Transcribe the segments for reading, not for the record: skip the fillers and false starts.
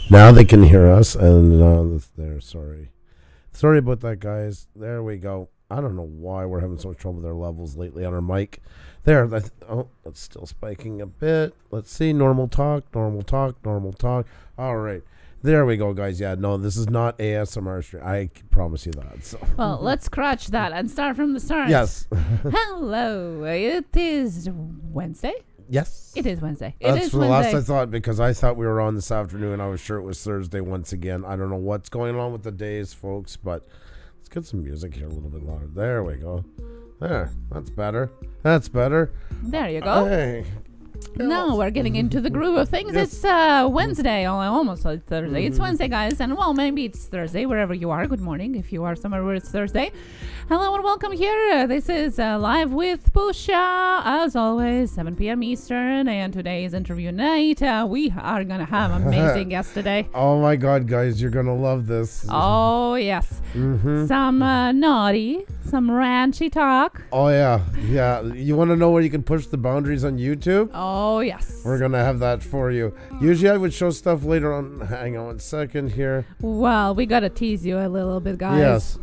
Now they can hear us, and they're sorry. Sorry about that, guys. There we go. I don't know why we're having so much trouble with our levels lately on our mic. There. Oh, it's still spiking a bit. Let's see. Normal talk, normal talk, normal talk. All right. There we go, guys. Yeah, no, this is not ASMR stream. I promise you that. So. Well, let's scratch that and start from the start. Yes. Hello. It is Wednesday? Yes. It is Wednesday. That's the last I thought, because I thought we were on this afternoon. I was sure it was Thursday once again. I don't know what's going on with the days, folks, but let's get some music here a little bit louder. There we go. There. That's better. That's better. There you go. Hey. Now we're getting into the groove of things. Yes. It's Wednesday, almost Thursday. It's Wednesday, guys, and well, maybe it's Thursday wherever you are. Good morning if you are somewhere where it's Thursday. Hello and welcome here. This is Live with Pusa, as always, 7 p.m. Eastern, and today's interview night. We are going to have an amazing guest today. Oh my God, guys, you're going to love this. Oh, yes. Some naughty, some ranchy talk. Oh, yeah. Yeah. You want to know where you can push the boundaries on YouTube? Oh, Oh, yes. We're going to have that for you. Usually I would show stuff later on. Hang on 1 second here. Well, we got to tease you a little bit, guys. Yes.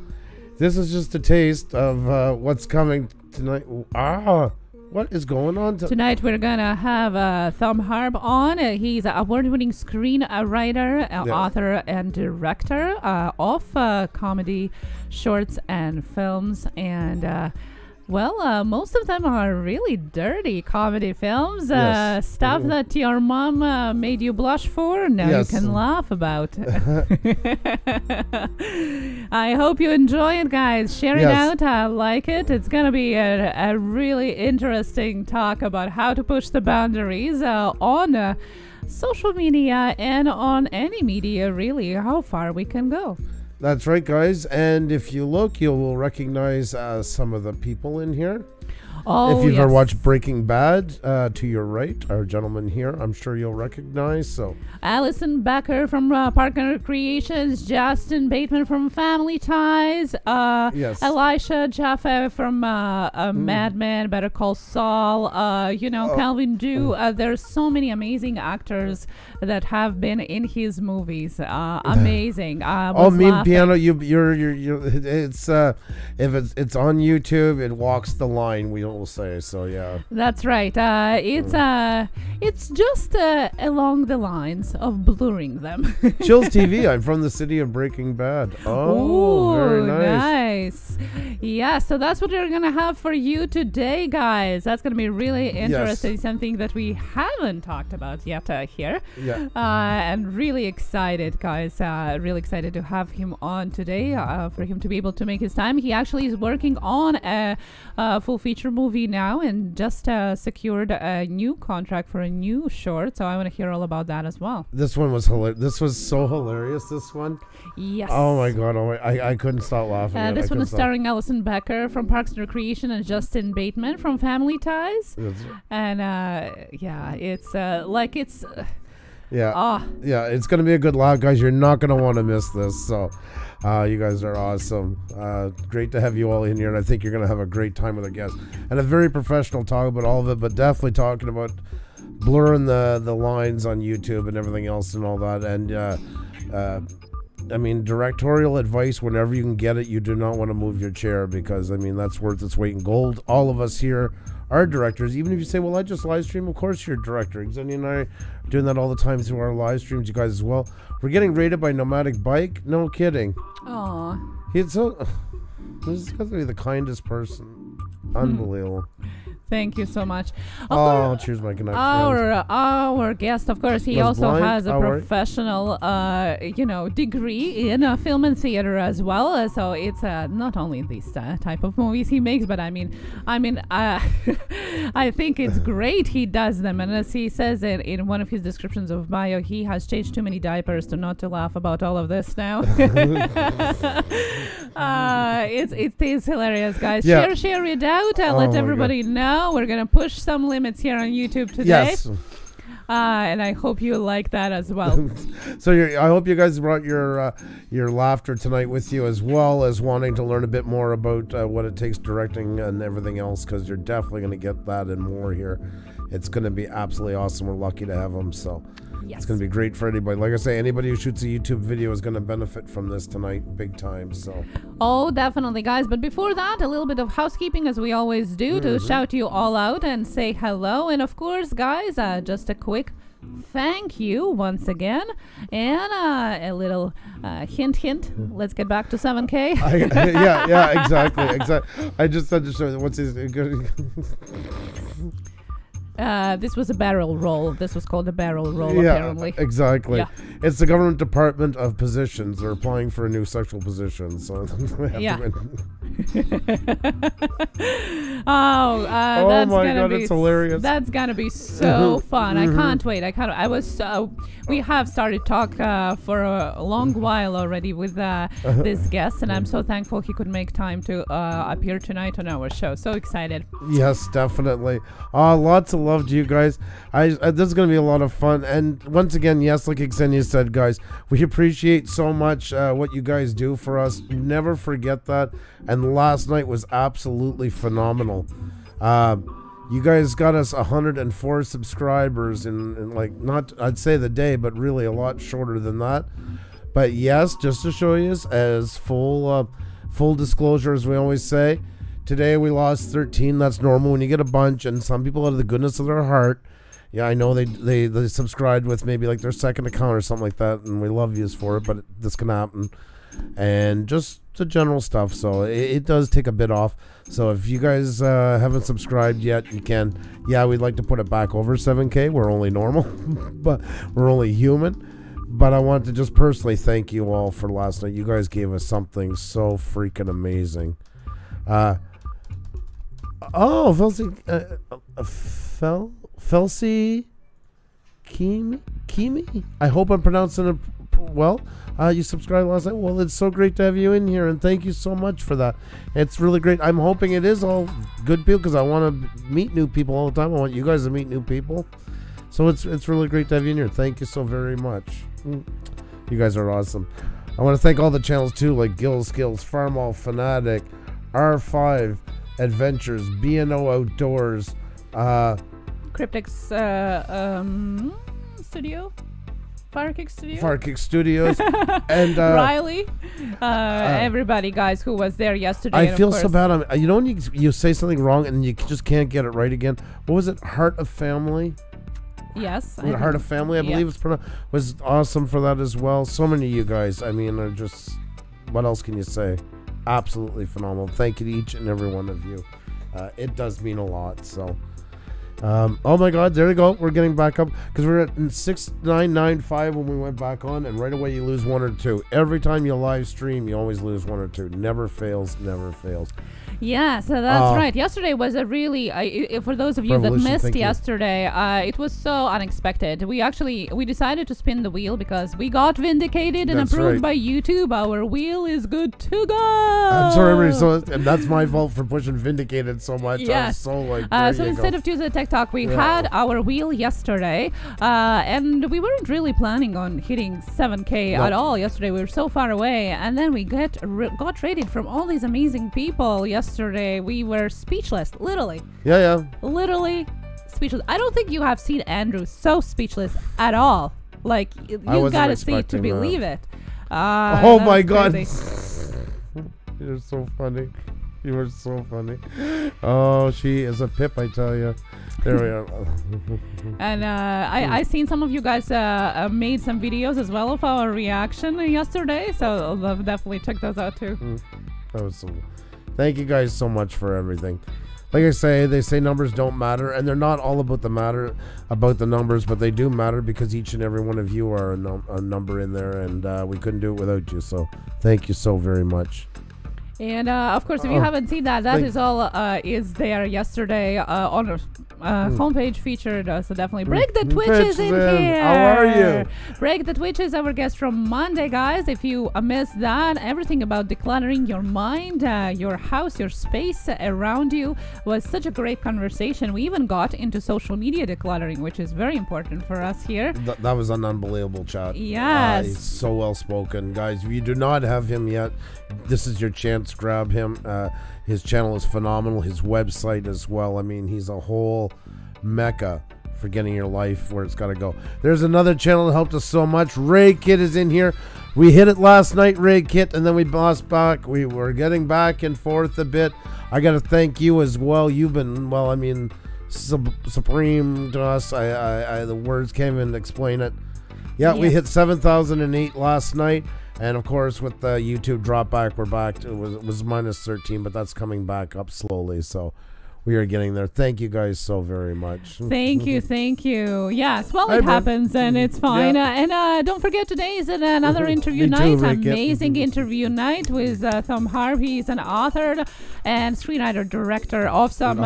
This is just a taste of what's coming tonight. What is going on? Tonight we're going to have Thom Harp on. He's an award-winning screenwriter, author, and director of comedy shorts and films. And, most of them are really dirty comedy films. Stuff that your mom made you blush for. Now you can laugh about. I hope you enjoy it, guys. Share it out. I like it. It's going to be a really interesting talk about how to push the boundaries on social media and on any media, really, how far we can go. That's right, guys. And if you look, you will recognize some of the people in here. Oh, if you've ever watched Breaking Bad, to your right, our gentleman here, I'm sure you'll recognize. So, Alison Becker from Park and Recreations, Justine Bateman from Family Ties, Elisha Yaffe from Mad Men, Better Call Saul, Kelvin Yu. There's so many amazing actors that have been in his movies. Amazing. Mean Piano, you're it's if it's on YouTube, it walks the line. We will say so. Yeah, that's right. It's just along the lines of blurring them. Chills TV. I'm from the city of Breaking Bad. Oh, very nice. Yeah, so that's what we're gonna have for you today, guys. That's gonna be really interesting. Something that we haven't talked about yet here. Yeah. And really excited, guys. Really excited to have him on today. For him to be able to make his time. He actually is working on a full feature movie now and just secured a new contract for a new short. So I want to hear all about that as well. This one was hilarious. This was so hilarious. This one. Yes. Oh my God. I couldn't stop laughing. This one is starring Alison Becker from Parks and Recreation and Justine Bateman from Family Ties. And it's it's going to be a good laugh, guys. You're not going to want to miss this. So you guys are awesome. Great to have you all in here, and I think you're going to have a great time with our guests. And a very professional talk about all of it, but definitely talking about blurring the lines on YouTube and everything else and all that. And directorial advice whenever you can get it. You do not want to move your chair because, that's worth its weight in gold. All of us here are directors. Even if you say, well, I just live stream, of course you're a director. Xenia and I are doing that all the time through our live streams, you guys as well. We're getting rated by Nomadic Bike. No kidding. Aww. He's got to be the kindest person. Unbelievable. Thank you so much. Cheers, my connect our guest, of course, he also has a professional, degree in film and theater as well. So it's not only these type of movies he makes, but I think it's great he does them. And as he says in one of his descriptions of bio, he has changed too many diapers not to laugh about all of this now. It is hilarious, guys. Yeah. Share it out. Let everybody know. We're going to push some limits here on YouTube today. Yes. And I hope you like that as well. So I hope you guys brought your laughter tonight with you, as well as wanting to learn a bit more about what it takes directing and everything else, because you're definitely going to get that and more here. It's going to be absolutely awesome. We're lucky to have them. So it's going to be great for anybody. Like I say, anybody who shoots a YouTube video is going to benefit from this tonight big time. So definitely, guys. But before that, a little bit of housekeeping, as we always do, to shout you all out and say hello. And of course, guys, just a quick thank you once again, and a little hint. Let's get back to 7K. Exactly. I just said to show what's his. This was a barrel roll. This was called a barrel roll, apparently. Exactly. Yeah. It's the government department of positions. They're applying for a new sexual position, so they have to win. That's my gonna God, be it's hilarious. That's gonna be so fun. I can't wait. We have started talk for a long while already with this guest, and I'm so thankful he could make time to appear tonight on our show. So excited. Yes, definitely. Lots of love to you guys. This is going to be a lot of fun. And once again, yes, like Xenia said, guys, we appreciate so much what you guys do for us. Never forget that. And last night was absolutely phenomenal. You guys got us 104 subscribers in like, not I'd say the day, but really a lot shorter than that. But yes, just to show you as full disclosure, as we always say, today we lost 13. That's normal when you get a bunch, and some people out of the goodness of their heart, yeah, I know they subscribed with maybe like their second account or something like that, and we love yous for it, but this can happen. And just the general stuff, so it does take a bit off. So if you guys haven't subscribed yet, you can. Yeah, we'd like to put it back over 7K. We're only normal, but we're only human. But I want to just personally thank you all for last night. You guys gave us something so freaking amazing. Felsi Kimi? I hope I'm pronouncing it well. You subscribed last night. Well, it's so great to have you in here, and thank you so much for that. It's really great. I'm hoping it is all good people, because I want to meet new people all the time. I want you guys to meet new people. So it's really great to have you in here. Thank you so very much. You guys are awesome. I want to thank all the channels too, like Gill Skills, Farmall Fanatic, R5 Adventures, B&O Outdoors, Cryptics Studio, Firekick Studios, and Riley, everybody, guys, who was there yesterday. I feel so bad. You know when you say something wrong and you just can't get it right again. What was it? Heart of Family. Yes, Heart of Family, I believe it's pronounced. Was awesome for that as well. So many of you guys. I mean, are just. What else can you say? Absolutely phenomenal. Thank you to each and every one of you. It does mean a lot. So. Oh my God, there you go. We're getting back up because we're at 6995 when we went back on, and right away you lose one or two. Every time you live stream, you always lose one or two. Never fails, never fails. Yeah, so that's right. Yesterday was a really, for those of you that missed yesterday, it was so unexpected. We decided to spin the wheel because we got vindicated and approved by YouTube. Our wheel is good to go. I'm sorry, and that's my fault for pushing vindicated so much. Yes. I was so like, so instead of Tuesday Tech Talk, we had our wheel yesterday, and we weren't really planning on hitting 7K at all yesterday. We were so far away, and then we got rated from all these amazing people yesterday. We were speechless, literally. Yeah. Literally speechless. I don't think you have seen Andrew so speechless at all. Like, you gotta see it to believe it. Oh my God. You're so funny. You were so funny. Oh, she is a pip, I tell you. There we are. And I seen some of you guys made some videos as well of our reaction yesterday, so I'll definitely check those out too. That was so. Thank you guys so much for everything. Like I say, they say numbers don't matter, and they're not all about the numbers, but they do matter because each and every one of you are a number in there, and we couldn't do it without you. So thank you so very much. And of course, if you haven't seen that is all is there yesterday on our homepage featured. So definitely Break the Twitch is in here. How are you? Break the Twitch is our guest from Monday, guys. If you missed that, everything about decluttering your mind, your house, your space around you was such a great conversation. We even got into social media decluttering, which is very important for us here. That was an unbelievable chat. Yes. He's so well spoken. Guys, if you do not have him yet, this is your chance. Grab him. His channel is phenomenal. His website as well. I mean, he's a whole mecca for getting your life where it's got to go. There's another channel that helped us so much. Ray Kit is in here. We hit it last night, Ray Kit, and then we lost back. We were getting back and forth a bit. I got to thank you as well. You've been, well, I mean, supreme to us. I the words can't even explain it. Yeah, we hit 7,008 last night. And of course, with the YouTube drop back, we're back. It was minus 13, but that's coming back up slowly. So we are getting there. Thank you guys so very much. Thank you. Yes, well, it happens, and it's fine. And don't forget, today is another interview night. Amazing interview night with Thom Harp. He's an author and screenwriter, director of some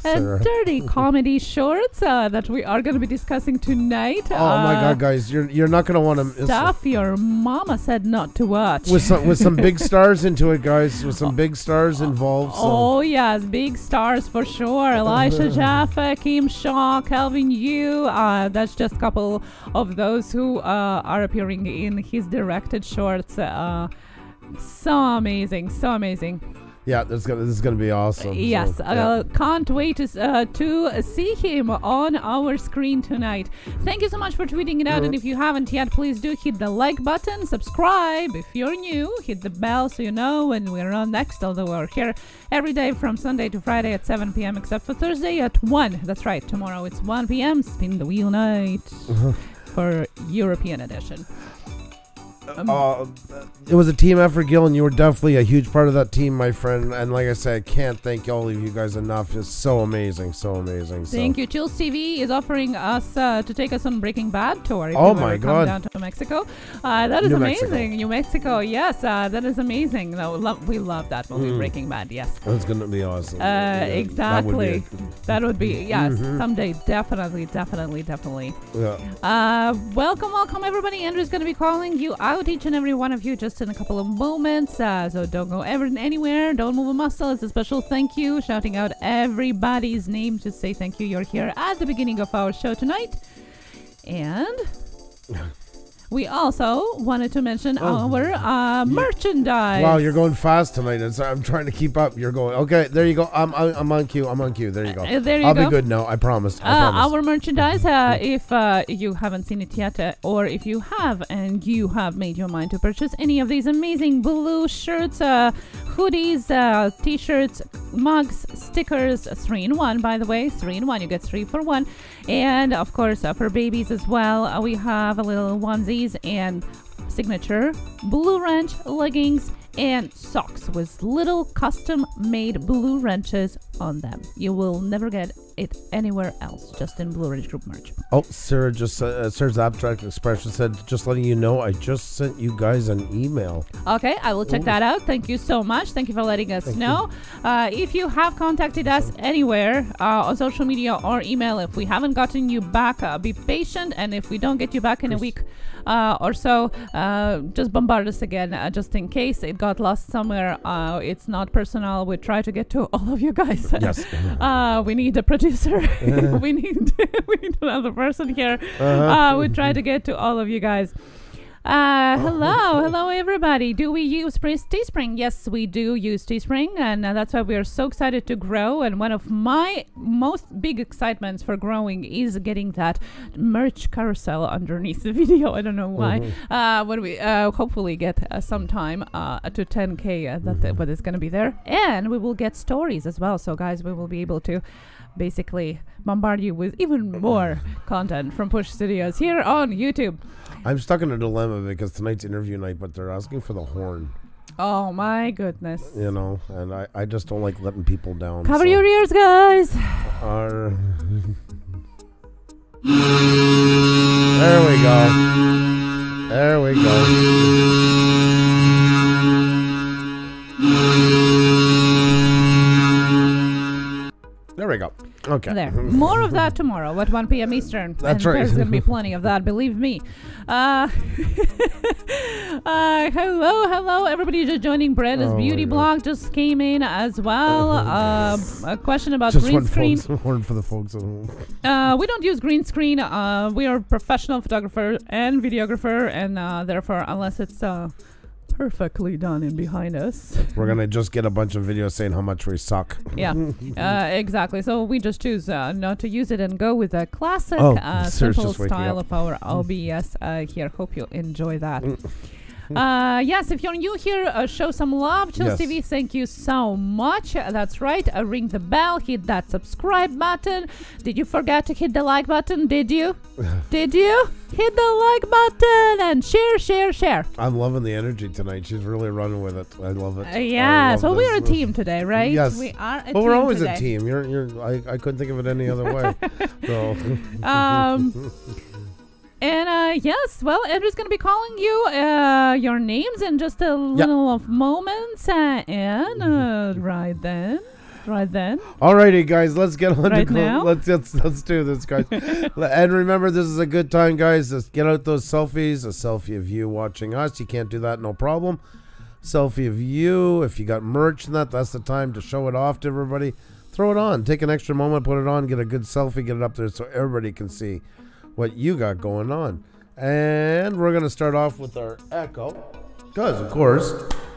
dirty comedy shorts that we are going to be discussing tonight. Oh my God, guys, you're not going to want to stuff your mama said not to watch. With some big stars into it, guys. With some big stars involved. So. Oh yes, big stars for sure. Elisha Yaffe, Kim Shaw, Kelvin Yu. That's just a couple of those who are appearing in his directed shorts. So amazing. Yeah, this is gonna be awesome. Yes, So, can't wait to see him on our screen tonight. Thank you so much for tweeting it out, and if you haven't yet, please do hit the like button, subscribe if you're new, hit the bell so you know when we're on next, although we're here every day from Sunday to Friday at 7 p.m. except for Thursday at 1. That's right, tomorrow it's 1 p.m. Spin the wheel night for European edition. It was a team effort, Gil, and you were definitely a huge part of that team, my friend. And like I said, I can't thank all of you guys enough. It's so amazing, so amazing. Thank you. Chills TV is offering us to take us on Breaking Bad tour. If Oh you my ever God. come down to Mexico. That is New amazing. Mexico. New Mexico, yes, that is amazing. No, we love that movie, Breaking Bad, yes. It's going to be awesome. Yeah, Exactly. That would be, yes, Mhm. someday, definitely. Yeah. Welcome, everybody. Andrew's going to be calling you out, each and every one of you, just in a couple of moments. So don't go anywhere. Don't move a muscle. It's a special thank you. Shouting out everybody's name to say thank you. You're here at the beginning of our show tonight. And we also wanted to mention our merchandise. Wow, you're going fast tonight. I'm trying to keep up. You're going. Okay, there you go. I'm on cue. There you go. There you I'll go. be good now. I promise. I promise. Our merchandise, if you haven't seen it yet, or if you have and you have made your mind to purchase any of these amazing blue shirts, hoodies, t-shirts, mugs, stickers, 3-in-1, by the way, 3-in-1, you get 3 for 1, and of course for babies as well, we have a little onesies and signature Blue Wrench leggings and socks with little custom made blue wrenches on them. You will never get it anywhere else, just in Blue Ridge Group merch. Oh, Sarah just Sarah's Abstract Expression said, just letting you know, I just sent you guys an email. Okay, I will check that out. Thank you so much. Thank you for letting us know. If you have contacted us anywhere on social media or email, if we haven't gotten you back, be patient. And if we don't get you back in a week or so, just bombard us again, just in case it got lost somewhere. It's not personal. We try to get to all of you guys. Yes. We need a producer. we need another person here. We try to get to all of you guys. Hello everybody. Do we use Teespring? Yes, we do use Teespring, and that's why we are so excited to grow. And one of my most big excitements for growing is getting that merch carousel underneath the video. I don't know why. When we hopefully get some time to 10K, that what is going to be there, and we will get stories as well. So guys, we will be able to basically bombard you with even more content from Push Studios here on YouTube. I'm stuck in a dilemma because tonight's interview night, but they're asking for the horn. Oh my goodness. You know, and I just don't like letting people down. Cover your ears, guys. There we go. There we go. There we go. Okay. There. More of that tomorrow at 1 p.m. Eastern. That's and right. There's going to be plenty of that, believe me. Hello, everybody just joining. Brenda's beauty blog just came in as well. A question about Just green screen. Horn for the folks at home. We don't use green screen. We are professional photographer and videographer, and therefore, unless it's perfectly done in behind us, we're gonna just get a bunch of videos saying how much we suck. Yeah, exactly. So we just choose not to use it and go with a classic, simple style of our OBS here. Hope you enjoy that. Yes, if you're new here, show some love. Chills TV, thank you so much. That's right. Ring the bell, hit that subscribe button. Did you forget to hit the like button? Did you? Did you? Hit the like button and share. I'm loving the energy tonight. She's really running with it. I love it. Yeah, so we're a team today, right? Yes. We are a team. Well, we're always today. a team. I couldn't think of it any other way. So. And yes, well, Andrew's going to be calling you your names in just a little of moments. And right then. Alrighty, guys, let's get on right to now. Let's do this, guys. And remember, this is a good time, guys. Just get out those selfies. A selfie of you watching us. You can't do that, no problem. Selfie of you. If you got merch and that's the time to show it off to everybody. Throw it on. Take an extra moment, put it on, get a good selfie, get it up there so everybody can see what you got going on. And we're going to start off with our echo, because of course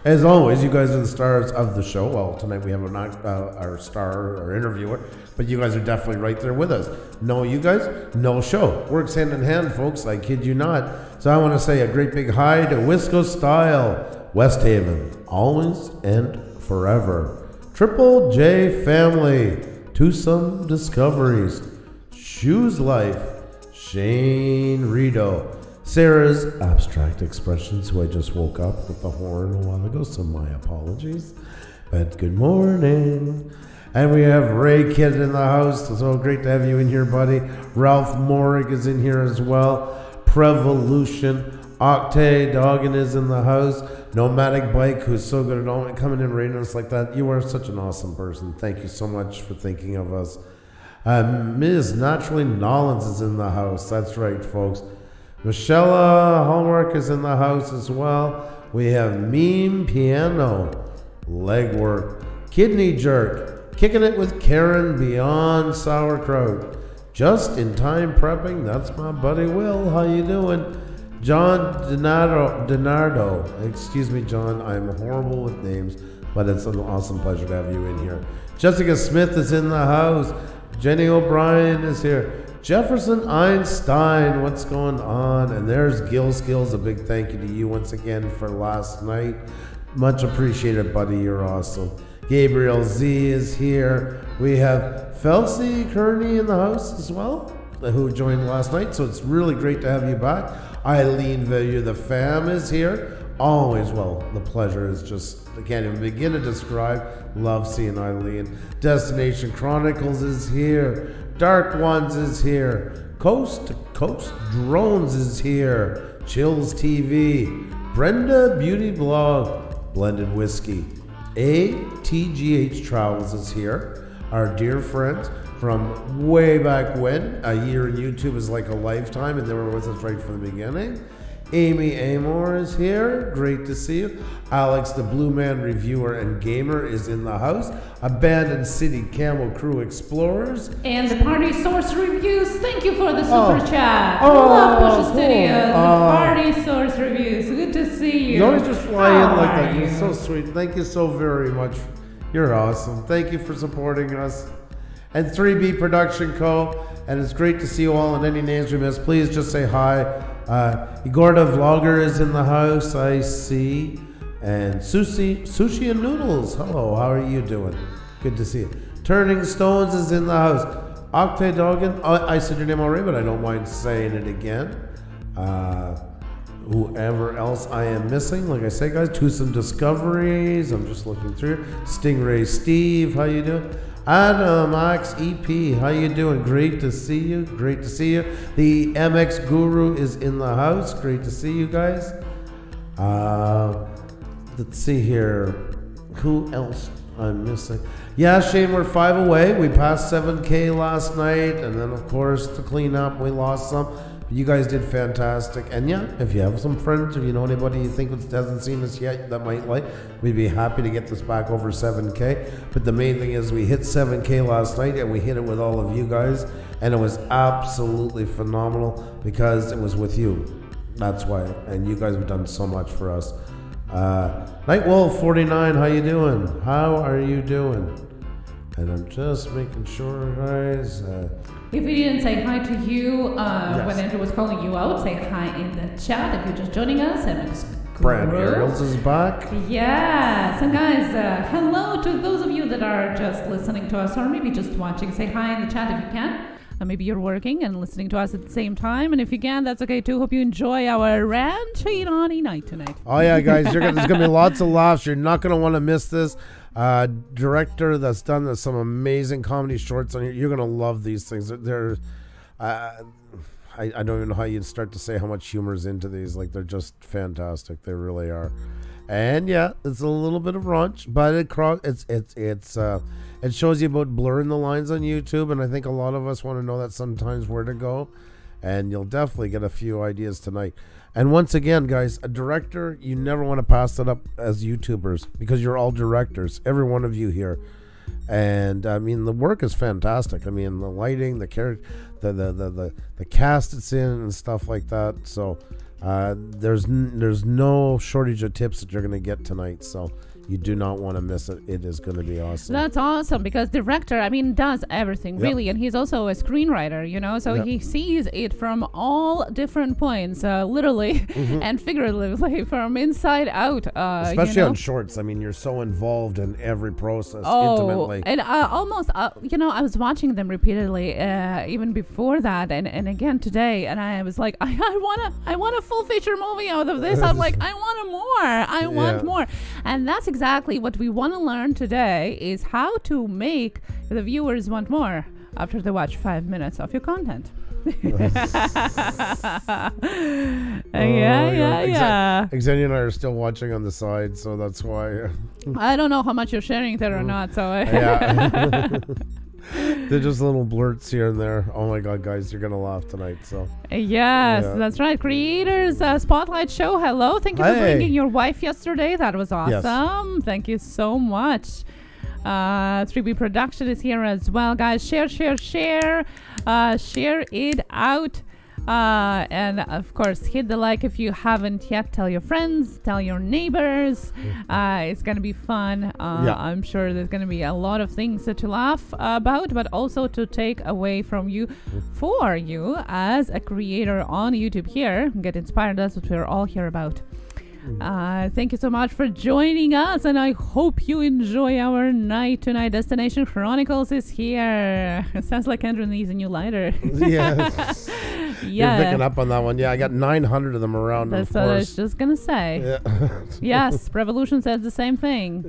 As always, you guys are the stars of the show. Well, tonight we have our star, our interviewer, but you guys are definitely right there with us. No, you guys, no show. Works hand in hand, folks. I kid you not. So I want to say a great big hi to Wisco Style, West Haven, always and forever. Triple J Family, Tucson Discoveries, Shoes Life, Shane Rito, Sarah's Abstract Expressions, who I just woke up with the horn a while ago, so my apologies. But good morning. And we have Ray Kidd in the house, so great to have you in here, buddy. Ralph Morig is in here as well. Prevolution, Octay Doggin is in the house. Nomadic Bike, who's so good at all coming in rating us like that. You are such an awesome person. Thank you so much for thinking of us. Ms. Naturally Nollins is in the house. That's right, folks. Michelle Hallmark is in the house as well. We have Meme Piano, Legwork, Kidney Jerk, Kicking It with Karen Beyond Sauerkraut, Just in Time Prepping. That's my buddy Will. How you doing? John DiNardo. Excuse me, John. I'm horrible with names, but it's an awesome pleasure to have you in here. Jessica Smith is in the house. Jenny O'Brien is here. Jefferson Einstein, what's going on? And there's Gil Skills. A big thank you to you once again for last night. Much appreciated, buddy. You're awesome. Gabriel Z is here. We have Felsie Kearney in the house as well, who joined last night. So it's really great to have you back. Eileen Villiers, the fam, is here. Always, well, the pleasure is just, I can't even begin to describe. Love seeing Eileen. Destination Chronicles is here. Dark Ones is here. Coast to Coast Drones is here. Chills TV. Brenda Beauty Blog. Blended Whiskey. ATGH Travels is here. Our dear friends from way back when. A year in YouTube is like a lifetime, and they were with us right from the beginning. Amy Amor is here. Great to see you. Alex, the Blue Man reviewer and gamer, is in the house. Abandoned City Camel Crew Explorers. And the Party Source Reviews. Thank you for the super chat. Love Puša Studios. The Party Source Reviews. Good to see you. You always just fly in like that. You're so sweet. Thank you so very much. You're awesome. Thank you for supporting us. And 3B Production Co. And it's great to see you all. And any names we missed, please just say hi. Igorda Vlogger is in the house, I see. And Sushi and Noodles. Hello, how are you doing? Good to see you. Turning Stones is in the house. Octay Doggin. I said your name already, but I don't mind saying it again. Whoever else I am missing, like I say, guys, Tucson Discoveries. I'm just looking through. Stingray Steve, how you doing? Adam X EP, how you doing? Great to see you. Great to see you. The MX Guru is in the house. Great to see you guys. Let's see here. Who else I'm missing? Yeah, Shane, we're 5 away. We passed 7K last night, and then of course to clean up, we lost some. You guys did fantastic. And yeah, if you have some friends, if you know anybody you think hasn't seen us yet that might like, we'd be happy to get this back over 7K. But the main thing is we hit 7K last night, and we hit it with all of you guys. And it was absolutely phenomenal because it was with you. That's why. And you guys have done so much for us. Nightwolf 49, how you doing? How are you doing? And I'm just making sure, guys. If we didn't say hi to you when Andrew was calling you out, say hi in the chat if you're just joining us. And it's Brad Ariels is back. Yeah. So guys, hello to those of you that are just listening to us or maybe just watching. Say hi in the chat if you can. Maybe you're working and listening to us at the same time. And if you can, that's okay too. Hope you enjoy our Ranch-A-Donny night tonight. Oh, yeah, guys. There's going to be lots of laughs. You're not going to want to miss this. Director that's done some amazing comedy shorts on here. You're going to love these things. They're, I don't even know how you'd start to say how much humor is into these. Like, they're just fantastic. They really are. And yeah, it's a little bit of raunch, but it shows you about blurring the lines on YouTube, and I think a lot of us want to know that sometimes where to go, and you'll definitely get a few ideas tonight. And once again, guys, a director, you never want to pass that up as YouTubers because you're all directors, every one of you here. And I mean, the work is fantastic. I mean, the lighting, the character, the cast it's in, and stuff like that. So There's no shortage of tips that you're going to get tonight, so you do not want to miss it. It is going to be awesome. That's awesome because director, I mean, does everything really, and he's also a screenwriter, you know, so he sees it from all different points, literally and figuratively, from inside out. Especially you know? on shorts. I mean, you're so involved in every process intimately. And almost, you know, I was watching them repeatedly, even before that, and again today, and I was like, I want a full feature movie out of this. I'm like, I want more. I want more, and that's exactly what we want to learn today, is how to make the viewers want more after they watch 5 minutes of your content. Yeah. Xenia and I are still watching on the side, so that's why. I don't know how much you're sharing there or not, so yeah. They're just little blurts here and there. Oh my god, guys, you're gonna laugh tonight. So yes, that's right. Creators Spotlight Show. Hello, thank you for bringing your wife yesterday. That was awesome. Yes. Thank you so much. 3B Production is here as well, guys. Share it out. And of course, hit the like if you haven't yet. Tell your friends, tell your neighbors. It's gonna be fun. I'm sure there's gonna be a lot of things to laugh about, but also to take away from you, for you as a creator on YouTube here. Get inspired. That's what we're all here about. Thank you so much for joining us, and I hope you enjoy our night tonight. Destination Chronicles is here. It sounds like Andrew needs a new lighter. Yes. You're picking up on that one. Yeah, I got 900 of them around. That's what I was just gonna say. Yeah. Yes, Revolution says the same thing.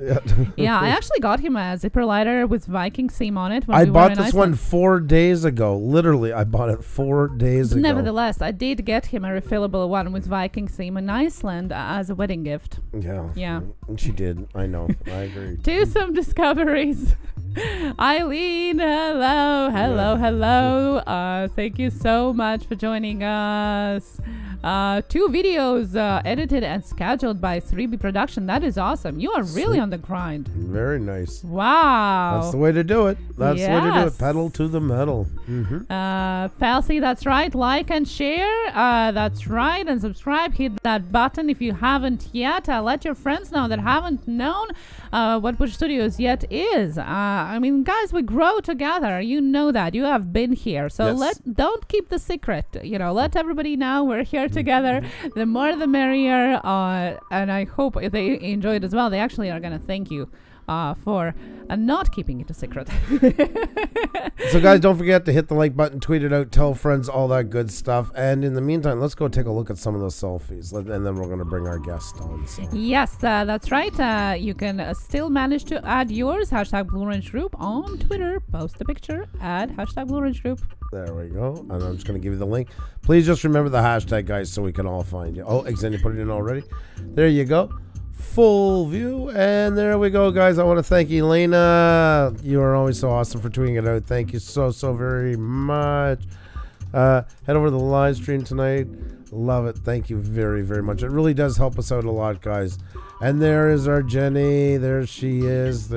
Yeah, I actually got him a zipper lighter with Viking theme on it. When I bought this one 4 days ago. Literally, I bought it 4 days ago. Nevertheless, I did get him a refillable one with Viking theme in Iceland as a wedding gift. Yeah. And she did. I know. I agree. Do some discoveries. Eileen, hello. Thank you so much for joining us. 2 videos edited and scheduled by 3B Production. That is awesome. You are really on the grind. Very nice. Wow. That's the way to do it. That's the way to do it. Pedal to the metal. Falsy, that's right. Like and share. That's right. And subscribe. Hit that button if you haven't yet. Let your friends know that haven't known what Push Studios yet is. I mean, guys, we grow together. You know that. You have been here. So don't keep the secret. You know, let everybody know we're here together. The more the merrier. And I hope they enjoy it as well. They actually are going to thank you for not keeping it a secret. So guys, don't forget to hit the like button, tweet it out, tell friends, all that good stuff. And in the meantime, let's go take a look at some of those selfies, and then we're going to bring our guest on. So. Yes, that's right. You can still manage to add yours, #BlueRangeGroup on Twitter. Post a picture, add #BlueRangeGroup. There we go. And I'm just going to give you the link. Please just remember the hashtag, guys, so we can all find you. Oh, Xenia put it in already. There you go. Full view, and there we go, guys. I want to thank Elena. You are always so awesome for tweeting it out. Thank you so very much. Head over to the live stream tonight. Love it. Thank you very much. It really does help us out a lot, guys. And there is our Jenny. There she is.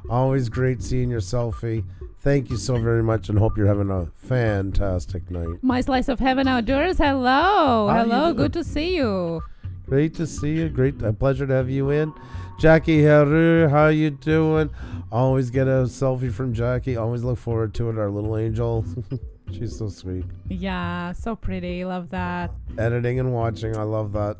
Always great seeing your selfie. Thank you so very much, and hope you're having a fantastic night. My slice of heaven outdoors. Hello. Good to see you. Great to see you. A pleasure to have you in. Jackie Heru, how you doing? Always get a selfie from Jackie. Always look forward to it. Our little angel. She's so sweet. Yeah, so pretty. Love that. Editing and watching. I love that.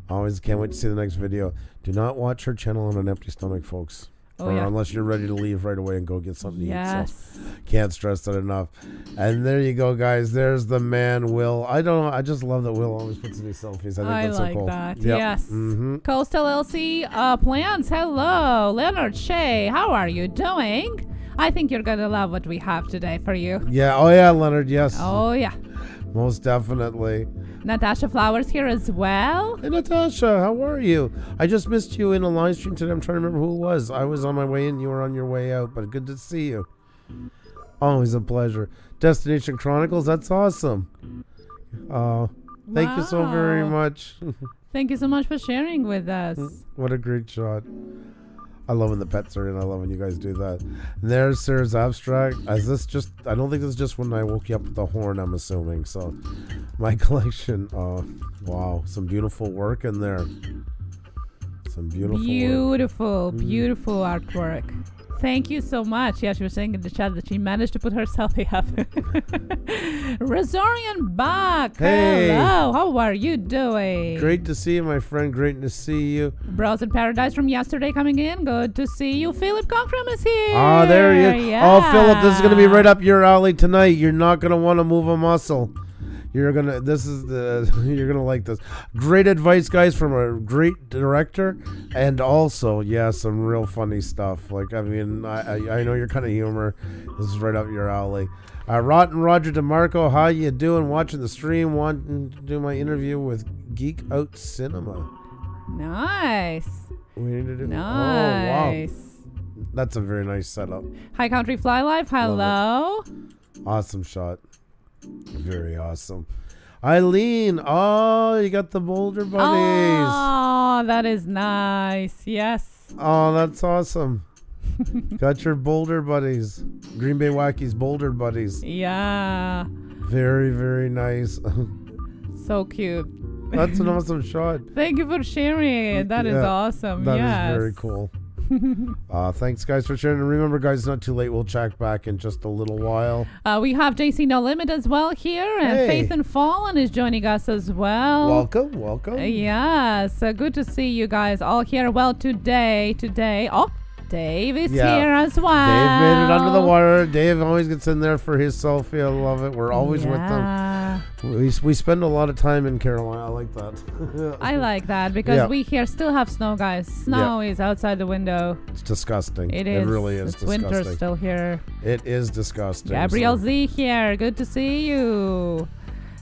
Always can't wait to see the next video. Do not watch her channel on an empty stomach, folks. Unless you're ready to leave right away and go get something to eat. So can't stress that enough. And there you go, guys. There's the man, Will. I don't know. I just love that Will always puts in these selfies. I think that's so cool. That. Yep. Yes. Coastal LC Plans. Hello. Leonard Shea. How are you doing? I think you're going to love what we have today for you. Yeah. Oh, yeah, Leonard. Yes. Oh, yeah. Most definitely. Natasha Flowers here as well. Hey, Natasha, how are you? I just missed you in a live stream today. I'm trying to remember who it was. I was on my way in. You were on your way out, but good to see you. Always a pleasure. Destination Chronicles, that's awesome. Thank you so very much. Thank you so much for sharing with us. What a great shot. I love when the pets are in. I love when you guys do that. And there's Sarah's abstract. Is this just? I don't think this is just when I woke you up with the horn. I'm assuming. So, my collection. Wow, some beautiful work in there. Some beautiful artwork. Thank you so much. Yeah, she was saying in the chat that she managed to put her selfie up. Rosarian Bach. Hey. Hello. How are you doing? Great to see you, my friend. Great to see you. Bros in Paradise from yesterday coming in. Good to see you. Philip Cockram is here. Ah, there he is. Yeah. Oh, Philip, this is going to be right up your alley tonight. You're not going to want to move a muscle. You're gonna like this. Great advice, guys, from a great director, and also, yeah, some real funny stuff. Like, I mean, I know your kind of humor. This is right up your alley. Rotten Roger DeMarco, how you doing? Watching the stream, wanting to do my interview with Geek Out Cinema. Nice. We need to do. Nice. Oh, wow. That's a very nice setup. Hi Country Fly Life. Hello. Awesome shot. Very awesome. Eileen, oh, you got the Boulder Buddies. Oh, that is nice. Yes. Oh, that's awesome. Got your Boulder Buddies. Green Bay Wackies Boulder Buddies. Yeah. Very, very nice. So cute. That's an awesome shot. Thank you for sharing it. That is awesome. That yes. is very cool. Thanks, guys, for sharing. And remember, guys, it's not too late. We'll check back in just a little while. We have JC No Limit as well here, and Faith and Fallen is joining us as well. Welcome. Yes, good to see you guys all here. Well, today, Dave is here as well. Dave made it under the wire. Dave always gets in there for his selfie. I love it. We're always with them. We spend a lot of time in Carolina. I like that. I like that because we here still have snow, guys. Snow is outside the window. It's disgusting. It is. It really is disgusting. Winter's still here. It is disgusting. Gabrielle Z here. Good to see you.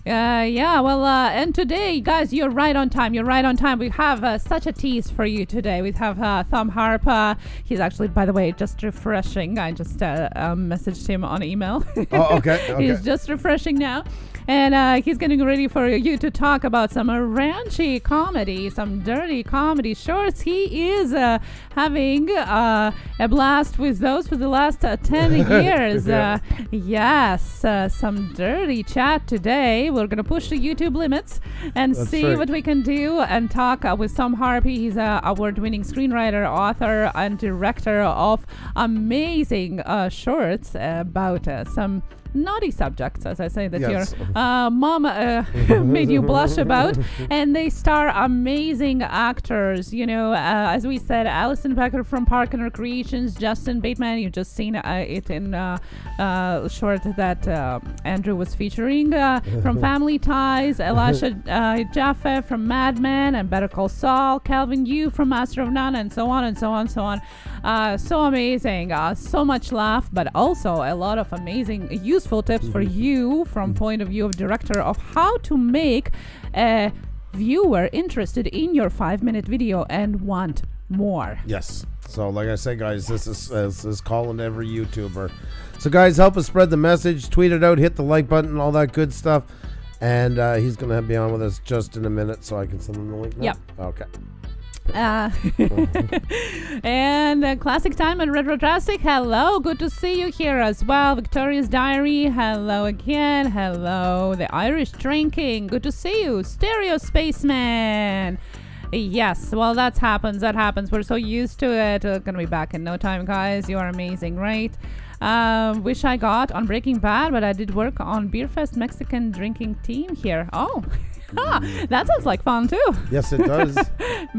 And today, guys, you're right on time. We have such a tease for you today. We have Thom Harp. He's actually, by the way, just refreshing. I just messaged him on email. Oh, okay. He's just refreshing now. And he's getting ready for you to talk about some ranchy comedy, some dirty comedy shorts. He is having a blast with those for the last 10 years. Some dirty chat today. We're going to push the YouTube limits and see what we can do and talk with Thom Harp. He's an award-winning screenwriter, author, and director of amazing shorts about some naughty subjects, as I say, that your mom made you blush about. And they star amazing actors, as we said, Alison Becker from Park and Recreations, Justine Bateman, you've just seen it in short that Andrew was featuring, from Family Ties, Elisha Yaffe from Mad Men and Better Call Saul, Kelvin Yu from Master of None, and so on and so on, so on. So amazing, so much laugh, but also a lot of amazing useful tips for you from point of view of director of how to make a viewer interested in your 5-minute video and want more. Yes. So like I said, guys, this is calling every YouTuber. So guys, help us spread the message, tweet it out, hit the like button, all that good stuff. And he's going to be on with us just in a minute so I can send him the link now. Yep. Okay. And Classic Time and Retro Drastic, hello, good to see you here as well. Victoria's Diary, hello again. Hello, The Irish Drinking, good to see you. Stereo Spaceman, yes, well, that happens. We're so used to it. Gonna be back in no time, guys. You are amazing, right? Wish I got on Breaking Bad, but I did work on Beer Fest Mexican drinking team here. Oh, that sounds like fun too. Yes, it does.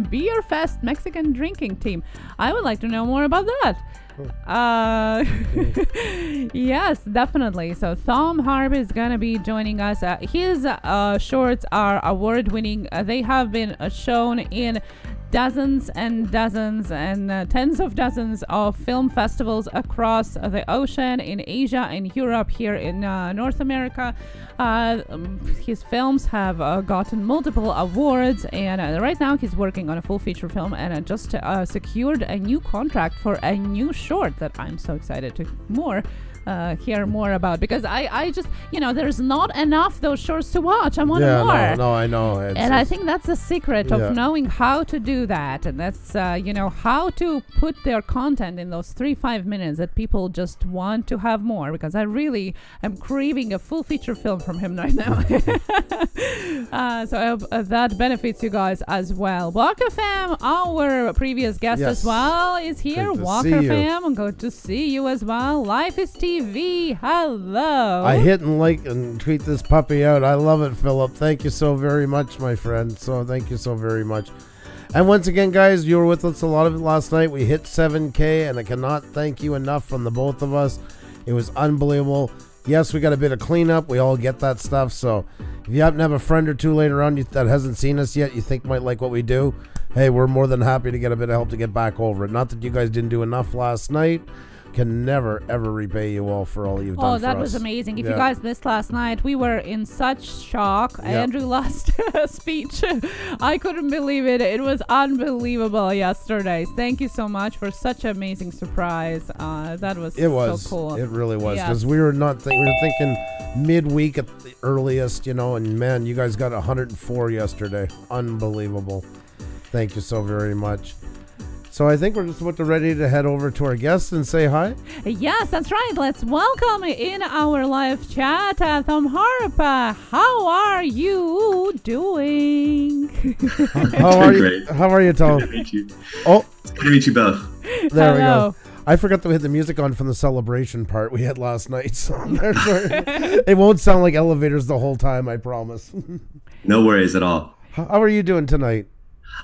Beer Fest Mexican drinking team. I would like to know more about that. Yes, definitely. So Thom Harp is gonna be joining us. His shorts are award-winning. They have been shown in dozens and dozens and tens of dozens of film festivals across the ocean, in Asia and Europe, here in North America. His films have gotten multiple awards, and right now he's working on a full feature film and just secured a new contract for a new short that I'm so excited to more hear more about, because I just, there's not enough those shows to watch. I want Yeah, more. no, I know. And I think that's the secret of knowing how to do that. And that's, how to put their content in those 3-5 minutes that people just want to have more, because I really am craving a full feature film from him right now. So I hope that benefits you guys as well. Walker Fam, our previous guest as well, is here. Walker Fam, I'm going to see you as well. Life is TV. Hello. I hit and like and tweet this puppy out. I love it, Philip. Thank you so very much, my friend. So thank you so very much. And once again, guys, you were with us a lot of it last night. We hit 7K, and I cannot thank you enough from the both of us. It was unbelievable. Yes, we got a bit of cleanup. We all get that stuff. So if you happen to have a friend or two later on that hasn't seen us yet, you think might like what we do, hey, we're more than happy to get a bit of help to get back over it. Not that you guys didn't do enough last night. Can never, ever repay you all for all you've done for us. Oh, that was amazing. If you guys missed last night, we were in such shock. Andrew lost a speech. I couldn't believe it. It was unbelievable yesterday. Thank you so much for such an amazing surprise. That was so cool. It really was. Because we were thinking midweek at the earliest, and man, you guys got 104 yesterday. Unbelievable. Thank you so very much. So I think we're just about ready to head over to our guests and say hi. Yes, that's right. Let's welcome in our live chat Thom Harp. How are you doing? How are you? Great. How are you, Tom? Good to meet you. Oh, it's good to meet you both. There we go. I forgot that we had the music on from the celebration part we had last night. So it won't sound like elevators the whole time, I promise. No worries at all. How are you doing tonight?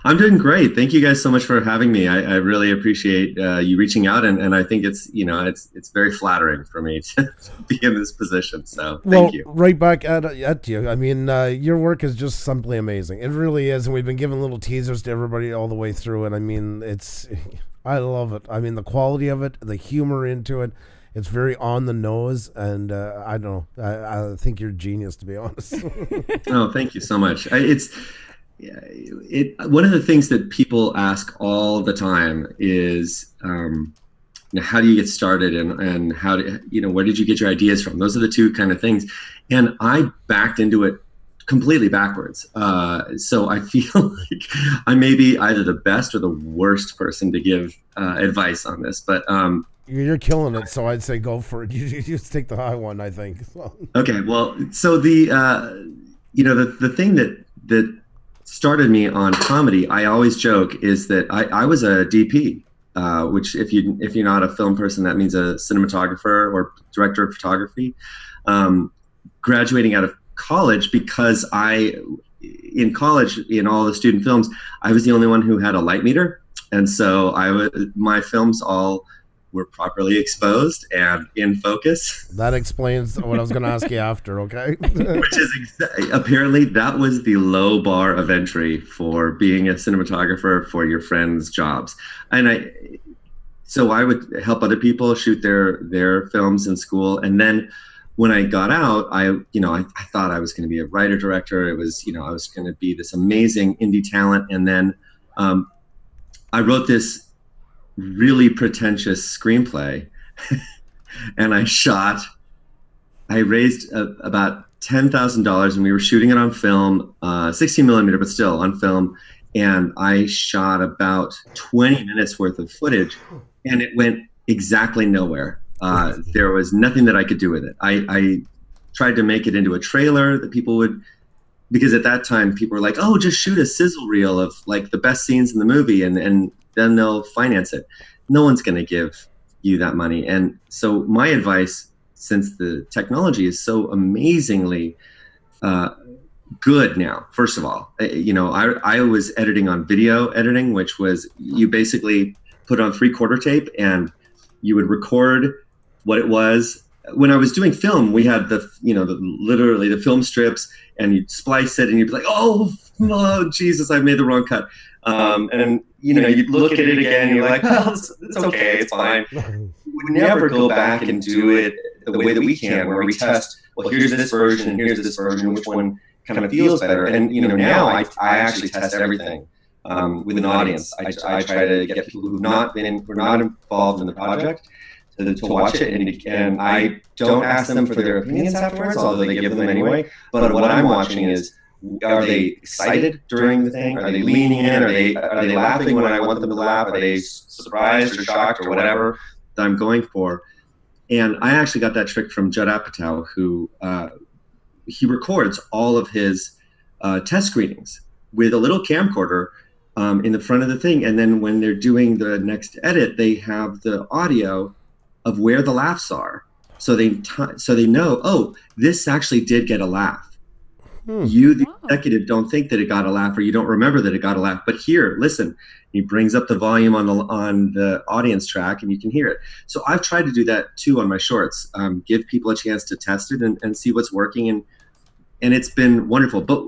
I'm doing great. Thank you guys so much for having me. I really appreciate you reaching out, and I think it's it's very flattering for me to be in this position. So thank you. Right back at you. I mean, your work is just simply amazing. It really is, and we've been giving little teasers to everybody all the way through. And I mean, I love it. I mean, the quality of it, the humor into it. It's very on the nose, and I don't know. I think you're a genius, to be honest. Oh, thank you so much. One of the things that people ask all the time is, how do you get started, and how do where did you get your ideas from? Those are the two kind of things, and I backed into it completely backwards. So I feel like I may be either the best or the worst person to give advice on this, but you're killing it. So I'd say go for it. You just take the high one, I think. Okay, well, so the the thing that started me on comedy, I always joke, is that I was a DP, which if you're not a film person, that means a cinematographer or director of photography. Graduating out of college, because in college, in all the student films, I was the only one who had a light meter, and so my films all were properly exposed and in focus. That explains what I was going to ask you after, okay? Which is apparently that was the low bar of entry for being a cinematographer for your friends' jobs. And so I would help other people shoot their films in school. And then when I got out, I thought I was going to be a writer director. It was, I was going to be this amazing indie talent. And then I wrote this really pretentious screenplay and I raised about $10,000, and we were shooting it on film, 16 millimeter, but still on film. And I shot about 20 minutes worth of footage, and it went exactly nowhere. There was nothing that I could do with it. I tried to make it into a trailer that people would, because at that time people were like, oh, just shoot a sizzle reel of like the best scenes in the movie, and then they'll finance it. No one's going to give you that money. And so my advice, since the technology is so amazingly good now, first of all, I was editing on video editing, which was you basically put on 3/4 tape and you would record what it was. When I was doing film, we had literally the film strips, and you'd splice it and you'd be like, oh Jesus, I made the wrong cut. And you'd look at it again and you're like, well, it's okay, it's fine. We would never go back and do it the way that we can, where we test, well, here's this version and here's this version, which one kind of feels better. And now I actually test everything with an audience. I try to get people who were not involved in the project to watch it, and I don't ask them for their opinions afterwards, although they give them anyway. But what I'm watching is, are they excited during the thing? Are they leaning in? Are they laughing when I want them to laugh? Are they surprised or shocked or whatever that I'm going for? And I actually got that trick from Judd Apatow, who he records all of his test screenings with a little camcorder in the front of the thing. And then when they're doing the next edit, they have the audio of where the laughs are. So they know, oh, this actually did get a laugh. You, the executive, don't think that it got a laugh, or you don't remember that it got a laugh. But here, listen, he brings up the volume on the audience track, and you can hear it. So I've tried to do that too on my shorts. Give people a chance to test it and see what's working, and it's been wonderful. But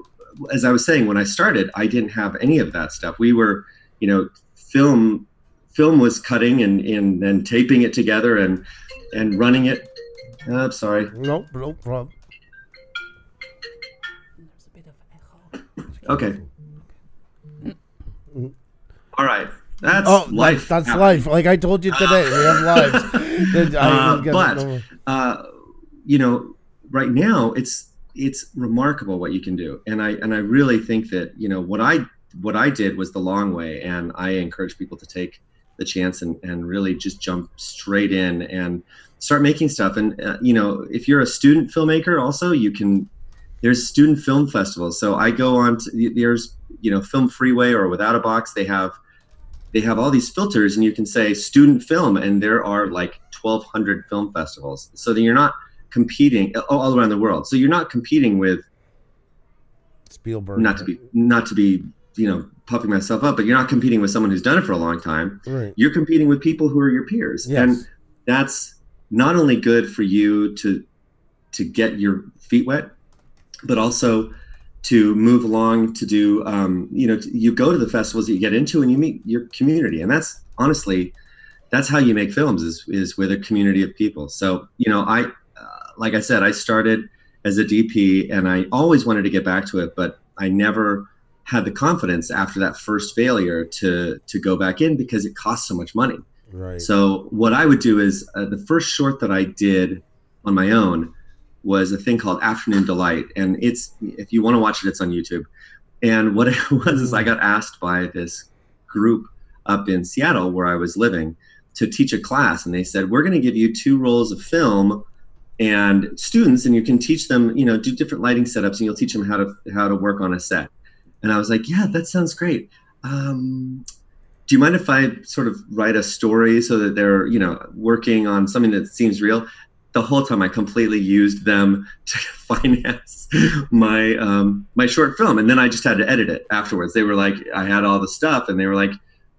as I was saying, when I started, I didn't have any of that stuff. We were, film was cutting and taping it together and running it. I'm sorry. No problem. Okay. All right. That's life. That's life. Like I told you today, we have lives. Right now it's remarkable what you can do, and I really think that what I did was the long way, and I encourage people to take the chance and really just jump straight in and start making stuff. And if you're a student filmmaker, also there's student film festivals. So I go on to, there's Film Freeway or Without a Box. They have all these filters, and you can say student film, and there are like 1,200 film festivals. So then you're not competing all around the world. So you're not competing with Spielberg. Not to be puffing myself up, but you're not competing with someone who's done it for a long time. Right. You're competing with people who are your peers. Yes. And that's not only good for you to get your feet wet, but also to move along to do, you go to the festivals that you get into and you meet your community. And that's honestly, that's how you make films is with a community of people. So, like I said, I started as a DP and I always wanted to get back to it, but I never had the confidence after that first failure to go back in because it costs so much money. Right. So what I would do is the first short that I did on my own was a thing called Afternoon Delight. And if you want to watch it, it's on YouTube. And what it was is I got asked by this group up in Seattle where I was living to teach a class. And they said, we're going to give you 2 rolls of film and students, and you can teach them, do different lighting setups, and you'll teach them how to work on a set. And I was like, yeah, that sounds great. Do you mind if I sort of write a story so that they're, working on something that seems real? The whole time I completely used them to finance my short film. And then I just had to edit it afterwards. They were like, I had all the stuff and they were like,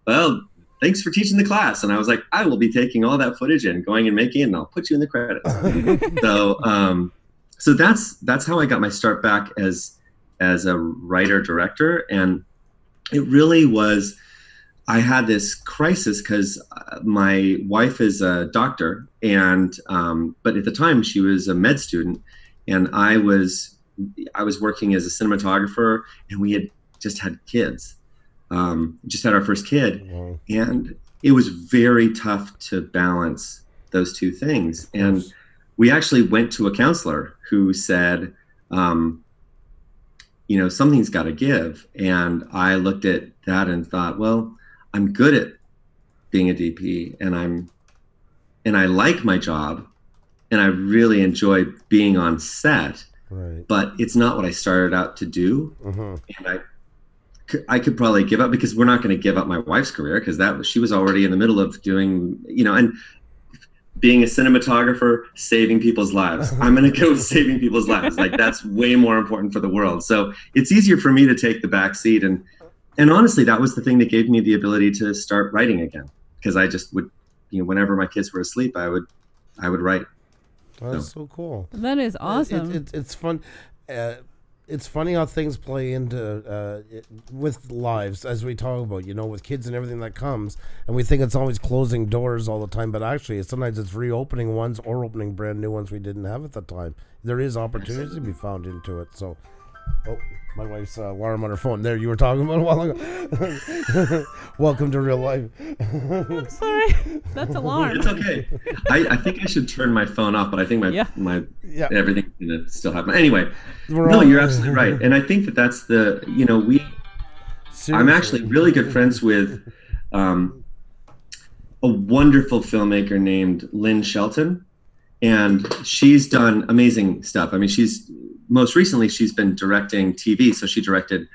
well, thanks for teaching the class. And I was like, I will be taking all that footage and going and making it, and I'll put you in the credits. So that's how I got my start back as a writer director. And it really was, I had this crisis because my wife is a doctor, and but at the time she was a med student, and I was working as a cinematographer, and we had just had kids, just had our first kid, and it was very tough to balance those two things. And we actually went to a counselor who said, something's got to give. And I looked at that and thought, well, I'm good at being a DP, and I like my job, and I really enjoy being on set, right, but it's not what I started out to do. And I could probably give up, because we're not going to give up my wife's career, because she was already in the middle of doing, and being a cinematographer, saving people's lives. I'm going to go with saving people's lives. Like, that's way more important for the world. So it's easier for me to take the back seat. And honestly, that was the thing that gave me the ability to start writing again, because I just would, whenever my kids were asleep, I would write. That's so cool. That is awesome. It's fun. It's funny how things play into with lives, as we talk about, with kids and everything that comes, and we think it's always closing doors all the time, but actually sometimes it's reopening ones or opening brand new ones we didn't have at the time. There is opportunity to be found into it. So Oh, my wife's alarm on her phone. There, you were talking about a while ago. Welcome to real life. I'm sorry. That's alarm. It's okay. I think I should turn my phone off, but I think my everything's gonna still happen. Anyway, no, you're absolutely right, and I think that's the Seriously. I'm actually really good friends with a wonderful filmmaker named Lynn Shelton, and she's done amazing stuff. I mean, most recently she's been directing TV, so she directed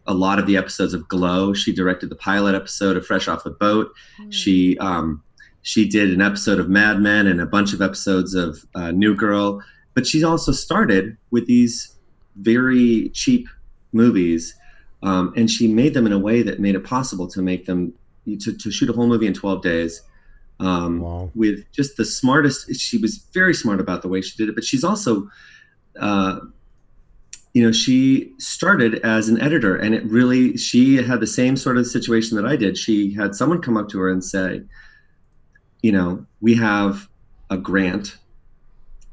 a lot of the episodes of Glow. She directed the pilot episode of Fresh Off the Boat. She did an episode of Mad Men and a bunch of episodes of New Girl. But she also started with these very cheap movies, and she made them in a way that made it possible to make them to shoot a whole movie in 12 days. Wow. With just the smartest. She was very smart about the way she did it, but she's also she started as an editor, and she had the same sort of situation that I did. She had someone come up to her and say, we have a grant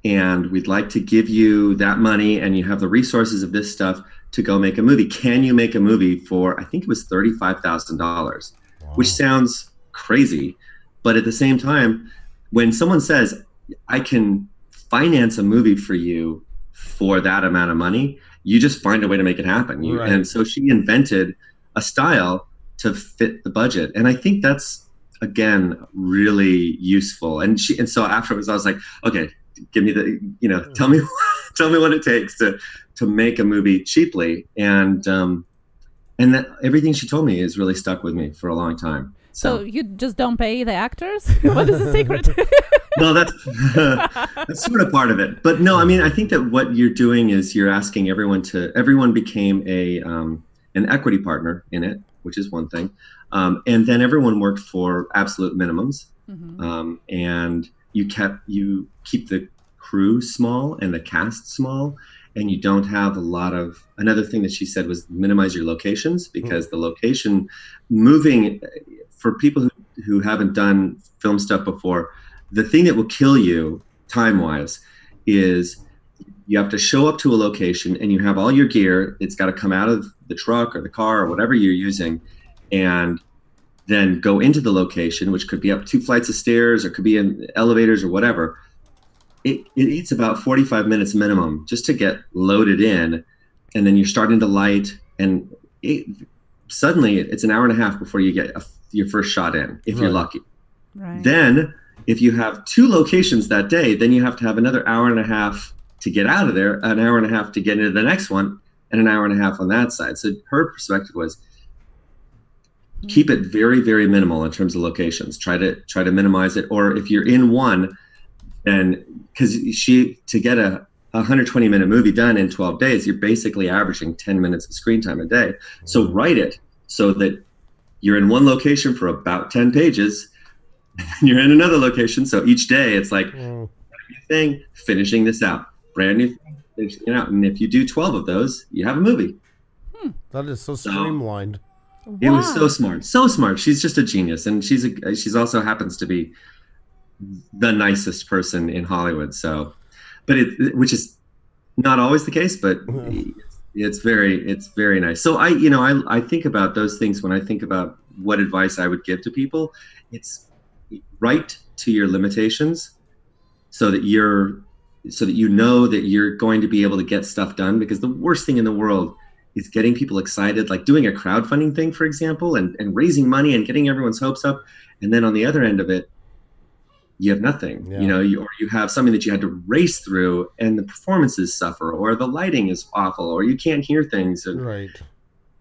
and we'd like to give you that money, and you have the resources of this stuff to go make a movie. Can you make a movie for, I think it was $35,000, wow. Which sounds crazy. But at the same time, when someone says, I can finance a movie for you for that amount of money, you just find a way to make it happen. Right. And so she invented a style to fit the budget. And I think that's, again, really useful. And so afterwards I was like, okay, give me tell me what it takes to make a movie cheaply. And that everything she told me has really stuck with me for a long time. So you just don't pay the actors? What is the secret? No, that's sort of part of it. But no, I mean, I think that what you're doing is you're asking everyone became an equity partner in it, which is one thing. And then everyone worked for absolute minimums. Mm-hmm. And you keep the crew small and the cast small, and you don't have a lot of, another thing that she said was minimize your locations, because the location moving, for people who haven't done film stuff before, the thing that will kill you time-wise is you have to show up to a location and you have all your gear. It's got to come out of the truck or the car or whatever you're using, and then go into the location, which could be up 2 flights of stairs or could be in elevators or whatever. It eats about 45 minutes minimum just to get loaded in, and then you're starting to light, and suddenly it's an hour and a half before you get your first shot in, if you're lucky. Right. Then if you have 2 locations that day, then you have to have another hour and a half to get out of there, an hour and a half to get into the next one, and an hour and a half on that side. So her perspective was keep it very, very minimal in terms of locations. Try to minimize it. Or if you're in one, then because to get a 120-minute movie done in 12 days, you're basically averaging 10 minutes of screen time a day. So write it so that you're in one location for about 10 pages, and you're in another location. So each day it's like, brand new thing, finishing this out, brand new thing, finishing it out. And if you do 12 of those, you have a movie. That is so streamlined. It was so smart. She's just a genius, and she's also happens to be the nicest person in Hollywood. So, but which is not always the case, but it's very nice. So I think about those things when I think about what advice I would give to people. It's write to your limitations, so that you know that you're going to be able to get stuff done. Because the worst thing in the world is getting people excited, like doing a crowdfunding thing, for example, and raising money and getting everyone's hopes up. And then on the other end of it, you have nothing, or you have something that you had to race through, and the performances suffer, or the lighting is awful, or you can't hear things. And right.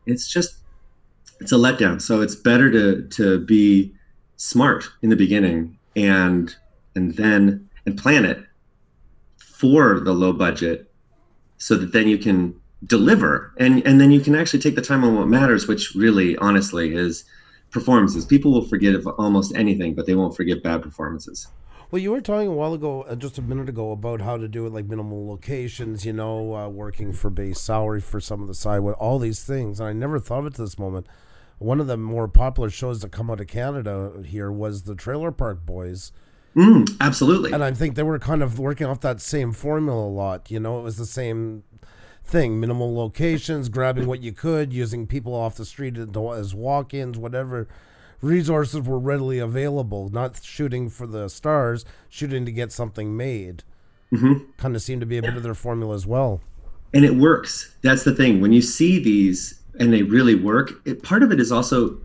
It's a letdown. So it's better to be smart in the beginning and plan it for the low budget, so that then you can deliver, and then you can actually take the time on what matters, which really honestly is performances. People will forgive almost anything, but they won't forgive bad performances. Well, you were talking a while ago, just a minute ago, about how to do it, like minimal locations, working for base salary for some of the side, with all these things. And I never thought of it to this moment. One of the more popular shows that come out of Canada here was the Trailer Park Boys. Absolutely. And I think they were kind of working off that same formula a lot. It was the same thing. Minimal locations, grabbing what you could, using people off the street as walk-ins, whatever resources were readily available. Not shooting for the stars, shooting to get something made. Kind of seemed to be a bit of their formula as well. And it works. That's the thing. When you see these and they really work, part of it is also,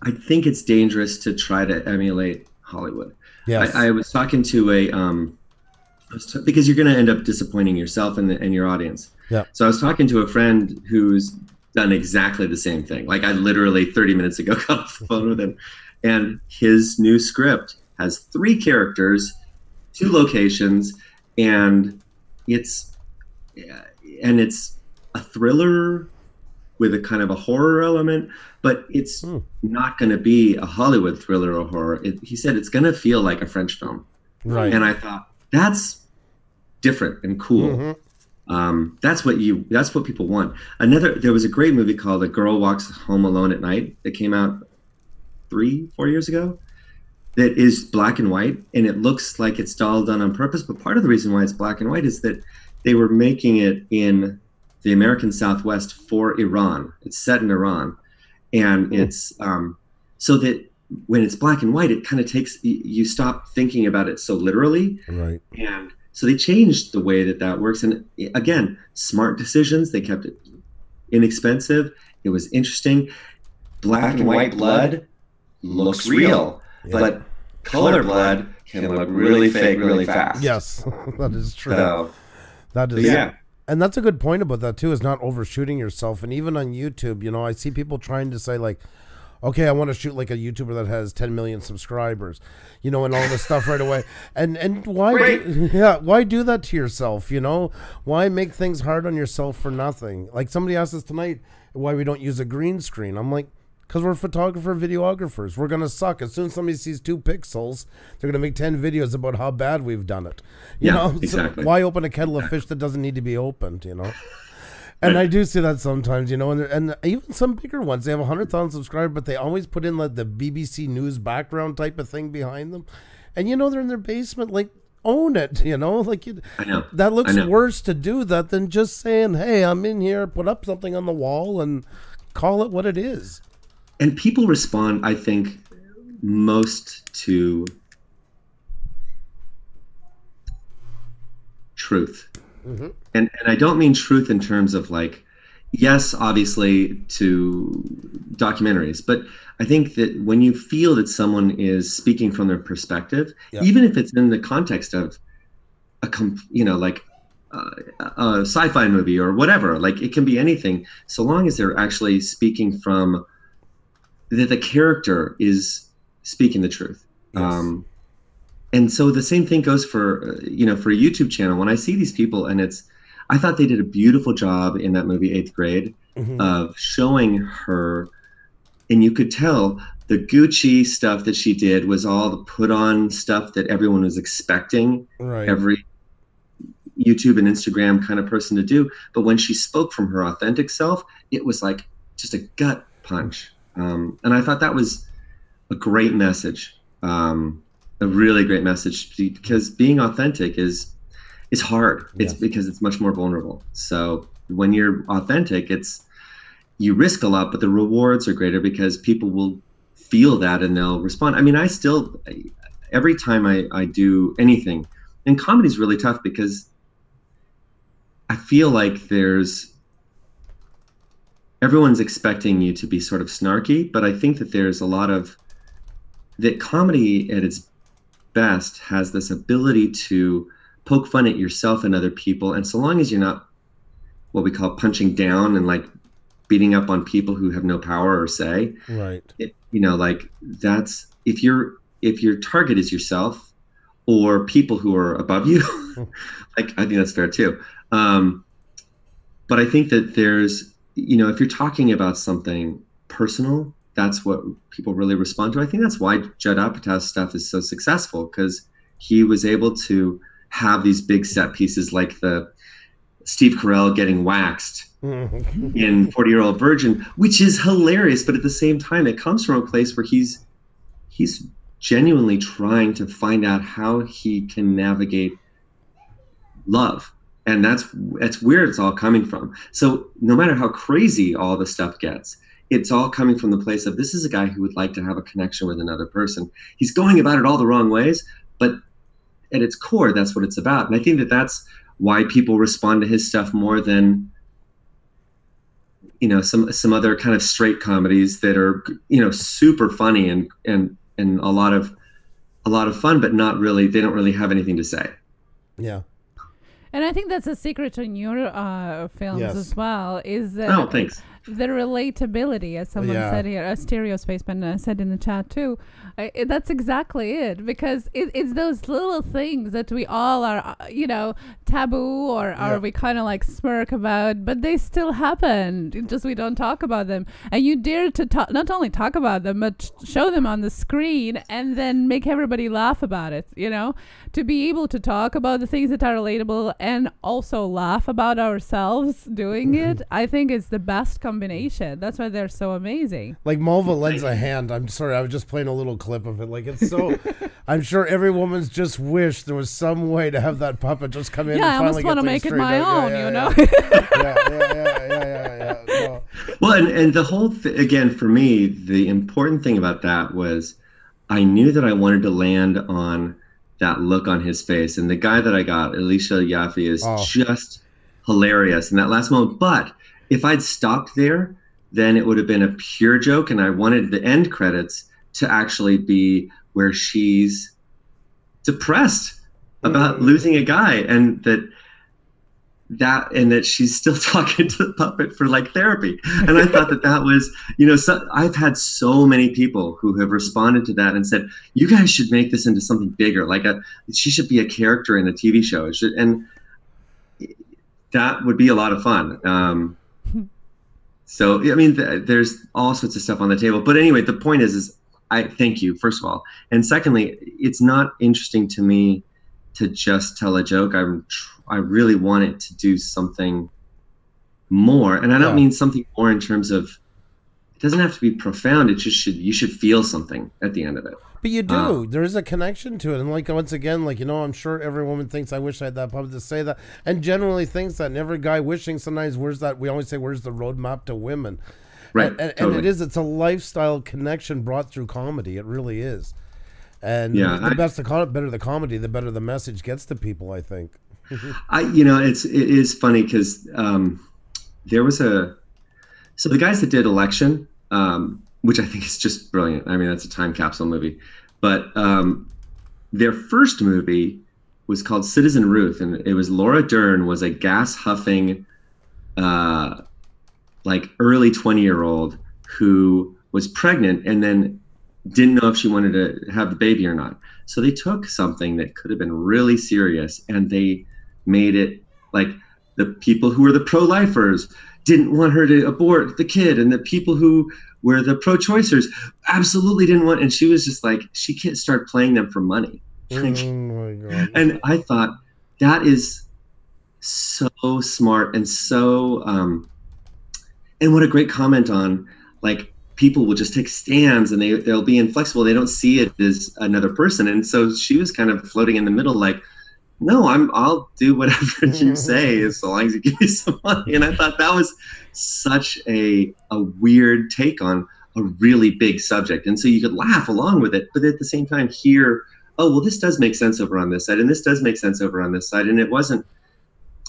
I think it's dangerous to try to emulate Hollywood. Yes. I was talking to because you're going to end up disappointing yourself and your audience. Yeah. So I was talking to a friend who's done exactly the same thing. Like I literally 30 minutes ago got off the phone with him, and his new script has 3 characters, 2 locations, and it's a thriller with a kind of a horror element, but it's not going to be a Hollywood thriller or horror. He said it's going to feel like a French film. Right. And I thought, that's different and cool. That's what people want. There was a great movie called A Girl Walks Home Alone at Night that came out 3-4 years ago that is black and white, and it looks like it's all done on purpose. But part of the reason why it's black and white is that they were making it in the American Southwest for Iran. It's set in Iran, and it's so that when it's black and white, it kind of takes, you stop thinking about it so literally. Right. And so they changed the way that works. And again, smart decisions. They kept it inexpensive. It was interesting. Black and white blood looks real, but color blood can look really fake really fast. Yes, that is true. So, that is, yeah. And that's a good point about that too, is not overshooting yourself. And even on YouTube, you know, I see people trying to say like, okay, I want to shoot like a YouTuber that has 10 million subscribers, you know, and all this stuff right away. And why, why do that to yourself? You know, why make things hard on yourself for nothing? Like somebody asked us tonight why we don't use a green screen. I'm like, because we're photographer, videographers. We're going to suck. As soon as somebody sees 2 pixels, they're going to make 10 videos about how bad we've done it. You know, exactly. So why open a kettle of fish that doesn't need to be opened, you know? And I do see that sometimes, you know, and even some bigger ones, they have 100,000 subscribers, but they always put in like the BBC News background type of thing behind them. And, you know, they're in their basement, like, own it, you know? Like, I know. That looks worse to do that than just saying, hey, I'm in here, put up something on the wall and call it what it is. And people respond, I think, most to truth. Mm-hmm. And I don't mean truth in terms of like, yes, obviously to documentaries, but I think that when you feel that someone is speaking from their perspective, even if it's in the context of a sci-fi movie or whatever, like it can be anything, so long as they're actually speaking from that the character is speaking the truth. Yes. And so the same thing goes for, for a YouTube channel. When I see these people, and I thought they did a beautiful job in that movie, 8th Grade, of showing her, and you could tell the Gucci stuff that she did was all the put on stuff that everyone was expecting every YouTube and Instagram kind of person to do. But when she spoke from her authentic self, it was like just a gut punch. And I thought that was a great message. A really great message, because being authentic is hard. It's because it's much more vulnerable. So when you're authentic, you risk a lot, but the rewards are greater because people will feel that and they'll respond. I mean, every time I do anything, and comedy is really tough because I feel like everyone's expecting you to be sort of snarky, but I think that there's a lot of that comedy at its best has this ability to poke fun at yourself and other people, and so long as you're not what we call punching down and like beating up on people who have no power or say, that's if your target is yourself or people who are above you, like I think that's fair too. But I think that there's, if you're talking about something personal, that's what people really respond to. I think that's why Judd Apatow's stuff is so successful, because he was able to have these big set pieces like the Steve Carell getting waxed in 40-Year-Old Virgin, which is hilarious. But at the same time, it comes from a place where he's genuinely trying to find out how he can navigate love And that's where it's all coming from. So no matter how crazy all the stuff gets, it's all coming from the place of, this is a guy who would like to have a connection with another person. He's going about it all the wrong ways, but at its core, that's what it's about. And I think that that's why people respond to his stuff more than, you know, some other kind of straight comedies that are, you know, super funny and a lot of fun, but not really, they don't really have anything to say. Yeah. And I think that's a secret in your films as well, is thanks. The relatability, as someone said here, a Stereo Spaceman said in the chat too. That's exactly it, because it's those little things that we all are, you know, taboo or we kind of like smirk about, but they still happen. It's just we don't talk about them. And you dare to not only talk about them, but show them on the screen and then make everybody laugh about it, you know? To be able to talk about the things that are relatable and also laugh about ourselves doing it, I think it's the best combination. That's why they're so amazing. Like Mulva lends a hand. I'm sorry, I was just playing a little clip of it. Like, it's so, I'm sure every woman's just wished there was some way to have that puppet just come in and finally get things straight. I almost want to make it my own, you know? No. Well, and the whole again, for me, the important thing about that was I knew that I wanted to land on that look on his face. And the guy that I got, Elisha Yaffe, is just hilarious in that last moment. But if I'd stopped there, then it would have been a pure joke. And I wanted the end credits to actually be where she's depressed about losing a guy, and that she's still talking to the puppet for like therapy. And I thought that was, you know, I've had so many people who have responded to that and said, you guys should make this into something bigger. Like she should be a character in a TV show. And that would be a lot of fun. So, I mean, there's all sorts of stuff on the table. But anyway, the point is I thank you, first of all. And secondly, it's not interesting to me to just tell a joke. I really want it to do something more. And I don't mean something more in terms of, it doesn't have to be profound. It just you should feel something at the end of it. But you do. There is a connection to it. And like, once again, like, you know, I'm sure every woman thinks, I wish I had that puppet to say that. And generally thinks that. And every guy wishing sometimes, we always say, where's the roadmap to women? Right. And totally. it's a lifestyle connection brought through comedy. It really is. And the better the comedy, the better the message gets to people, I think. You know, it is funny because there was so the guys that did Election, which I think is just brilliant. I mean, that's a time capsule movie, but their first movie was called Citizen Ruth, and it was Laura Dern was a gas huffing, like early 20-year-old who was pregnant and then didn't know if she wanted to have the baby or not. So they took something that could have been really serious and they made it like the people who were the pro-lifers didn't want her to abort the kid, and the people who were the pro-choicers absolutely didn't want, and she was just like, she can't start playing them for money. Oh my God. And I thought that is so smart and so and what a great comment on, like, people will just take stands and they'll be inflexible. They don't see it as another person. And so she was kind of floating in the middle, like, no, I'll do whatever you say as long as you give me some money. And I thought that was such a weird take on a really big subject. And so you could laugh along with it, but at the same time hear, oh, well, this does make sense over on this side, and this does make sense over on this side. And it wasn't,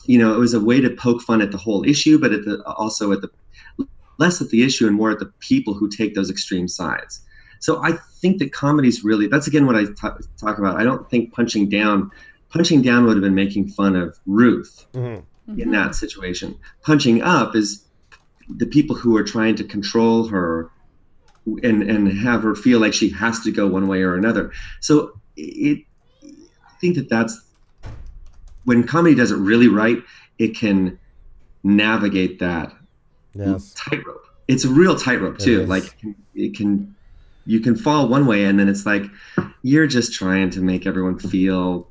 you know, it was a way to poke fun at the whole issue, but also at the less at the issue and more at the people who take those extreme sides. So I think that comedy's really, that's again what I talk about. I don't think punching down would have been making fun of Ruth in that situation. Punching up is the people who are trying to control her and have her feel like she has to go one way or another. So I think that's when comedy does it really right, it can navigate that tightrope. It's a real tightrope too. Like you can fall one way and then it's like you're just trying to make everyone feel,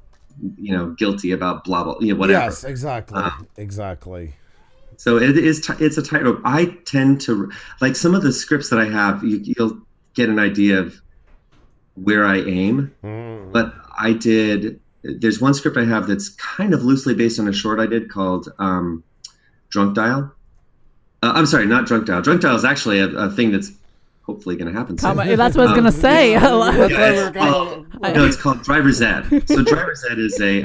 you know, guilty about blah blah, you know, whatever. Yes, exactly. Exactly. So it's a tightrope. I tend to like some of the scripts that I have. You'll get an idea of where I aim. But I did there's one script I have that's kind of loosely based on a short I did called Drunk Dial. I'm sorry, not Drunk Dial. Drunk Dial is actually a thing that's hopefully going to happen soon. That's what I was going to say. It's called Driver's Ed. So Driver's Ed is a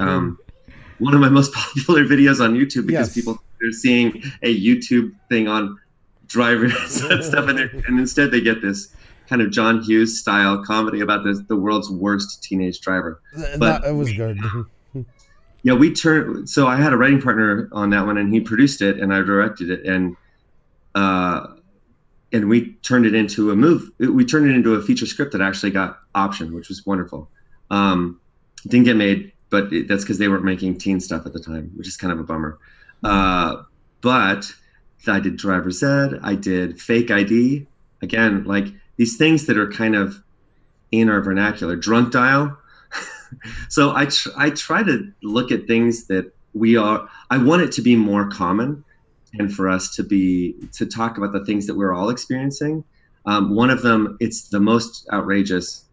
one of my most popular videos on YouTube because people are seeing a YouTube thing on drivers and stuff, and instead they get this kind of John Hughes style comedy about the world's worst teenage driver. But it was good. Yeah, so I had a writing partner on that one, and he produced it, and I directed it, and we turned it into a movie. We turned it into a feature script that actually got optioned, which was wonderful. It didn't get made, but that's because they weren't making teen stuff at the time, which is kind of a bummer. But I did Driver's Ed. I did Fake ID. Again, like these things that are kind of in our vernacular. Drunk Dial. So I try to look at things that I want it to be more common, and for us to talk about the things that we're all experiencing. One of them, it's the most outrageous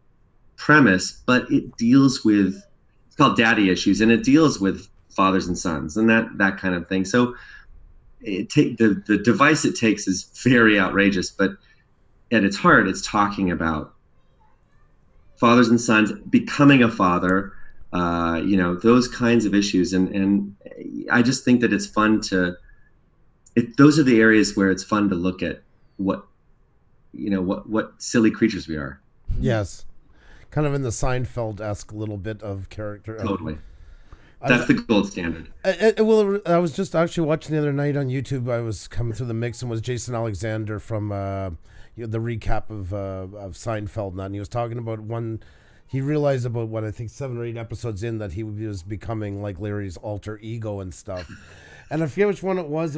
premise, but it deals with, it's called Daddy Issues, and it deals with fathers and sons and that kind of thing. So the device it takes is very outrageous, but at its heart, it's talking about fathers and sons, becoming a father, those kinds of issues. And I just think that it's fun those are the areas where it's fun to look at what silly creatures we are. Yes. Kind of in the Seinfeld-esque little bit of character. Totally. That's the gold standard. I was just actually watching the other night on YouTube. I was coming through the mix, and was Jason Alexander from the recap of Seinfeld, and he was talking about he realized about what I think 7 or 8 episodes in that he was becoming like Larry's alter ego and stuff. And I forget which one it was.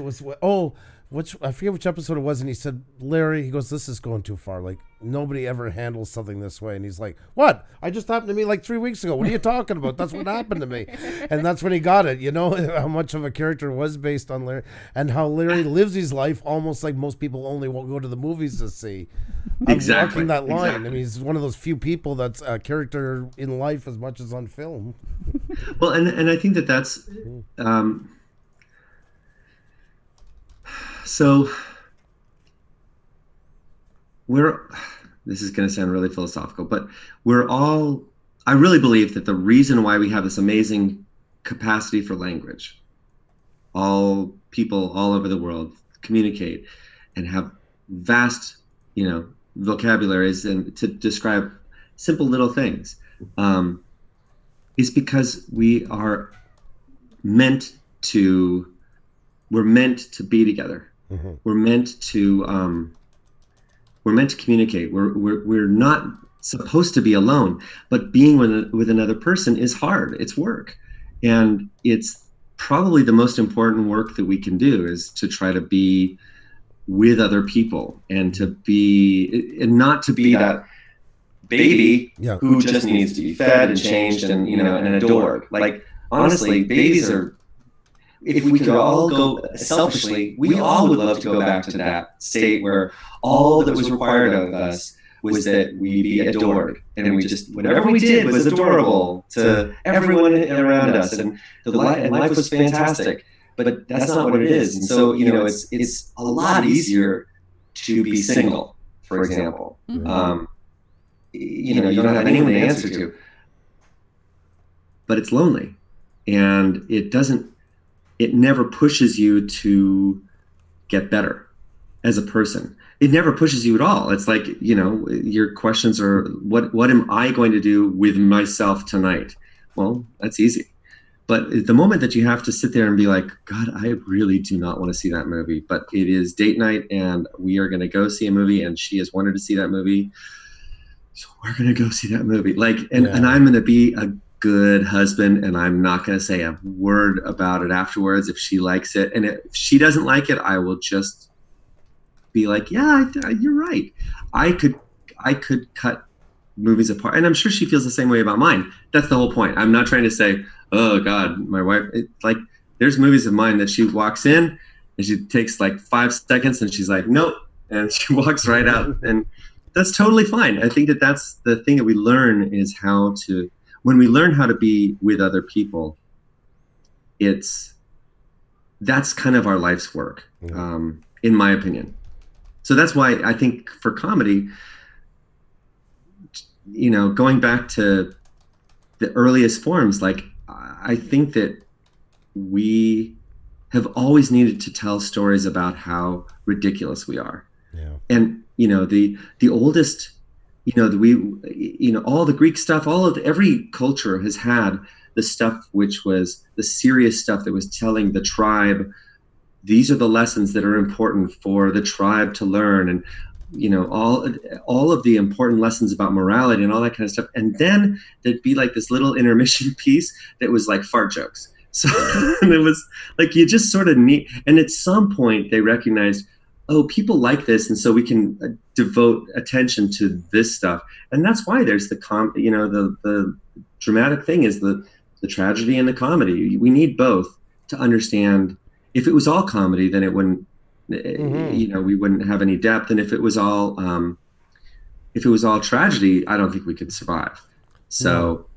I forget which episode it was, and he said, Larry, he goes, this is going too far. Like, nobody ever handles something this way. And he's like, what? I just happened to me like 3 weeks ago. What are you talking about? That's what happened to me. And that's when he got it, how much of a character was based on Larry, and how Larry lives his life almost like most people only won't go to the movies to see. Exactly. Walking that line. Exactly. I mean, he's one of those few people that's a character in life as much as on film. Well, and I think that's... So this is going to sound really philosophical, but I really believe that the reason why we have this amazing capacity for language, all people all over the world communicate and have vast, vocabularies and to describe simple little things, is because we're meant to be together. Mm-hmm. We're meant to communicate. We're not supposed to be alone, but being with another person is hard. It's work, and it's probably the most important work that we can do is to try to be with other people and not to be that baby who just needs to be fed and changed and and adored. Like honestly, babies are. If we could all go selfishly, we all would love to go back to that state where all that was required of us was that we be adored, and we just whatever we did was adorable to everyone around us, and life was fantastic. But that's not what it is, and so it's a lot easier to be single, for example. Mm-hmm. You don't have anyone to answer to, but it's lonely, and it never pushes you to get better as a person. It never pushes you at all. It's like, your questions are, what am I going to do with myself tonight? Well, that's easy. But the moment that you have to sit there and be like, God, I really do not want to see that movie, but it is date night and we are going to go see a movie and she has wanted to see that movie. So we're going to go see that movie. And I'm going to be a good husband, and I'm not going to say a word about it afterwards if she likes it. And if she doesn't like it, I will just be like, yeah, you're right. I could cut movies apart, and I'm sure she feels the same way about mine. That's the whole point. I'm not trying to say, oh God, my wife. There's movies of mine that she walks in and she takes like 5 seconds and she's like, nope, and she walks right out, and that's totally fine. I think that's the thing that we learn is how to. when we learn how to be with other people, that's kind of our life's work, in my opinion. So that's why I think for comedy, you know, going back to the earliest forms, like I think that we have always needed to tell stories about how ridiculous we are. Yeah. And, you know, the oldest, you know, all the Greek stuff, every culture has had the stuff which was the serious stuff that was telling the tribe, these are the lessons that are important for the tribe to learn. And, you know, all of the important lessons about morality and all that kind of stuff. And then there'd be like this little intermission piece that was like fart jokes. So and it was like, you just sort of need, and at some point they recognized, oh, people like this, and so we can devote attention to this stuff. And that's why there's the dramatic thing is the tragedy and the comedy. We need both to understand. If it was all comedy, then it wouldn't, you know, we wouldn't have any depth. And if it was all tragedy, I don't think we could survive. So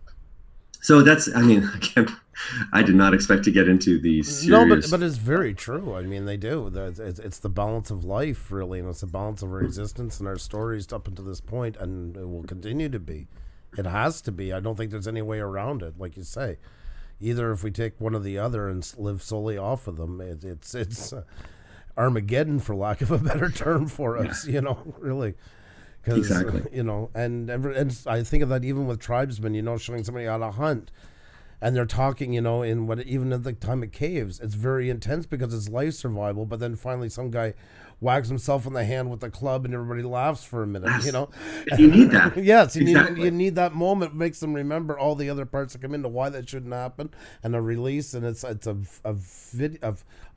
that's, I mean, again, I did not expect to get into the serious. No, but it's very true. I mean, they do. It's the balance of life, really, and it's the balance of our existence and our stories up until this point, and it will continue to be. It has to be. I don't think there's any way around it, like you say. Either if we take one or the other and live solely off of them, it's Armageddon, for lack of a better term, for us, you know, really. Exactly. You know, and I think of that even with tribesmen, you know, showing somebody how to hunt. And they're talking, you know, even at the time of caves, it's very intense because it's life survival. But then finally, some guy whacks himself in the hand with a club, and everybody laughs for a minute. Yes. You know, you need that. Yes, exactly. you need that moment. It makes them remember all the other parts that come into why that shouldn't happen, and a release. And it's a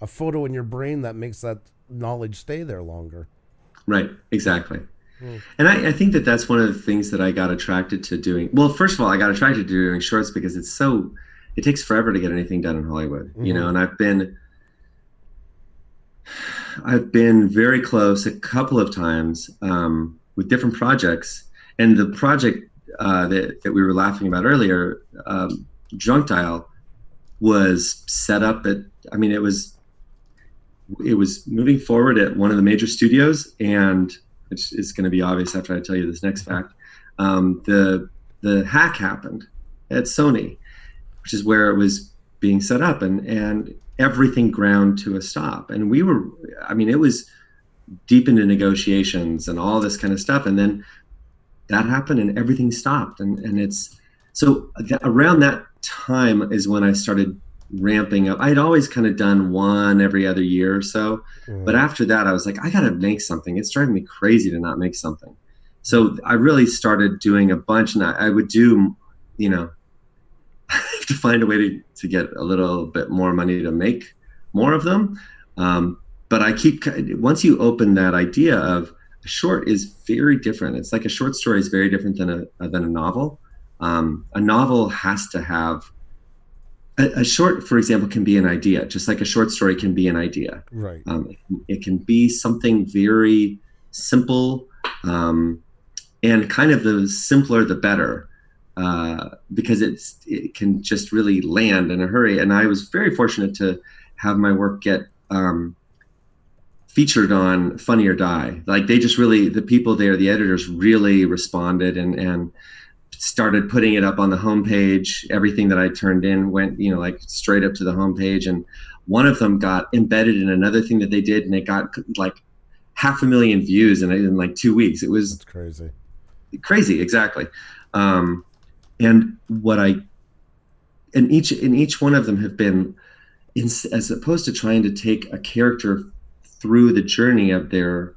photo in your brain that makes that knowledge stay there longer. Right. Exactly. And I think that that's one of the things that I got attracted to doing. Well, first of all, I got attracted to doing shorts because it takes forever to get anything done in Hollywood, you know, and I've been very close a couple of times with different projects. And the project that we were laughing about earlier, Drunk Dial, was set up at, I mean, it was moving forward at one of the major studios, and which is going to be obvious after I tell you this next fact. The hack happened at Sony, which is where it was being set up, and everything ground to a stop. And we were, I mean, it was deep into negotiations and all this kind of stuff. And then that happened and everything stopped. And it's, so around that time is when I started ramping up. I'd always kind of done one every other year or so, but after that I was like, I gotta make something. It's driving me crazy to not make something. So I really started doing a bunch, and I would do, you know, I have to find a way to get a little bit more money to make more of them. But I keep, once you open that idea of a short is very different. It's like a short story is very different than a novel. A novel has to have, a short, for example, can be an idea, just like a short story can be an idea. Right. It can be something very simple, and kind of the simpler the better, because it can just really land in a hurry. And I was very fortunate to have my work get featured on Funny or Die. Like, they just really, the people there, the editors really responded and started putting it up on the homepage. Everything that I turned in went, you know, like straight up to the homepage. And one of them got embedded in another thing that they did, and it got like 500,000 views in like 2 weeks. It was That's crazy. Exactly. And each one of them have been, as opposed to trying to take a character through the journey of their,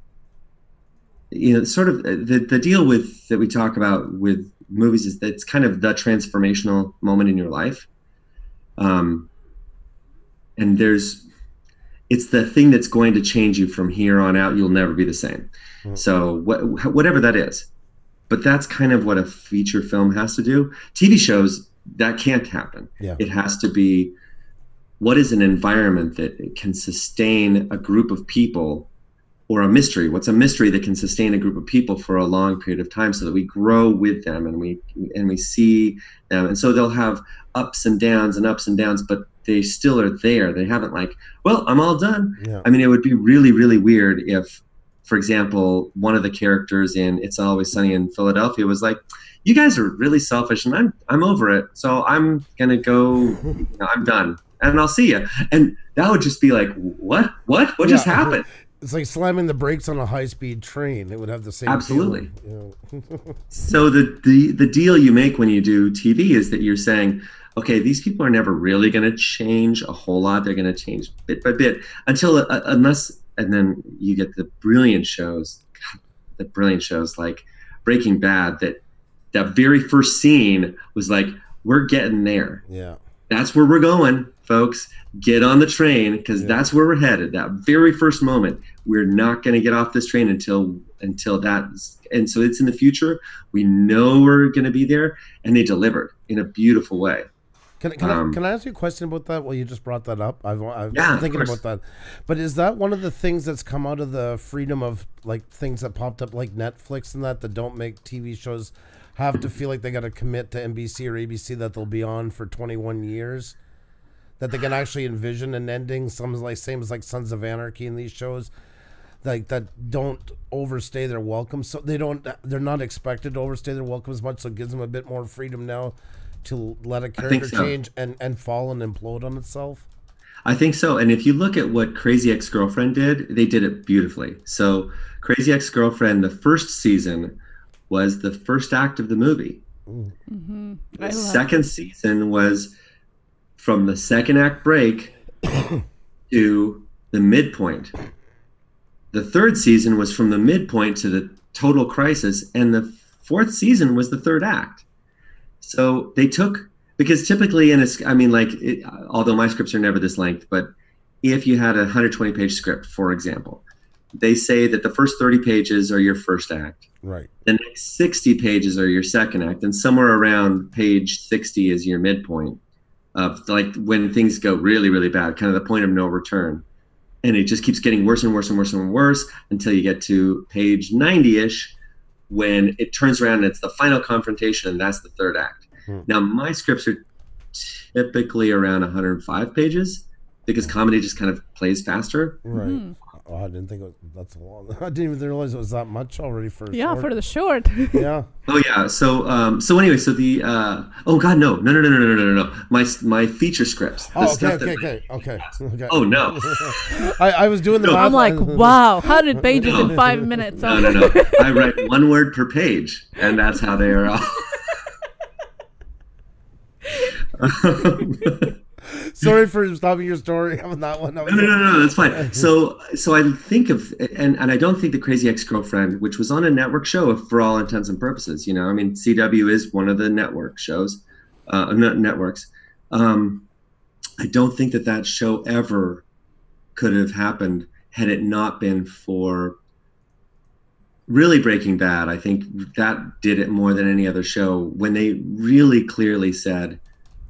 you know, sort of the deal with that we talk about with movies is that it's kind of the transformational moment in your life. And it's the thing that's going to change you from here on out. You'll never be the same. So whatever that is, but that's kind of what a feature film has to do. TV shows, that can't happen. Yeah. It has to be, what is an environment that can sustain a group of people or a mystery. What's a mystery that can sustain a group of people for a long period of time, so that we grow with them and we see them. And so they'll have ups and downs, but they still are there. They haven't like, well, I'm all done. Yeah. I mean, it would be really, really weird if, for example, one of the characters in It's Always Sunny in Philadelphia was like, you guys are really selfish and I'm over it. So I'm going to go, I'm done and I'll see you. And that would just be like, what just happened? It's like slamming the brakes on a high-speed train. It would have the same Absolutely. feeling, you know? So the deal you make when you do TV is that you're saying, okay, these people are never really going to change a whole lot. They're going to change bit by bit until unless, and then you get the brilliant shows like Breaking Bad. That very first scene was like, we're getting there. Yeah, that's where we're going, folks. Get on the train because that's where we're headed. That very first moment, we're not going to get off this train until that. And so it's in the future. We know we're going to be there, and they delivered in a beautiful way. Can I ask you a question about that? Well, you just brought that up. I've yeah, been thinking about that. But is that one of the things that's come out of the freedom of like things that popped up like Netflix and that don't make TV shows have to feel like they got to commit to NBC or ABC that they'll be on for 21 years? That they can actually envision an ending, same as like Sons of Anarchy in these shows, like that don't overstay their welcome. So they're not expected to overstay their welcome as much. So it gives them a bit more freedom now to let a character change and fall and implode on itself. I think so. And if you look at what Crazy Ex-Girlfriend did, they did it beautifully. So Crazy Ex-Girlfriend, the first season was the first act of the movie. Mm-hmm. The second season was from the second act break to the midpoint. The third season was from the midpoint to the total crisis, and the fourth season was the third act. So they took, because typically although my scripts are never this length, but if you had a 120-page script, for example, they say that the first 30 pages are your first act. Right. The next 60 pages are your second act, and somewhere around page 60 is your midpoint of like when things go really, really bad, kind of the point of no return. And it just keeps getting worse and worse and worse and worse until you get to page 90-ish when it turns around and it's the final confrontation, and that's the third act. Now, my scripts are typically around 105 pages because comedy just kind of plays faster. Right. Mm-hmm. Oh, I didn't think that's long. I didn't even realize it was that much already for a short. For the short. Yeah. Oh yeah. So anyway, so the oh god, no. My feature scripts. Okay. Oh no. I was doing the math. I'm like, wow, 100 pages in 5 minutes. No. I write one word per page, and that's how they are all. Sorry for stopping your story on that one. No, that's fine. So I think of, and I don't think the Crazy Ex-Girlfriend, which was on a network show for all intents and purposes, I mean, CW is one of the network shows, networks. I don't think that show ever could have happened had it not been for really Breaking Bad. I think that did it more than any other show when they really clearly said,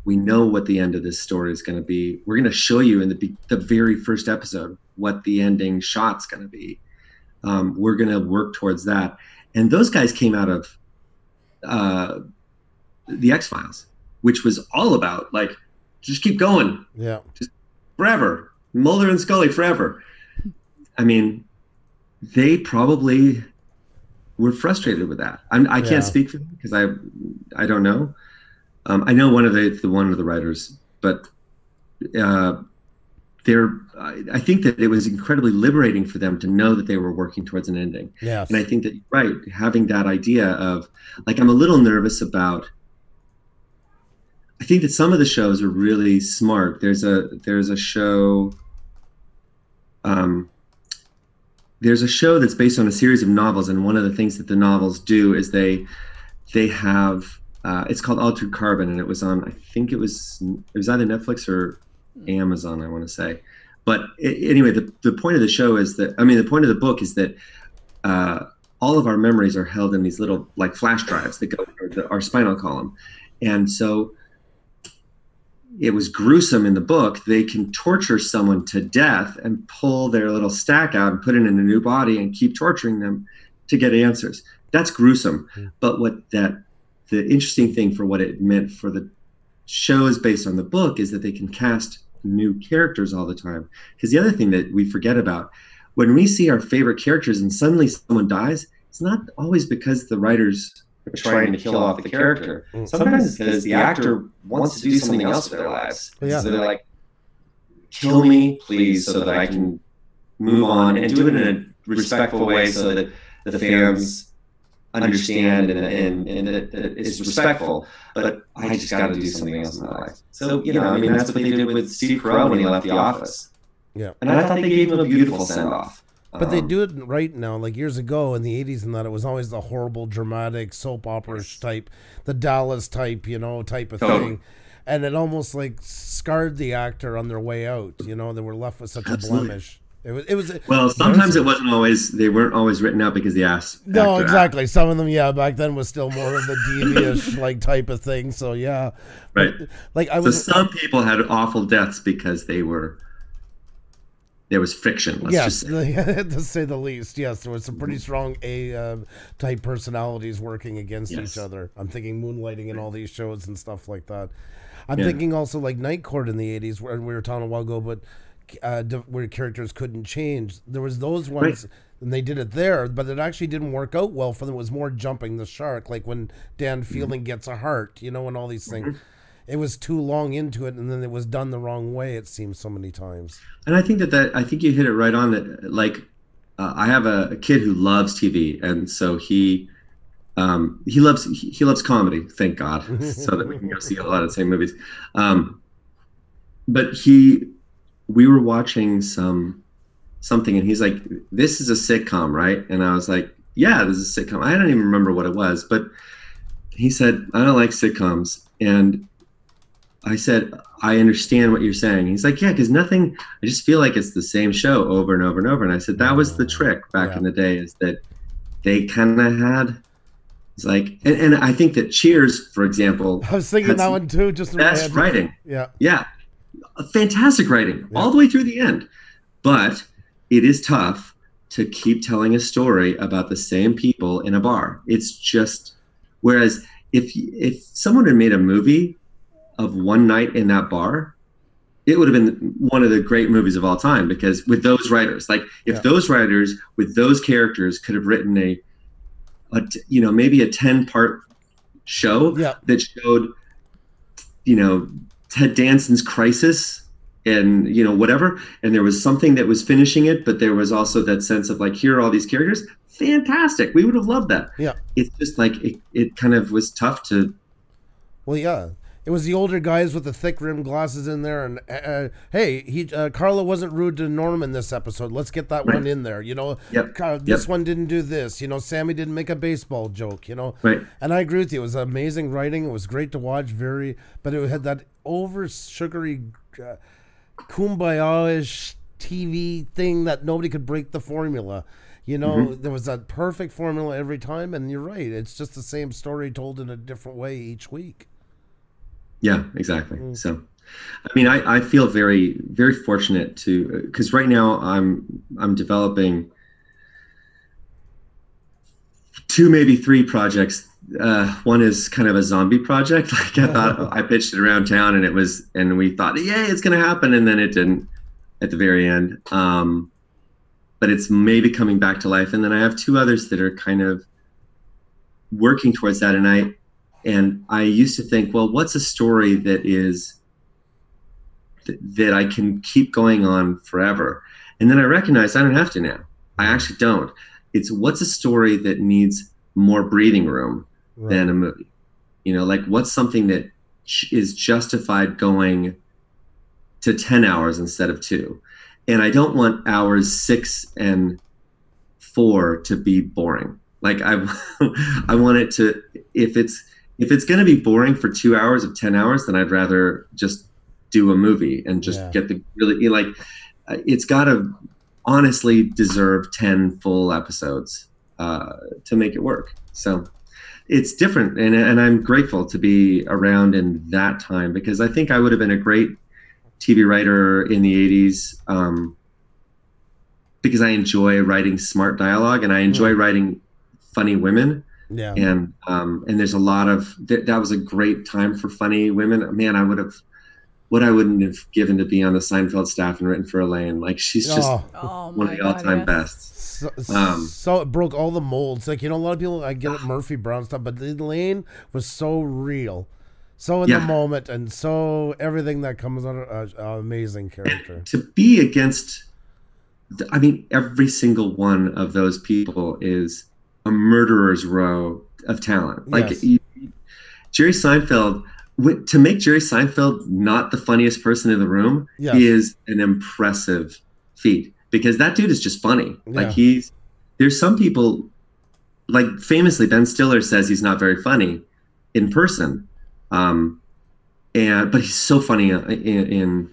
we know what the end of this story is going to be. We're going to show you in the very first episode what the ending shot's going to be. We're going to work towards that. And those guys came out of the X-Files, which was all about, like, just keep going. Yeah. Just forever. Mulder and Scully forever. I mean, they probably were frustrated with that. I can't speak for them because I don't know. I know one of the writers, but I think that it was incredibly liberating for them to know that they were working towards an ending. Yes. And I think that you're right, having that idea of, like, I'm a little nervous about. I think that some of the shows are really smart. There's a show. There's a show that's based on a series of novels, and one of the things that the novels do is they have. It's called Altered Carbon, and it was on, I think it was either Netflix or Amazon, I want to say. But anyway, the point of the show is that, the point of the book is that all of our memories are held in these little, like, flash drives that go through our spinal column. And so it was gruesome in the book, they can torture someone to death and pull their little stack out and put it in a new body and keep torturing them to get answers. That's gruesome. But the interesting thing for what it meant for the shows based on the book is that they can cast new characters all the time. Because the other thing that we forget about, when we see our favorite characters and suddenly someone dies, it's not always because the writers are trying to kill off the character. Sometimes it's because the actor wants to do something else with their lives. Yeah. So they're like, kill me, please, so that I can move on, and do it in a respectful way so that the fans understand and it is respectful. But I just got to do something else in my life. So, I mean, that's what they did with Steve Carell when he left The Office. Yeah. And I thought they gave him a beautiful send-off. But they do it right now, like years ago in the 80s and that, it was always the horrible, dramatic, soap opera-ish type, the Dallas type, type of thing. And it almost like scarred the actor on their way out, they were left with such a blemish. It was well, sometimes it wasn't always, they weren't always written out because the ass. No, exactly. Some of them, back then was still more of the devious like type of thing. So yeah. Right. But, so some people had awful deaths because there was friction. Let's just say. To say the least. Yes, there was some pretty strong type personalities working against each other. I'm thinking Moonlighting and all these shows and stuff like that. I'm thinking also like Night Court in the 80s, where we were talking a while ago, but where characters couldn't change. There was those ones, and they did it there, but it actually didn't work out well for them. It was more jumping the shark, like when Dan Fielding gets a heart, and all these things. It was too long into it, and then it was done the wrong way, it seems, so many times. And I think I think you hit it right on. That like I have a kid who loves TV, and so he loves comedy, thank God, so that we can go see a lot of the same movies. But we were watching something, and he's like, "This is a sitcom, right?" And I was like, "Yeah, this is a sitcom." I don't even remember what it was, but he said, "I don't like sitcoms," and I said, "I understand what you're saying." He's like, "Yeah, because I just feel like it's the same show over and over and over." And I said, that was the trick back in the day, is that they kind of had, it's like, and I think that Cheers, for example, I was thinking that one too, just best writing. Yeah. Fantastic writing all the way through the end. But it is tough to keep telling a story about the same people in a bar. It's just, whereas if someone had made a movie of one night in that bar, it would have been one of the great movies of all time, because with those writers, like if those writers with those characters could have written maybe a 10-part show that showed, Ted Danson's crisis and, whatever, and there was something that was finishing it, but there was also that sense of like, here are all these characters. Fantastic. We would have loved that. Yeah. It's just like, it kind of was tough to. Well, yeah. It was the older guys with the thick rimmed glasses in there, and hey, Carla wasn't rude to Norman this episode. Let's get that one in there. This one didn't do this. Sammy didn't make a baseball joke. Right. And I agree with you. It was amazing writing. It was great to watch. But it had that over sugary, kumbaya-ish TV thing that nobody could break the formula. There was that perfect formula every time, and you're right. It's just the same story told in a different way each week. Yeah, exactly. So, I mean, I feel very, very fortunate because right now I'm developing 2, maybe 3 projects. One is kind of a zombie project. Like I pitched it around town, and we thought, yay, it's going to happen. And then it didn't at the very end. But it's maybe coming back to life. And then I have 2 others that are kind of working towards that. And I used to think, well, what's a story that I can keep going on forever? And then I recognized I don't have to now. I actually don't. It's what's a story that needs more breathing room than a movie? Like what's something that is justified going to 10 hours instead of 2? And I don't want hours 6 and 4 to be boring. Like I want it to, if it's going to be boring for 2 hours of 10 hours, then I'd rather just do a movie and just get it's got to honestly deserve 10 full episodes to make it work. So it's different, and I'm grateful to be around in that time, because I think I would have been a great TV writer in the 80s, because I enjoy writing smart dialogue and I enjoy writing funny women. Yeah. And there's a lot of that was a great time for funny women. Man, I wouldn't have given to be on the Seinfeld staff and written for Elaine. Like, she's just one of the all-time best. So it broke all the molds. Like, a lot of people, I get it, Murphy Brown stuff, but Elaine was so real, so in the moment, and so everything that comes out of amazing character. To be against, I mean, every single one of those people is a murderer's row of talent. Like, Jerry Seinfeld, to make Jerry Seinfeld not the funniest person in the room is an impressive feat, because that dude is just funny. Like, there's some people, like, famously, Ben Stiller says he's not very funny in person. But he's so funny in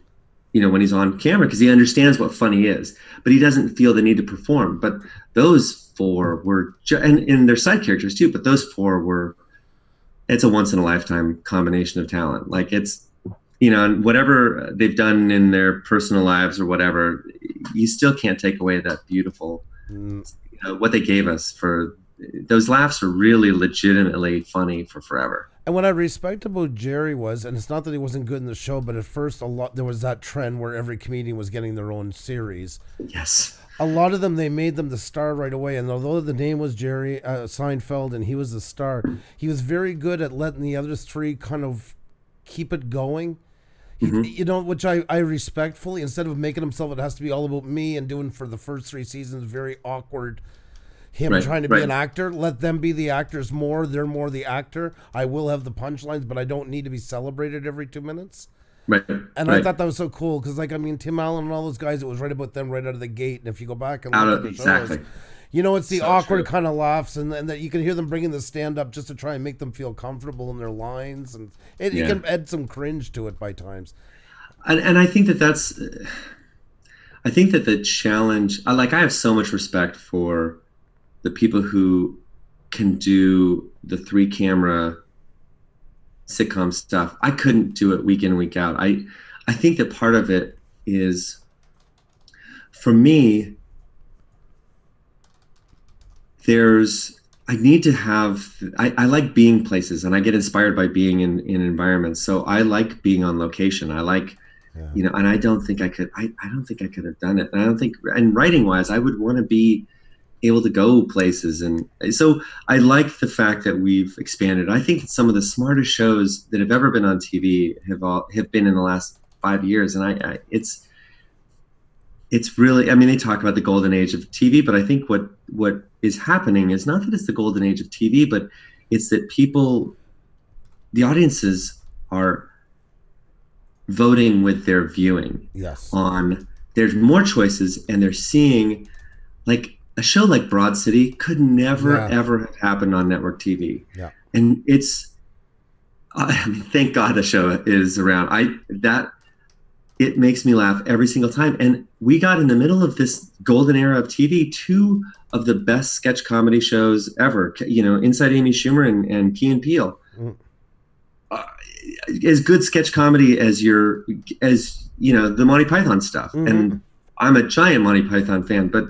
when he's on camera, because he understands what funny is, but he doesn't feel the need to perform. But those four were, and they're side characters too, but those four were, it's a once in a lifetime combination of talent. Like, it's, and whatever they've done in their personal lives or whatever, you still can't take away that beautiful, what they gave us. For those laughs are really legitimately funny for forever. And what I respect about Jerry was, and it's not that he wasn't good in the show, but at first there was that trend where every comedian was getting their own series. Yes. A lot of them, they made them the star right away. And although the name was Jerry Seinfeld and he was the star, he was very good at letting the other three kind of keep it going. Which I respect fully. Instead of making himself, it has to be all about me, and doing for the first 3 seasons very awkward, trying to be an actor. Let them be the actors more. They're more the actor. I will have the punchlines, but I don't need to be celebrated every 2 minutes. Right. And I thought that was so cool, because, like, I mean, Tim Allen and all those guys, it was right about them right out of the gate. And if you go back and look at the shows, it's the awkward kind of laughs, and that you can hear them bringing the stand up just to try and make them feel comfortable in their lines, and you can add some cringe to it by times. And I think that's the challenge. I have so much respect for the people who can do the 3-camera sitcom stuff. I couldn't do it week in, week out. I think that part of it is, for me, I need to have, I like being places, and I get inspired by being in environments. So I like being on location. I like, and I don't think I could have done it. And I don't think, and writing wise, I would want to be able to go places. And so I like the fact that we've expanded. I think some of the smartest shows that have ever been on TV have been in the last 5 years. And it's really, I mean, they talk about the golden age of TV, but I think what is happening is not that it's the golden age of TV, but it's that the audiences are voting with their viewing. Yes. There's more choices, and they're seeing, like, a show like Broad City could never ever have happened on network TV. Yeah. And it's, I mean, thank God the show is around. It makes me laugh every single time. And we got in the middle of this golden era of TV, 2 of the best sketch comedy shows ever, Inside Amy Schumer and Key and Peele. As good sketch comedy as the Monty Python stuff. And I'm a giant Monty Python fan, but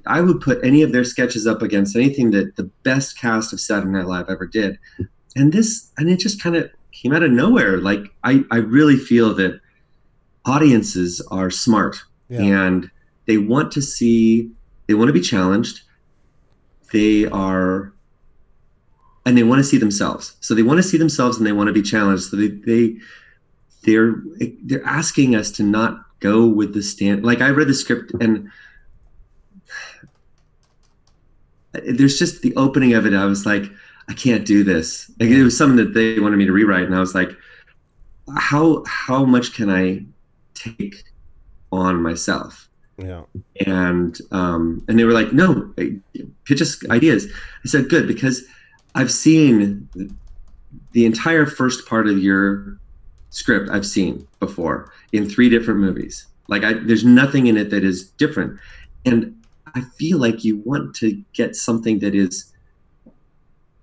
I would put any of their sketches up against anything that the best cast of Saturday Night Live ever did. And it just kind of came out of nowhere. Like, I really feel that audiences are smart, and they want to be challenged. And they want to see themselves. So they want to see themselves, and they want to be challenged. So they're asking us to not go with the stand. Like, I read the script, and there's just the opening of it. I was like, I can't do this. Like, it was something that they wanted me to rewrite, and I was like, how much can I take on myself? Yeah. And they were like, no, pitch us ideas. I said, good, because I've seen the entire first part of your script. I've seen before in 3 different movies. Like, there's nothing in it that is different. And I feel like you want to get something that is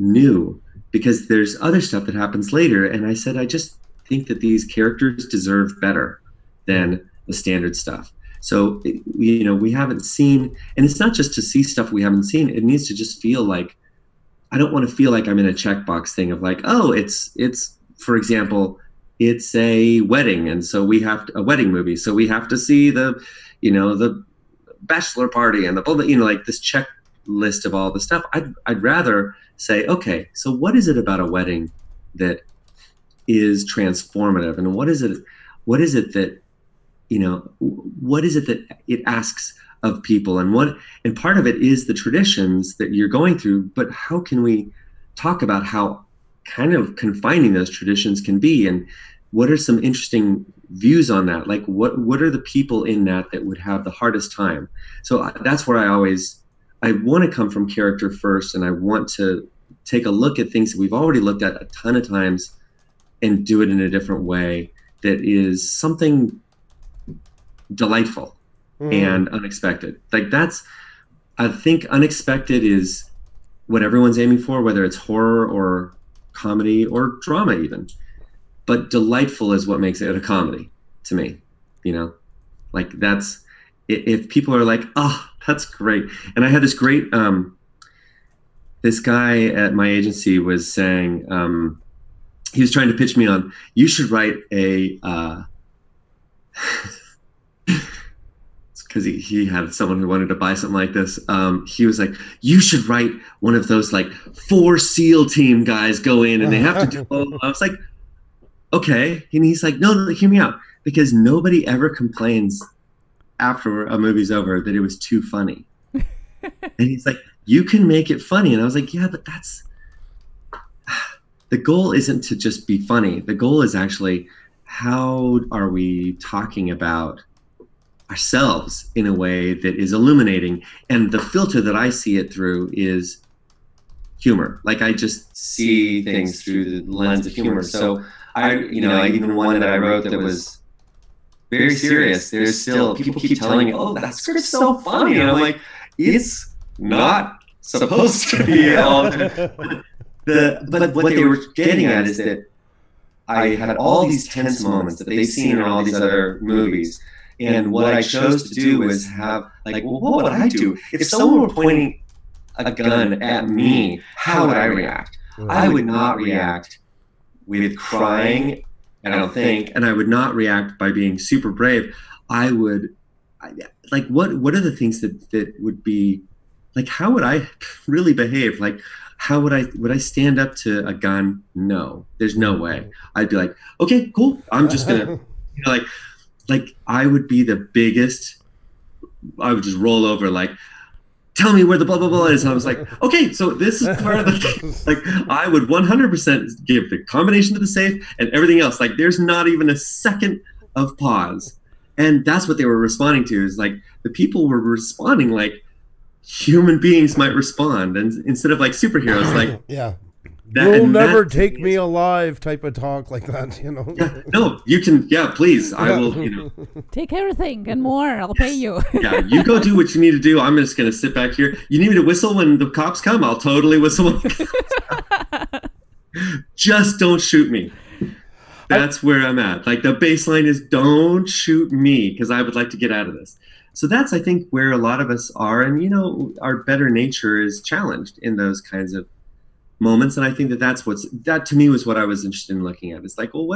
new, because there's other stuff that happens later. And I said, I just think that these characters deserve better than the standard stuff. So, we haven't seen, and it's not just to see stuff we haven't seen. It needs to just feel like, I don't want to feel like I'm in a checkbox thing of like, oh, it's, for example, it's a wedding. And so a wedding movie. So we have to see the bachelor party and like this checklist of all the stuff. I'd rather say, okay, so what is it about a wedding that is transformative? And what is it that, what is it that it asks of people, and part of it is the traditions that you're going through, but how can we talk about how kind of confining those traditions can be, and what are some interesting views on that? Like what are the people in that would have the hardest time? So that's where I want to come from character first, and I want to take a look at things that we've already looked at a ton of times and do it in a different way that is something delightful and unexpected. Like I think unexpected is what everyone's aiming for, whether it's horror or comedy or drama even. But delightful is what makes it a comedy to me, like that's, if people are like, oh, that's great. And I had this great, this guy at my agency was saying, he was trying to pitch me on, you should write a, because he had someone who wanted to buy something like this. He was like, you should write one of those like 4 SEAL team guys go in and they have to do, I was like, okay. And he's like, no, hear me out. Because nobody ever complains after a movie's over that it was too funny. And he's like, you can make it funny. And I was like, yeah, but the goal isn't to just be funny. The goal is actually, how are we talking about ourselves in a way that is illuminating? And the filter that I see it through is humor. Like I just see things through the lens of humor. So even one that I wrote that was very serious, there's still, people keep telling me, oh, that script's so funny. And I'm like, it's not supposed to be all. But what they were getting at is that I had all these tense moments that they've seen in all these other movies. And what I chose to do was have, like, well, what would I do? If someone were pointing a gun at me, how would I react? I would not react with crying, I don't think, and I would not react by being super brave. I would, like, what are the things that would be, like, how would I really behave? Like, how would I stand up to a gun? No, there's no way. I'd be like, okay, cool. I'm just gonna, like I would be the biggest, I would just roll over like, tell me where the blah, blah, blah is. And I was like, okay, so this is part of the thing. Like I would 100% give the combination to the safe and everything else. Like there's not even a second of pause. And that's what they were responding to, is like the people were responding like human beings might respond, and instead of like superheroes, like yeah, you'll never take me alive type of talk like that, Yeah, no, you can. Yeah, please, I will. Take everything and more. I'll pay you. Yeah, you go do what you need to do. I'm just gonna sit back here. You need me to whistle when the cops come? I'll totally whistle. Just don't shoot me. That's where I'm at. Like the baseline is don't shoot me, because I would like to get out of this. So that's, I think, where a lot of us are, and our better nature is challenged in those kinds of moments. And I think that to me was what I was interested in looking at. It's like, well,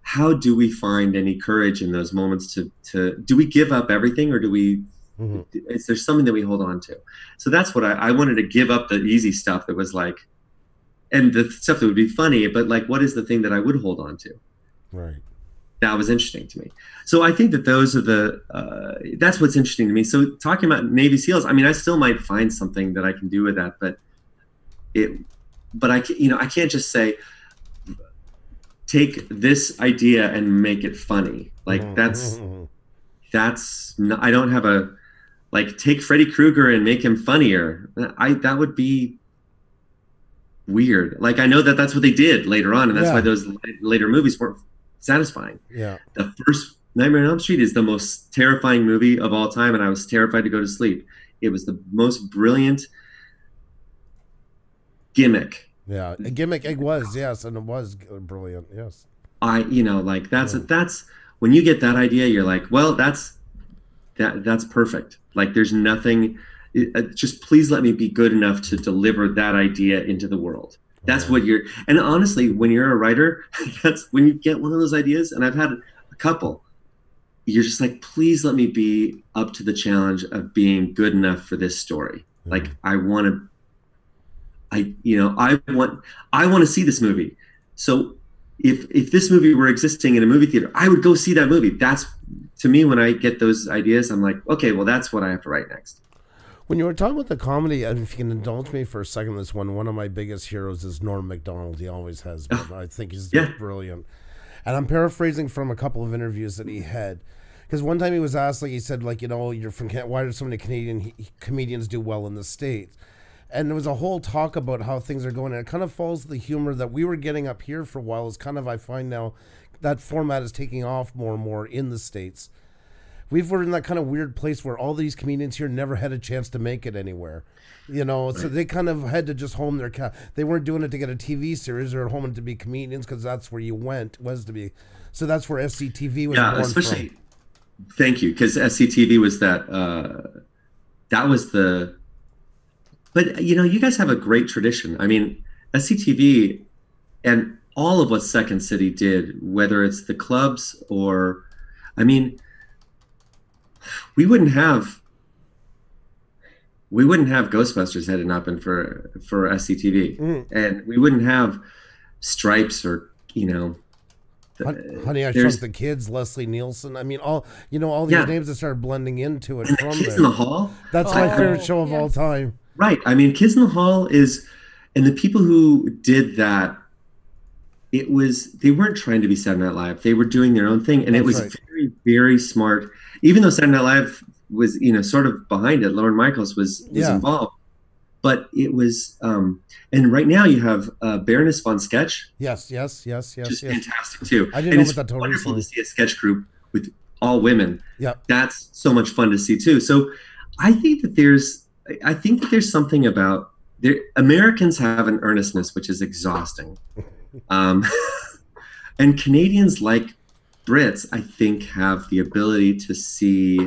how do we find any courage in those moments to do we give up everything, or do we, is there something that we hold on to? So that's what I wanted to give up the easy stuff that was like, and the stuff that would be funny, but like, what is the thing that I would hold on to? Right. That was interesting to me. So I think that those are that's what's interesting to me. So talking about Navy SEALs, I mean, I still might find something that I can do with that, but I can't just say, take this idea and make it funny. Like that's not, I don't have take Freddy Krueger and make him funnier. That would be weird. Like, I know that that's what they did later on, and that's why those later movies weren't satisfying. Yeah. The first Nightmare on Elm Street is the most terrifying movie of all time, and I was terrified to go to sleep. It was the most brilliant gimmick. Yeah, a gimmick it was, yes, and it was brilliant, yes. Like that's when you get that idea, you're like, well, that's perfect. Like there's nothing, just please let me be good enough to deliver that idea into the world. That's what and honestly, when you're a writer, that's when you get one of those ideas, and I've had a couple, you're just like, please let me be up to the challenge of being good enough for this story. Like I want to see this movie. So if this movie were existing in a movie theater, I would go see that movie. That's, to me, when I get those ideas, I'm like, okay, well, that's what I have to write next. When you were talking about the comedy, and if you can indulge me for a second, one of my biggest heroes is Norm Macdonald. He always has been. I think he's brilliant. And I'm paraphrasing from a couple of interviews that he had. Because one time he was asked, like he said, like, you're from Canada, why do so many Canadian comedians do well in the States? And there was a whole talk about how things are going. And it kind of falls to the humor that we were getting up here for a while. Is kind of, I find now, that format is taking off more and more in the States. We're in that kind of weird place where all these comedians here never had a chance to make it anywhere. So they kind of had to just home their they weren't doing it to get a TV series or home to be comedians, because that's where you was to be. So that's where SCTV was born especially from. Thank you, because SCTV was that was the. But you guys have a great tradition. I mean, SCTV and all of what Second City did, whether it's the clubs or, I mean, we wouldn't have Ghostbusters had it not been for SCTV, and we wouldn't have Stripes or Honey, I Shrunk the Kids, Leslie Nielsen. I mean, all these names that started blending into it. And from Kids in the Hall. That's my favorite show of all time. Right. I mean, Kids in the Hall is, and the people who did that, they weren't trying to be Saturday Night Live. They were doing their own thing, and it was very, very smart. Even though Saturday Night Live was, sort of behind it, Lorne Michaels was involved, but it was. And right now you have Baroness von Sketch. Yes. Which is fantastic too. I didn't know it's about that. Wonderful to see a sketch group with all women. Yeah, that's so much fun to see too. So I think that there's something about Americans have an earnestness which is exhausting, and Canadians, like Brits, I think, have the ability to see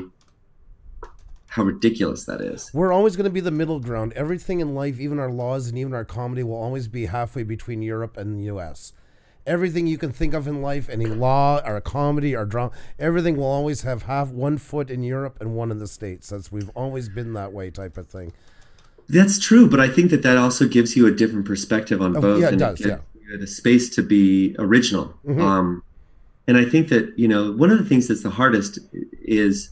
how ridiculous that is. We're always going to be the middle ground. Everything in life, even our laws and even our comedy, will always be halfway between Europe and the U.S. Everything you can think of in life, any law or comedy or drama, everything will always have one foot in Europe and one in the States. We've always been that way, type of thing. That's true, but I think that also gives you a different perspective on both. Yeah, it does. You the space to be original. Mm-hmm. And I think that one of the things that's the hardest is,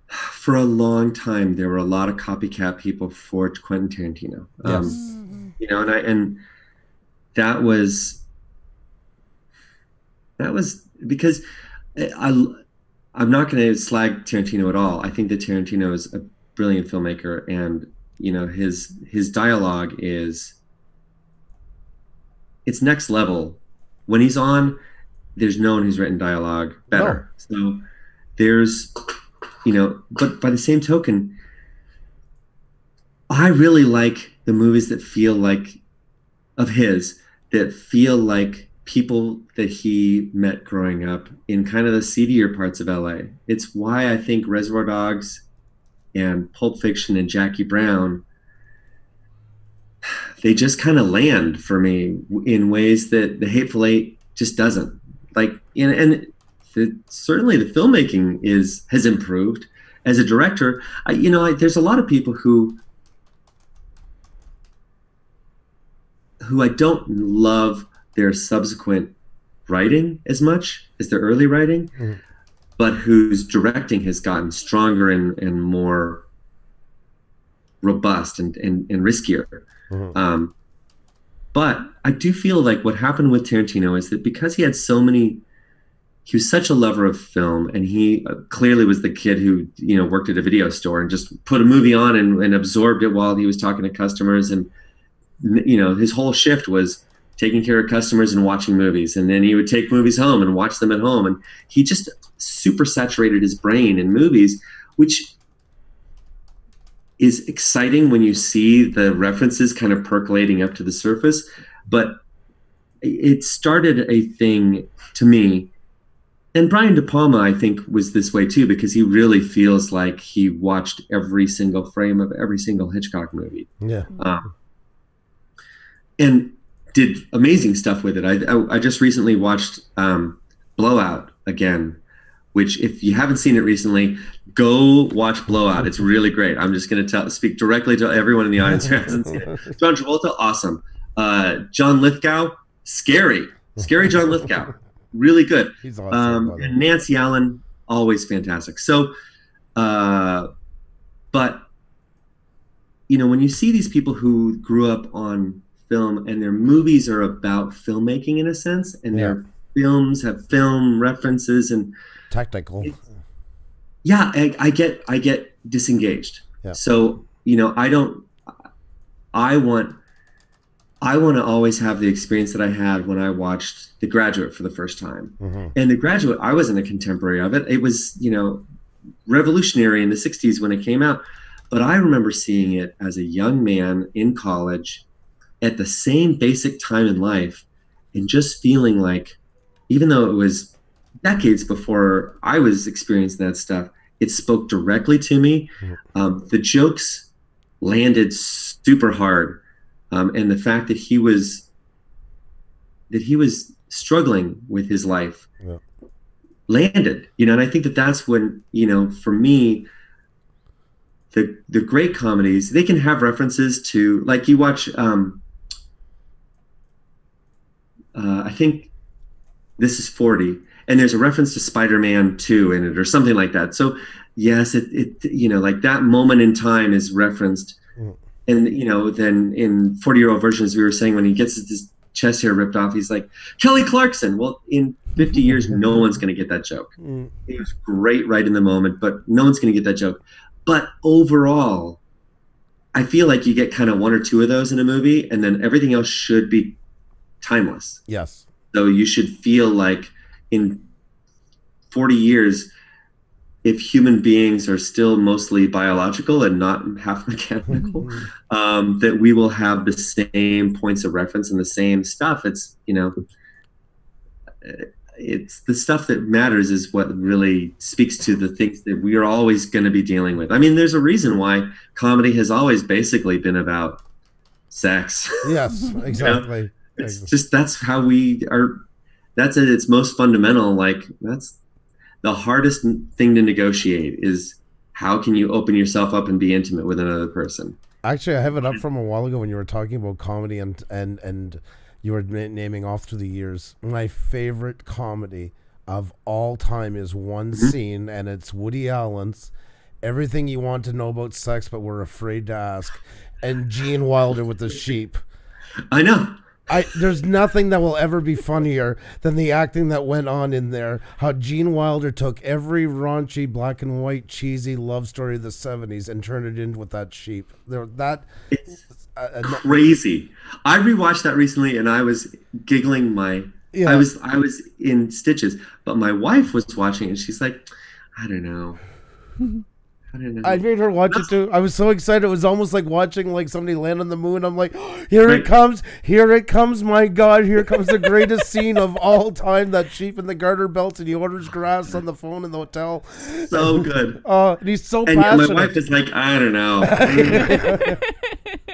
for a long time, there were a lot of copycat people for Quentin Tarantino. Yes. And that was because I'm not going to slag Tarantino at all. I think that Tarantino is a brilliant filmmaker, and his dialogue it's next level. When he's on, there's no one who's written dialogue better. No. So there's. But by the same token, I really like the movies that feel like people that he met growing up in kind of the seedier parts of LA. It's why I think Reservoir Dogs and Pulp Fiction and Jackie Brown, they just kind of land for me in ways that The Hateful Eight just doesn't. Certainly the filmmaking has improved. As a director, there's a lot of people who I don't love their subsequent writing as much as their early writing, but whose directing has gotten stronger and more robust and riskier. Mm-hmm. But I do feel like what happened with Tarantino is that because he had he was such a lover of film, and he clearly was the kid who, worked at a video store and just put a movie on and absorbed it while he was talking to customers. And, his whole shift was taking care of customers and watching movies. And then he would take movies home and watch them at home. And he just super saturated his brain in movies, which is exciting when you see the references kind of percolating up to the surface. But it started a thing to me. And Brian De Palma, I think, was this way too, because he really feels like he watched every single frame of every single Hitchcock movie. Yeah. And did amazing stuff with it. I just recently watched Blowout again, which if you haven't seen it recently, go watch Blowout. It's really great. I'm just going to speak directly to everyone in the audience who hasn't seen it. John Travolta, awesome. John Lithgow, scary John Lithgow. Really good. He's awesome. And Nancy Allen, always fantastic. So, but, you know, when you see these people who grew up on film and their movies are about filmmaking in a sense, and their films have film references and technical. Yeah, I get disengaged. Yeah. So, you know, I want to always have the experience that I had when I watched The Graduate for the first time. Mm-hmm. And The Graduate, I wasn't a contemporary of it. It was, you know, revolutionary in the 60s when it came out. But I remember seeing it as a young man in college at the same basic time in life and just feeling like, even though it was decades before I was experiencing that stuff, it spoke directly to me. Mm-hmm. The jokes landed super hard. And the fact that he was struggling with his life landed, you know, and I think that that's when, you know, for me, the great comedies, they can have references to, like you watch, I think This Is 40, and there's a reference to Spider-Man 2 in it or something like that. So yes, it you know, like that moment in time is referenced. And, you know, then in 40-Year-Old Versions, we were saying when he gets his chest hair ripped off, he's like, Kelly Clarkson. Well, in 50 years, no one's going to get that joke. It was great right in the moment, but no one's going to get that joke. But overall, I feel like you get kind of one or two of those in a movie, and then everything else should be timeless. Yes. So you should feel like in 40 years, if human beings are still mostly biological and not half mechanical, that we will have the same points of reference and the same stuff. It's, you know, it's the stuff that matters is what really speaks to the things that we are always going to be dealing with. I mean, there's a reason why comedy has always basically been about sex. Yes, exactly. You know? It's just, that's how we are. That's at its most fundamental. Like, that's the hardest thing to negotiate, is how can you open yourself up and be intimate with another person? Actually, I have it up from a while ago when you were talking about comedy and you were naming off through the years. My favorite comedy of all time is one scene, and it's Woody Allen's Everything You Want to Know About Sex But We're Afraid to Ask, and Gene Wilder with the sheep. I know. There's nothing that will ever be funnier than the acting that went on in there. How Gene Wilder took every raunchy, black and white, cheesy love story of the 70s and turned it into with that sheep. It's crazy. I rewatched that recently and I was giggling I was in stitches. But my wife was watching it and she's like, I don't know. I made her watch it too. I was so excited. It was almost like watching like somebody land on the moon. I'm like, oh, here it comes. Here it comes. My God, here comes the greatest scene of all time. That sheep in the garter belts and he orders grass on the phone in the hotel. So good. And he's so passionate. My wife is like, I don't know.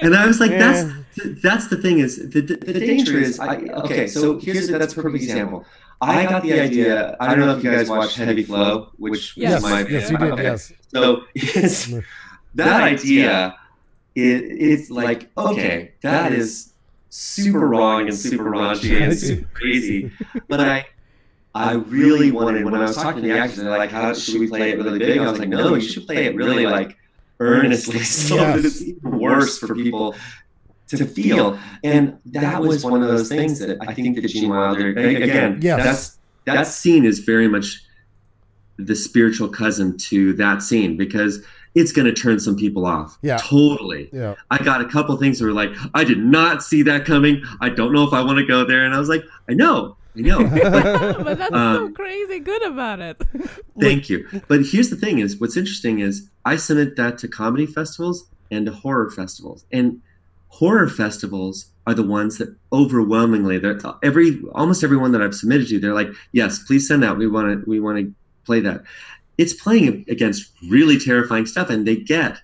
And I was like, that's the thing is, the danger is, okay, so that's a perfect example. I got the idea. I don't know if you guys watched Heavy Flow, which is my yes, you did. Yes. So it's that idea. It's like, okay, that is super wrong and super raunchy and super crazy. But I really wanted, when I was talking to the actors, they're like, how should we play it really big? I was like, no, you should play it really like earnestly, so that it's even worse for people to feel. And that was one of those things that I think that Gene Wilder, again, that scene is very much the spiritual cousin to that scene, because it's going to turn some people off. Yeah, totally. Yeah, I got a couple things that were like, I did not see that coming. I don't know if I want to go there. And I was like, I know. But that's so crazy good about it. Thank you. But here's the thing is, what's interesting is I submit that to comedy festivals and to horror festivals. And horror festivals are the ones that overwhelmingly, almost everyone that I've submitted to, they're like, yes, please send out. We want to play that. It's playing against really terrifying stuff, and they get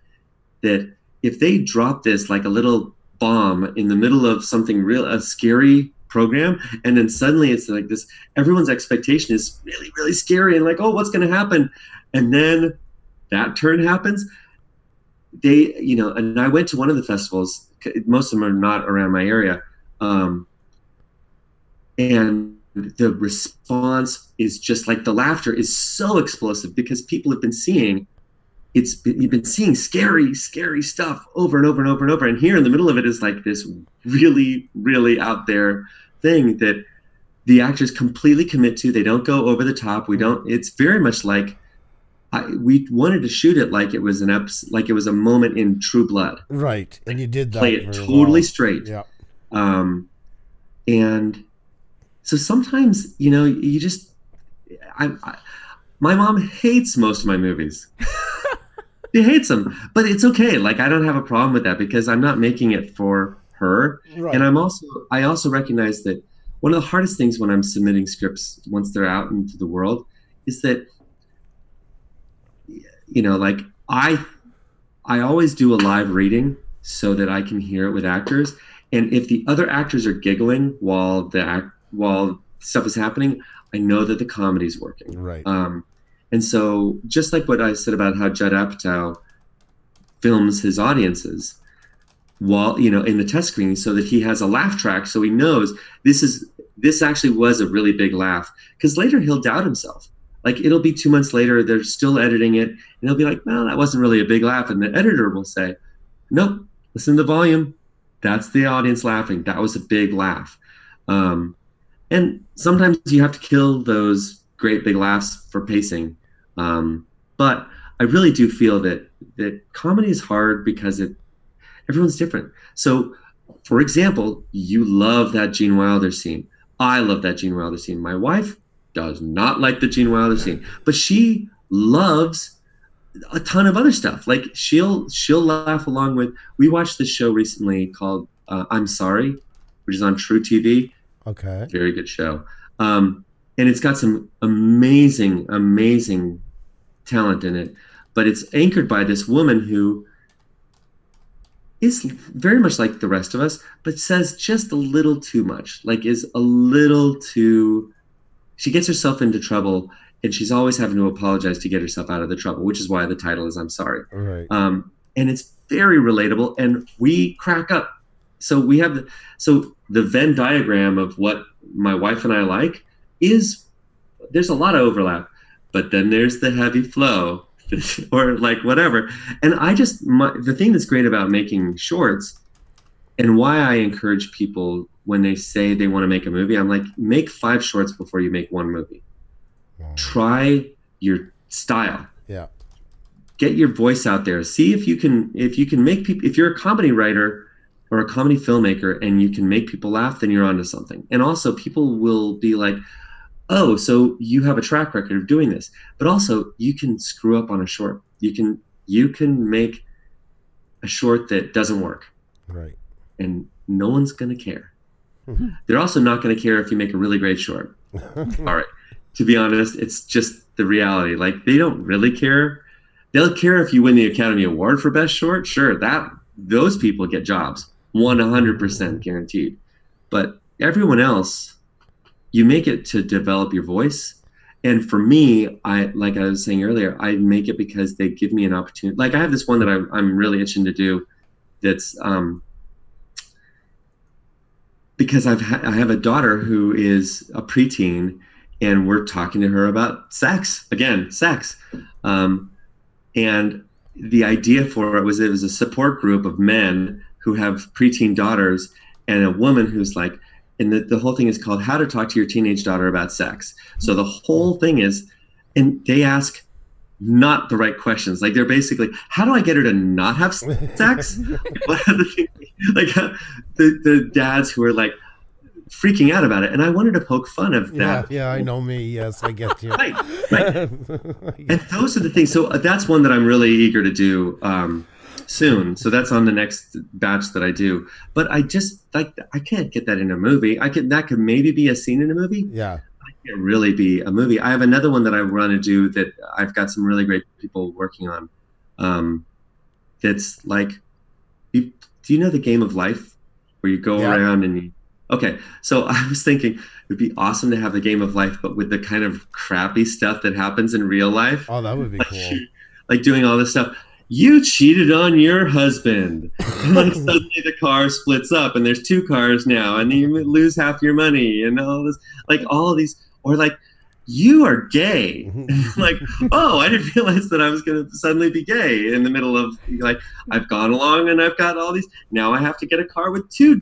that if they drop this like a little bomb in the middle of something a scary program, and then suddenly it's like this, everyone's expectation is really, really scary and like, oh, what's going to happen? And then that turn happens. And I went to one of the festivals, most of them are not around my area, and the response is just like, the laughter is so explosive because people have been seeing you've been seeing scary stuff over and over and over and over, and here in the middle of it is like this really, really out there thing that the actors completely commit to. They don't go over the top. It's very much like we wanted to shoot it like it was like it was a moment in True Blood, right? And you did that, play it totally straight. Yeah. And so sometimes, you just, my mom hates most of my movies. She hates them, but it's okay. Like, I don't have a problem with that because I'm not making it for her. Right. And I also recognize that one of the hardest things when I'm submitting scripts once they're out into the world is that, like I always do a live reading so that I can hear it with actors. And if the other actors are giggling while stuff is happening, I know that the comedy's working. Right. And so just like what I said about how Judd Apatow films his audiences while, in the test screening, so that he has a laugh track, so he knows this actually was a really big laugh, because later he'll doubt himself. Like, it'll be 2 months later, they're still editing it, and he'll be like, well, that wasn't really a big laugh. And the editor will say, nope, listen to the volume. That's the audience laughing. That was a big laugh. And sometimes you have to kill those great big laughs for pacing. But I really do feel that comedy is hard because everyone's different. So, for example, you love that Gene Wilder scene. I love that Gene Wilder scene. My wife does not like the Gene Wilder scene, but she loves a ton of other stuff. Like, she'll laugh along with. We watched this show recently called I'm Sorry, which is on True TV. Okay. Very good show. And it's got some amazing talent in it, but it's anchored by this woman who is very much like the rest of us, but says just a little too much, like is a little too, she gets herself into trouble, and she's always having to apologize to get herself out of the trouble, which is why the title is I'm Sorry. Right. And it's very relatable, and we crack up. So we have the Venn diagram of what my wife and I like is, there's a lot of overlap, but then there's the heavy flow or like whatever. And the thing that's great about making shorts, and why I encourage people when they say they want to make a movie, I'm like, make 5 shorts before you make one movie. Wow. Try your style. Yeah. Get your voice out there. See if you can make people, if you're a comedy writer or a comedy filmmaker and you can make people laugh, then you're onto something. And also, people will be like, oh, so you have a track record of doing this. But also, you can screw up on a short. You can make a short that doesn't work. Right. And no one's going to care. They're also not going to care if you make a really great short. All right. To be honest, it's just the reality. Like, they don't really care. They'll care if you win the Academy Award for Best Short. Sure, those people get jobs. 100% guaranteed. But everyone else, you make it to develop your voice. And for me, like I was saying earlier, I make it because they give me an opportunity. Like, I have this one that I'm really itching to do. That's because I have a daughter who is a preteen, and we're talking to her about sex. Again, sex. And the idea for it was a support group of men who have preteen daughters, and a woman who's like, and the whole thing is called How to Talk to Your Teenage Daughter About Sex. So the whole thing is, and they ask not the right questions. Like, they're basically, how do I get her to not have sex? What are the things, like the dads who are like freaking out about it. And I wanted to poke fun of that. Yeah, I know me. Yes, I get you. Right. And those are the things. So that's one that I'm really eager to do. soon. So that's on the next batch that I do. But I just like, I can't get that in a movie. That could maybe be a scene in a movie. Yeah. I can't really be a movie. I have another one that I want to do that I've got some really great people working on. That's like, do you know the game of life where you go around and you, okay. So I was thinking it would be awesome to have the game of life, but with the kind of crappy stuff that happens in real life. Oh, that would be cool. Like doing all this stuff. You cheated on your husband. And like suddenly the car splits up and there's 2 cars now and you lose half your money and all this, like all of these, or like, you are gay. Like, oh, I didn't realize that I was going to suddenly be gay in the middle of, like, I've gone along and I've got all these. Now I have to get a car with two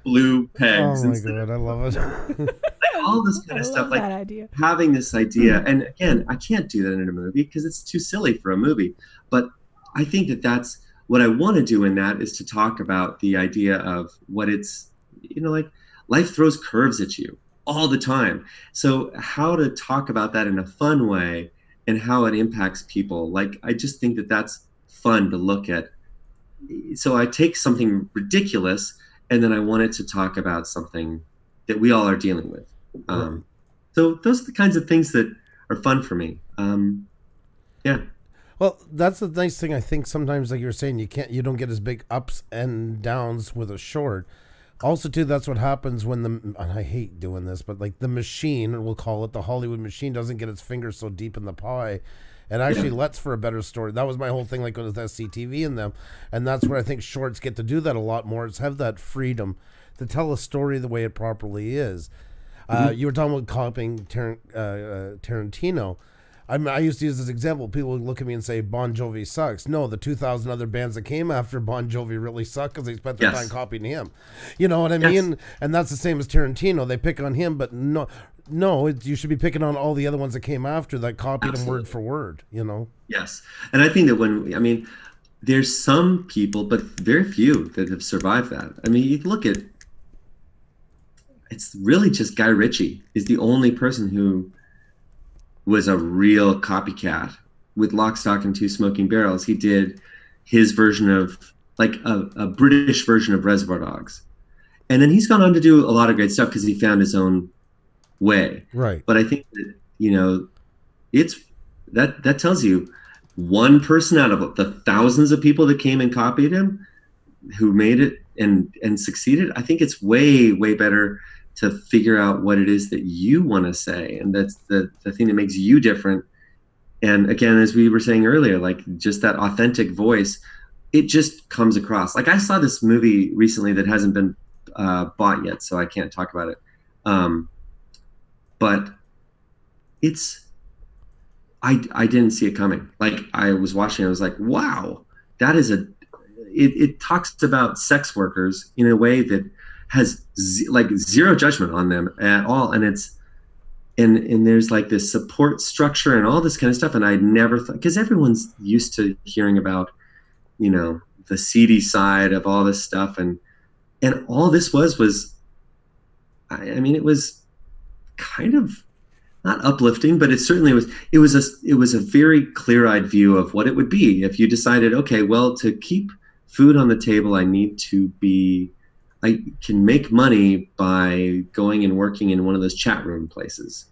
blue pegs. Oh my God, I love it. Like, all this kind of stuff. Like having this idea. And again, I can't do that in a movie because it's too silly for a movie. But I think that that's what I want to do in that, is to talk about the idea of what it's, like life throws curves at you all the time. So how to talk about that in a fun way and how it impacts people. Like, I just think that that's fun to look at. So I take something ridiculous and then I want it to talk about something that we all are dealing with. So those are the kinds of things that are fun for me. Yeah. Well, that's the nice thing. I think sometimes, like you were saying, you don't get as big ups and downs with a short. Also, too, that's what happens when and I hate doing this, but like the machine, we'll call it the Hollywood machine, doesn't get its fingers so deep in the pie. It actually lets for a better story. That was my whole thing, like with SCTV and them. And that's where I think shorts get to do that a lot more, is have that freedom to tell a story the way it properly is. You were talking about copying Tarantino. I used to use this example. People would look at me and say, Bon Jovi sucks. No, the 2,000 other bands that came after Bon Jovi really suck because they spent their time copying him. You know what I mean? And that's the same as Tarantino. They pick on him, but no, you should be picking on all the other ones that came after that copied him word for word, Yes. And I think that there's some people, but very few that have survived that. I mean, you look at, it's really just Guy Ritchie is the only person who was a real copycat with Lock, Stock, and Two Smoking Barrels. He did his version of, like, a British version of Reservoir Dogs. And then he's gone on to do a lot of great stuff because he found his own way. Right. But I think that, it's that tells you one person out of the thousands of people that came and copied him who made it and succeeded. I think it's way, way better to figure out what it is that you want to say. And that's the thing that makes you different. And again, as we were saying earlier, like just that authentic voice, it just comes across. Like, I saw this movie recently that hasn't been bought yet, so I can't talk about it. But I didn't see it coming. Like, I was watching, I was like, wow, that is it talks about sex workers in a way that has zero judgment on them at all. And and there's like this support structure and all this kind of stuff. And I'd never thought, because everyone's used to hearing about, the seedy side of all this stuff. And all this was, I mean, it was kind of not uplifting, but it certainly was, it was a very clear-eyed view of what it would be if you decided, okay, well, to keep food on the table, I can make money by going and working in one of those chat room places.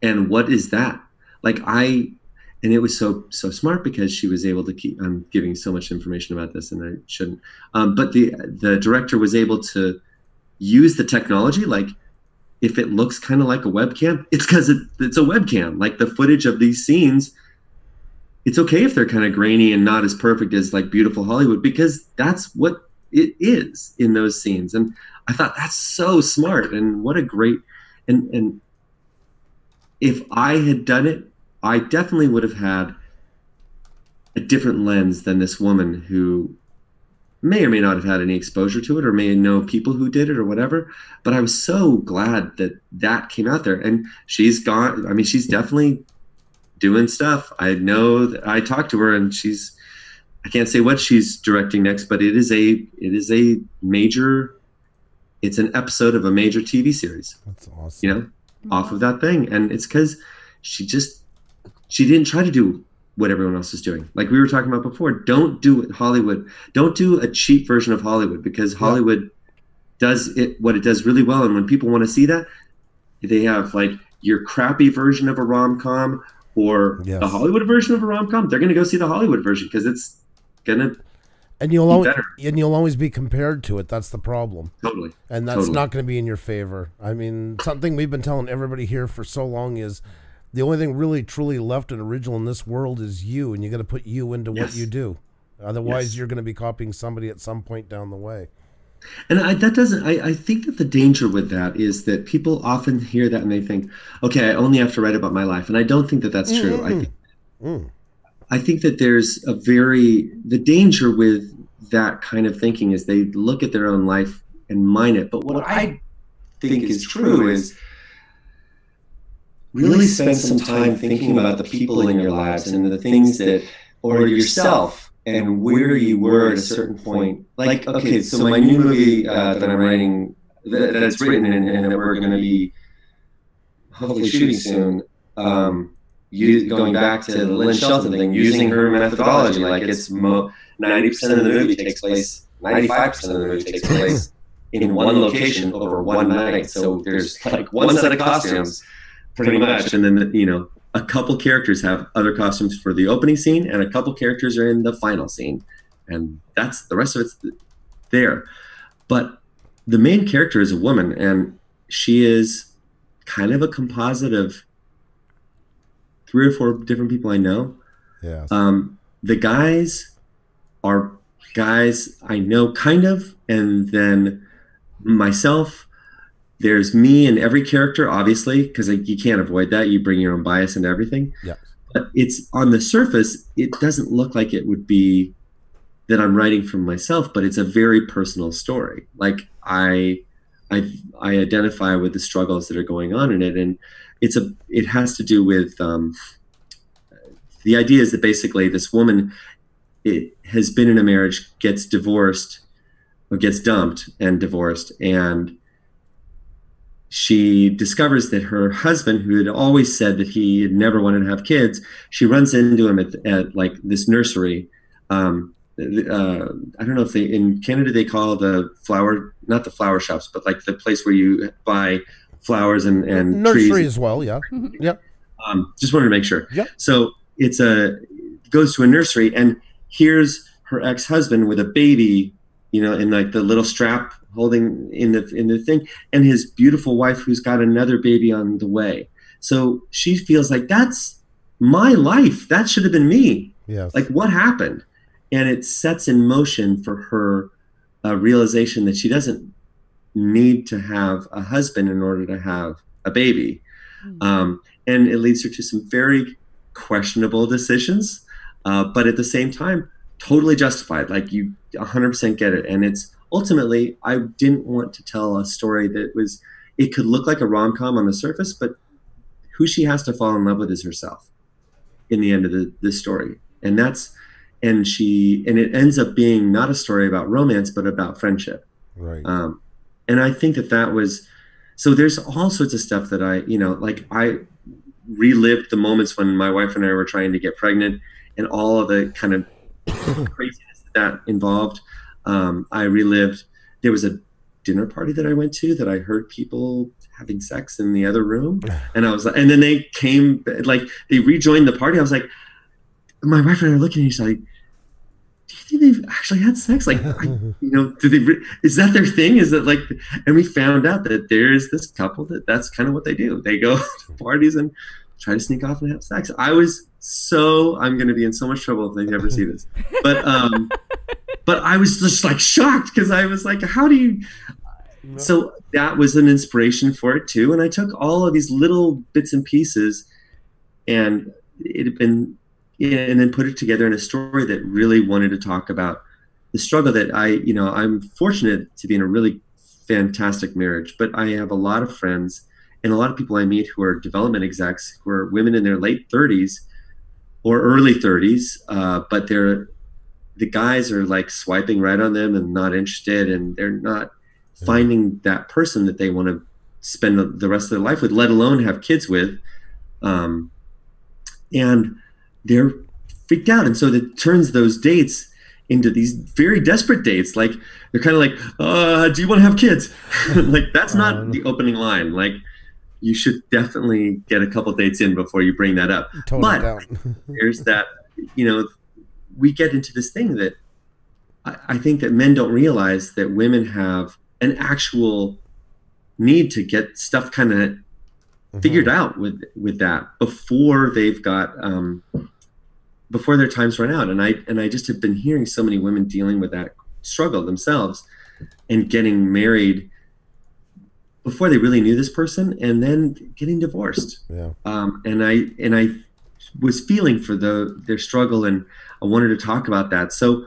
And what is that? Like, and it was so smart because she was able to keep, I'm giving so much information about this and I shouldn't. But the director was able to use the technology. Like, if it looks kind of like a webcam, it's because it's a webcam. Like, the footage of these scenes, it's okay if they're kind of grainy and not as perfect as like beautiful Hollywood, because that's what it is in those scenes. And I thought, that's so smart, and what a great, and if I had done it, I definitely would have had a different lens than this woman who may or may not have had any exposure to it, or may know people who did it or whatever. But I was so glad that came out there, and she's definitely doing stuff. I know that I talked to her, and I can't say what she's directing next, but it is a major, it's an episode of a major TV series. That's awesome. Off of that thing. And it's because she didn't try to do what everyone else is doing. Like we were talking about before, don't do Hollywood. Don't do a cheap version of Hollywood, because Hollywood does what it does really well. And when people want to see that, they have like your crappy version of a rom-com or the Hollywood version of a rom-com. They're going to go see the Hollywood version because it's going to you'll always be compared to it. That's the problem. Totally. And that's not going to be in your favor. I mean, something we've been telling everybody here for so long is the only thing really truly left and original in this world is you, and you got to put you into what you do. Otherwise, you're going to be copying somebody at some point down the way. And I think that the danger with that is that people often hear that and they think, okay, I only have to write about my life. And I don't think that that's true. I think that there's the danger with that kind of thinking is they look at their own life and mine it. But what I think is true is really spend some time thinking about the people in your lives and the things that, or yourself, and where you were at a certain point. Like, okay, so my new movie that I'm writing, that's written and that we're going to be hopefully shooting soon, going back to the Lynn Shelton thing, using her methodology, like it's 90% of the movie takes place, 95% of the movie takes place in one location over one night. So there's like one set of costumes, pretty much, and then a couple characters have other costumes for the opening scene, and a couple characters are in the final scene, and that's the rest of it's there. But the main character is a woman, and she is kind of a composite of 3 or 4 different people I know. Yeah. The guys are guys I know, kind of, and then myself. There's me in every character, obviously, because you can't avoid that. You bring your own bias into everything. Yeah. But it's on the surface, it doesn't look like it would be that I'm writing from myself, but it's a very personal story. Like I identify with the struggles that are going on in it, and it has to do with the idea is that basically this woman has been in a marriage, gets divorced or gets dumped and divorced, and she discovers that her husband, who had always said that he had never wanted to have kids, she runs into him at like this nursery. I don't know if in Canada they call not the flower shops, but like the place where you buy flowers and nursery trees. As well. Yeah. Yep. Just wanted to make sure. Yep. So goes to a nursery, and here's her ex-husband with a baby, in like the little strap holding in the thing, and his beautiful wife who's got another baby on the way. So she feels like that's my life. That should have been me. Yes. Like, what happened? And it sets in motion for her a realization that she doesn't need to have a husband in order to have a baby. And it leads her to some very questionable decisions, but at the same time, totally justified. Like, you 100% get it. And it's ultimately, I didn't want to tell a story that it could look like a rom-com on the surface, but who she has to fall in love with is herself in the end of the story. And it ends up being not a story about romance, but about friendship. Right. And I think that was, so there's all sorts of stuff that I relived the moments when my wife and I were trying to get pregnant and all of the kind of craziness that involved. I relived, there was a dinner party that I went to that I heard people having sex in the other room. And I was like, and then they came, like they rejoined the party. I was like, my wife and I were looking at each other like, do you think they've actually had sex? Like, is that their thing? Is it like, and we found out that there's this couple that's kind of what they do. They go to parties and try to sneak off and have sex. I'm going to be in so much trouble if they ever see this. But I was just like shocked because I was like, how do you? No. So that was an inspiration for it too. And I took all of these little bits and pieces and and then put it together in a story that really wanted to talk about the struggle that I'm fortunate to be in a really fantastic marriage, but I have a lot of friends and a lot of people I meet who are development execs, who are women in their late 30s or early 30s, but the guys are like swiping right on them and not interested, and they're not finding that person that they want to spend the rest of their life with, let alone have kids with. And they're freaked out. And so that turns those dates into these very desperate dates. Like they're kind of like, do you want to have kids? Like that's not the opening line. Like you should definitely get a couple dates in before you bring that up. But there's that, we get into this thing that I think that men don't realize that women have an actual need to get stuff kind of figured out with that before they've got before their times run out. And I just have been hearing so many women dealing with that struggle themselves and getting married before they really knew this person and then getting divorced. Yeah. And I was feeling for their struggle, and I wanted to talk about that. So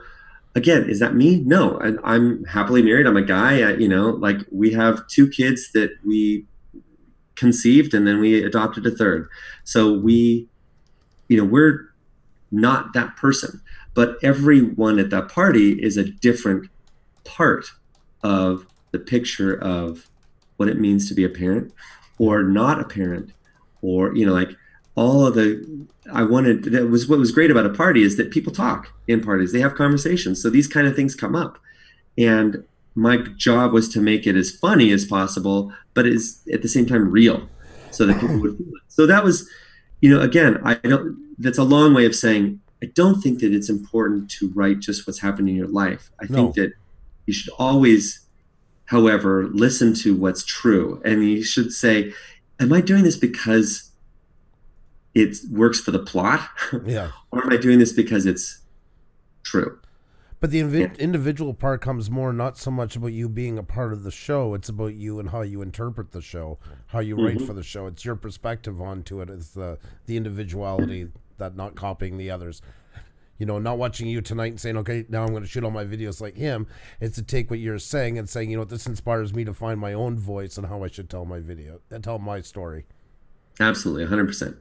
again, is that me? No, I'm happily married. I'm a guy. Like we have 2 kids that we conceived, and then we adopted a third. So we're not that person, but everyone at that party is a different part of the picture of what it means to be a parent or not a parent, or like all of that was what was great about a party is that people talk in parties, they have conversations, so these kind of things come up, and my job was to make it as funny as possible, but is at the same time real, so that people would feel it. So that was, again, that's a long way of saying I don't think that it's important to write just what's happening in your life. I think that you should always, however, listen to what's true, and you should say, am I doing this because it works for the plot? Yeah. Or am I doing this because it's true? But the individual part comes more, not so much about you being a part of the show. It's about you and how you interpret the show, how you write for the show. It's your perspective onto it. It's the individuality, that not copying the others. Not watching you tonight and saying, okay, now I'm going to shoot all my videos like him. It's to take what you're saying and saying, this inspires me to find my own voice and how I should tell my video, tell my story. Absolutely, 100%.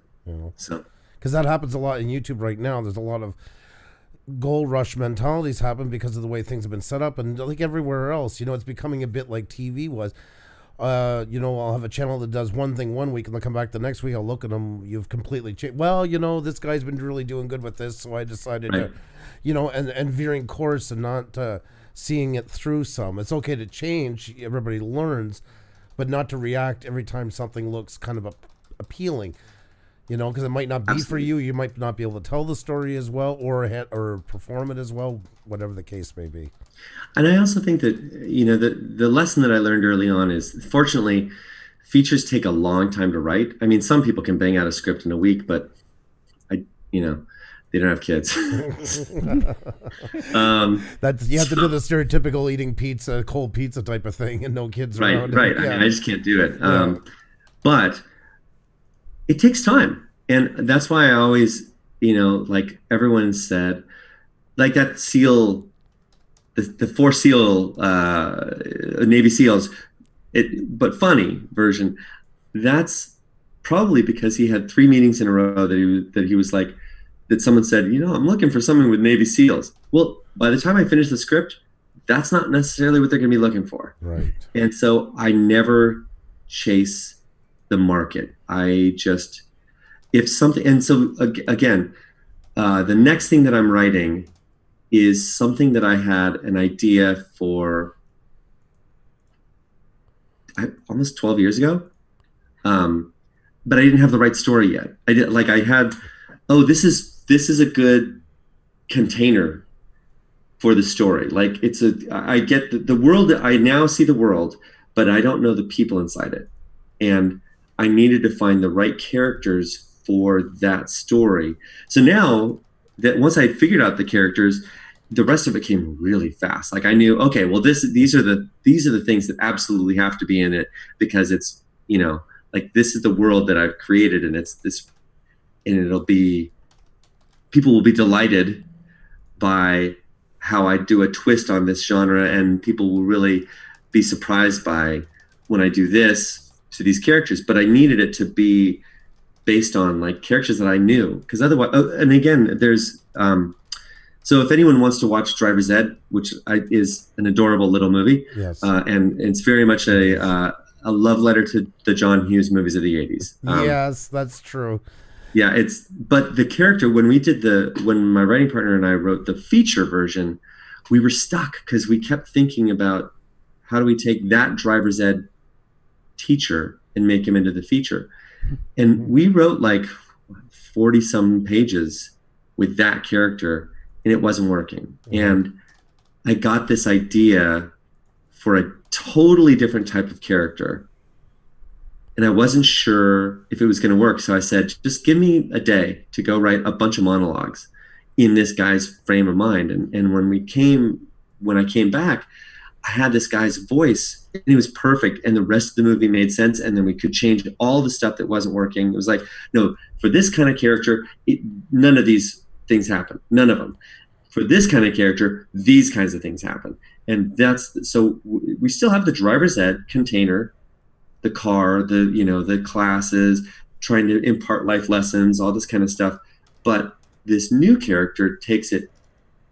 So, because that happens a lot in YouTube right now. There's a lot of gold rush mentalities happen because of the way things have been set up, and like everywhere else, it's becoming a bit like TV was. I'll have a channel that does one thing one week, and they'll come back the next week. I'll look at them. You've completely changed. Well, this guy's been really doing good with this, so I decided to, and veering course and not seeing it through some. It's okay to change. Everybody learns, but not to react every time something looks kind of appealing. Because it might not be for you. You might not be able to tell the story as well, or perform it as well, whatever the case may be. And I also think that, the lesson that I learned early on is, fortunately, features take a long time to write. I mean, some people can bang out a script in a week, but they don't have kids. That's, you have to do the stereotypical eating pizza, cold pizza type of thing, and no kids around. Right. Yeah. I just can't do it. But it takes time. And that's why I always, like everyone said, like that SEAL, the 4 SEAL, Navy SEALs, but funny version, that's probably because he had 3 meetings in a row that he was like, that someone said, I'm looking for someone with Navy SEALs. Well, by the time I finish the script, that's not necessarily what they're going to be looking for. Right. And so I never chase the market. I just, if something, and so again, the next thing that I'm writing is something that I had an idea for almost 12 years ago. But I didn't have the right story yet. This is a good container for the story. Like I get the world, I now see the world, but I don't know the people inside it. And I needed to find the right characters for that story. So now that once I figured out the characters, the rest of it came really fast. Like I knew, okay, well, these are the things that absolutely have to be in it, because it's, like this is the world that I've created, and it's this, and people will be delighted by how I do a twist on this genre, and people will really be surprised by when I do this to these characters. But I needed it to be based on like characters that I knew, because otherwise, and again, there's, so if anyone wants to watch Driver's Ed, which is an adorable little movie, yes, and it's very much a love letter to the John Hughes movies of the 80s. Yes, that's true. Yeah, but the character, when my writing partner and I wrote the feature version, we were stuck because we kept thinking about how do we take that driver's ed teacher and make him into the feature. And we wrote like 40 some pages with that character, and it wasn't working. And I got this idea for a totally different type of character, and I wasn't sure if it was going to work. So I said, just give me a day to go write a bunch of monologues in this guy's frame of mind. And when I came back, I had this guy's voice, and it was perfect, and the rest of the movie made sense. And then we could change all the stuff that wasn't working. It was like, no, for this kind of character, none of these things happen. None of them. For this kind of character, these kinds of things happen. And so we still have the driver's ed container, the car, the classes, trying to impart life lessons, all this kind of stuff. But this new character takes it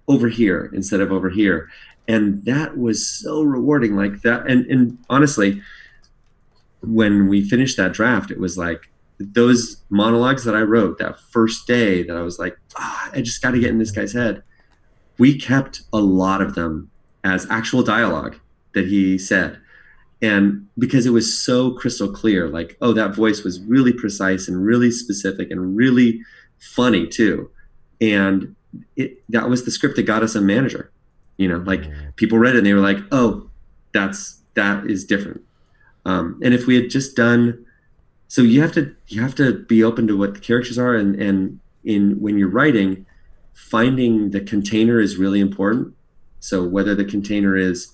over here instead of over here. And that was so rewarding, like that. And honestly, when we finished that draft, it was like those monologues that I wrote that first day that I was like, I just got to get in this guy's head. We kept a lot of them as actual dialogue that he said. And because it was so crystal clear, like, oh, that voice was really precise and really specific and really funny too. And that was the script that got us a manager. Like people read it and they were like, oh, that is different. And if we had just done, so you have to be open to what the characters are. And when you're writing, finding the container is really important. So whether the container is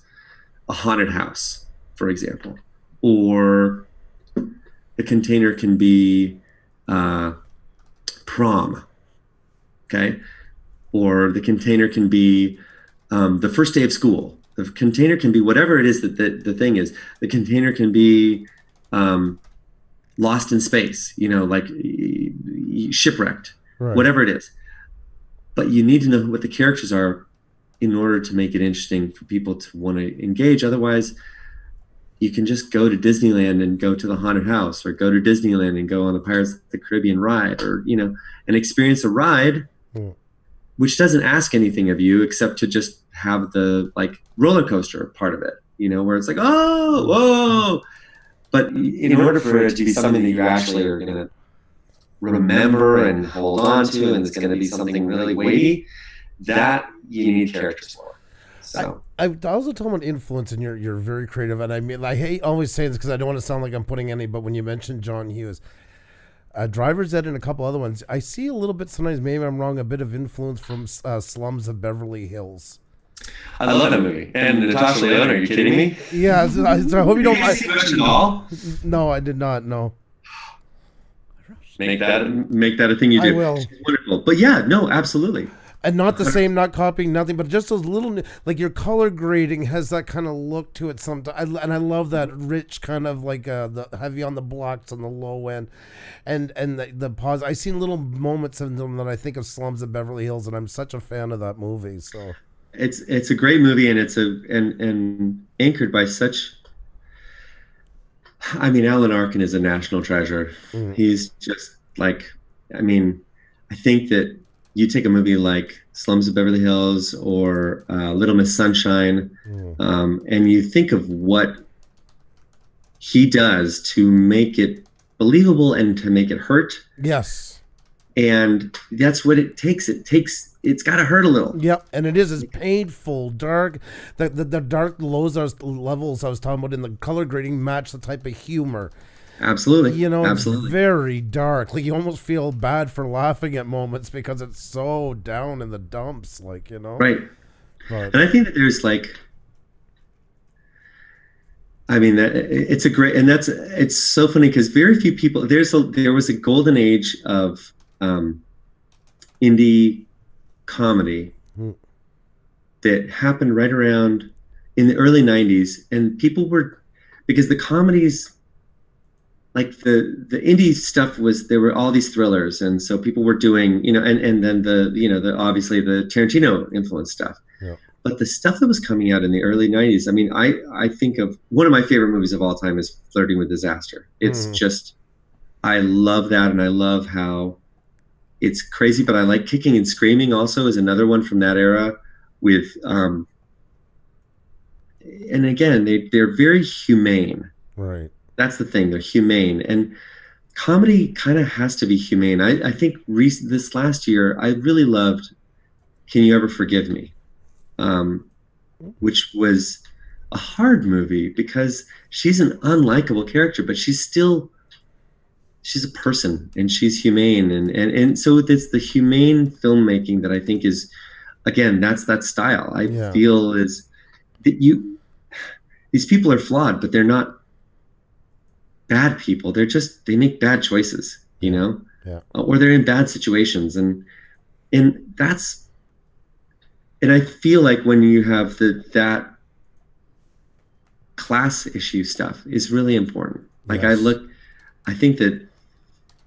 a haunted house, for example, or the container can be prom, okay? Or the container can be the first day of school. The container can be whatever it is that the thing is. The container can be lost in space, like shipwrecked, right. Whatever it is. But you need to know what the characters are in order to make it interesting for people to want to engage. Otherwise, you can just go to Disneyland and go to the haunted house, or go to Disneyland and go on the Pirates of the Caribbean ride, or, and experience a ride, which doesn't ask anything of you except to just have the roller coaster part of it, where it's like, oh, whoa. But in order for it to be something that you actually are going to remember and hold on to, and it's going to be something really weighty, that you need characters for. So I also talk about influence, and you're very creative. And I mean, I hate always saying this because I don't want to sound like I'm putting any, but when you mentioned John Hughes, Driver's Ed and a couple other ones, I see a little bit, sometimes maybe I'm wrong, a bit of influence from Slums of Beverly Hills. I love that movie. And Natasha Lyonne, are you kidding me? Yeah, so I hope you don't mind. Did you see at all? No, I did not, no. Make that a thing you do. I will. It's wonderful. But yeah, no, absolutely. And not the same, not copying, nothing, but just those little, like your color grading has that kind of look to it sometimes. And I love that rich kind of the heavy on the blocks on the low end, and the pause. I've seen little moments of them that I think of Slums of Beverly Hills, and I'm such a fan of that movie. So it's a great movie, and it's and anchored by such. I mean, Alan Arkin is a national treasure. He's just I think that you take a movie like Slums of Beverly Hills or Little Miss Sunshine, and you think of what he does to make it believable and to make it hurt. Yes. And that's what it takes. It's got to hurt a little. Yep, and it's painful, dark. The dark levels I was talking about in the color grading match the type of humor. Absolutely. Absolutely. It's very dark. You almost feel bad for laughing at moments because it's so down in the dumps, Right. But, and I think that there's it's a great, and it's so funny because very few people, there was a golden age of indie comedy that happened right around in the early 90s, and people were, because the comedies, the indie stuff there were all these thrillers, and so people were doing, and then the obviously the Tarantino influenced stuff. Yeah. But the stuff that was coming out in the early 90s, I think of one of my favorite movies of all time is Flirting with Disaster. It's just, I love that, and I love how it's crazy, but I like Kicking and Screaming also is another one from that era with, and again, they're very humane. Right. That's the thing. They're humane. And comedy kind of has to be humane. I think this last year, I really loved Can You Ever Forgive Me? Which was a hard movie because she's an unlikable character, but she's a person and she's humane. And so it's the humane filmmaking that I think is, again, that's that style. I feel is that these people are flawed, but they're not bad people. They make bad choices, you know, or they're in bad situations. And I feel like when you have that class issue stuff is really important. Like I think that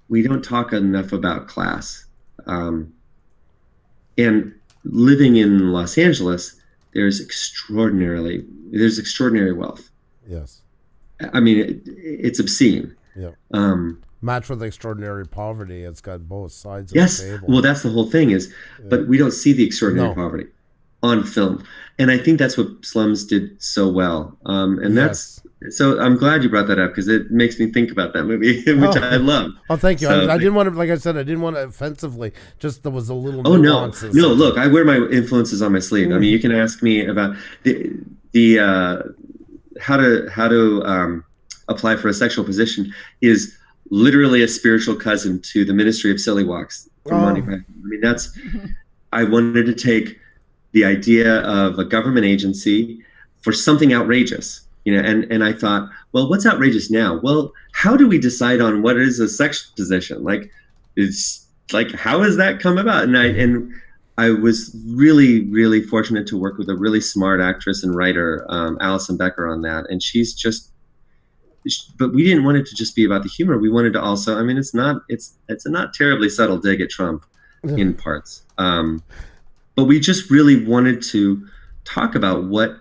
we don't talk enough about class. And living in Los Angeles, there's extraordinary wealth. Yes. I mean, it's obscene. Yeah. Match with extraordinary poverty. It's got both sides of the table. Well, that's the whole thing but we don't see the extraordinary poverty on film. And I think that's what Slums did so well. So I'm glad you brought that up because it makes me think about that movie, which I love. Oh, thank you. So, I didn't want to, like I said, I didn't want to offensively, just there was a little nuances. No, look, I wear my influences on my sleeve. I mean, you can ask me about how to apply for a sexual position is literally a spiritual cousin to the Ministry of Silly Walks from Monty Python. I mean, I wanted to take the idea of a government agency for something outrageous, you know, and I thought, well, what's outrageous now? Well, how do we decide on what is a sex position? Like, it's like, how has that come about? And I was really, really fortunate to work with a really smart actress and writer, Alison Becker, on that. And but we didn't want it to just be about the humor. We wanted to also, I mean, it's a not terribly subtle dig at Trump in parts. But we just really wanted to talk about what,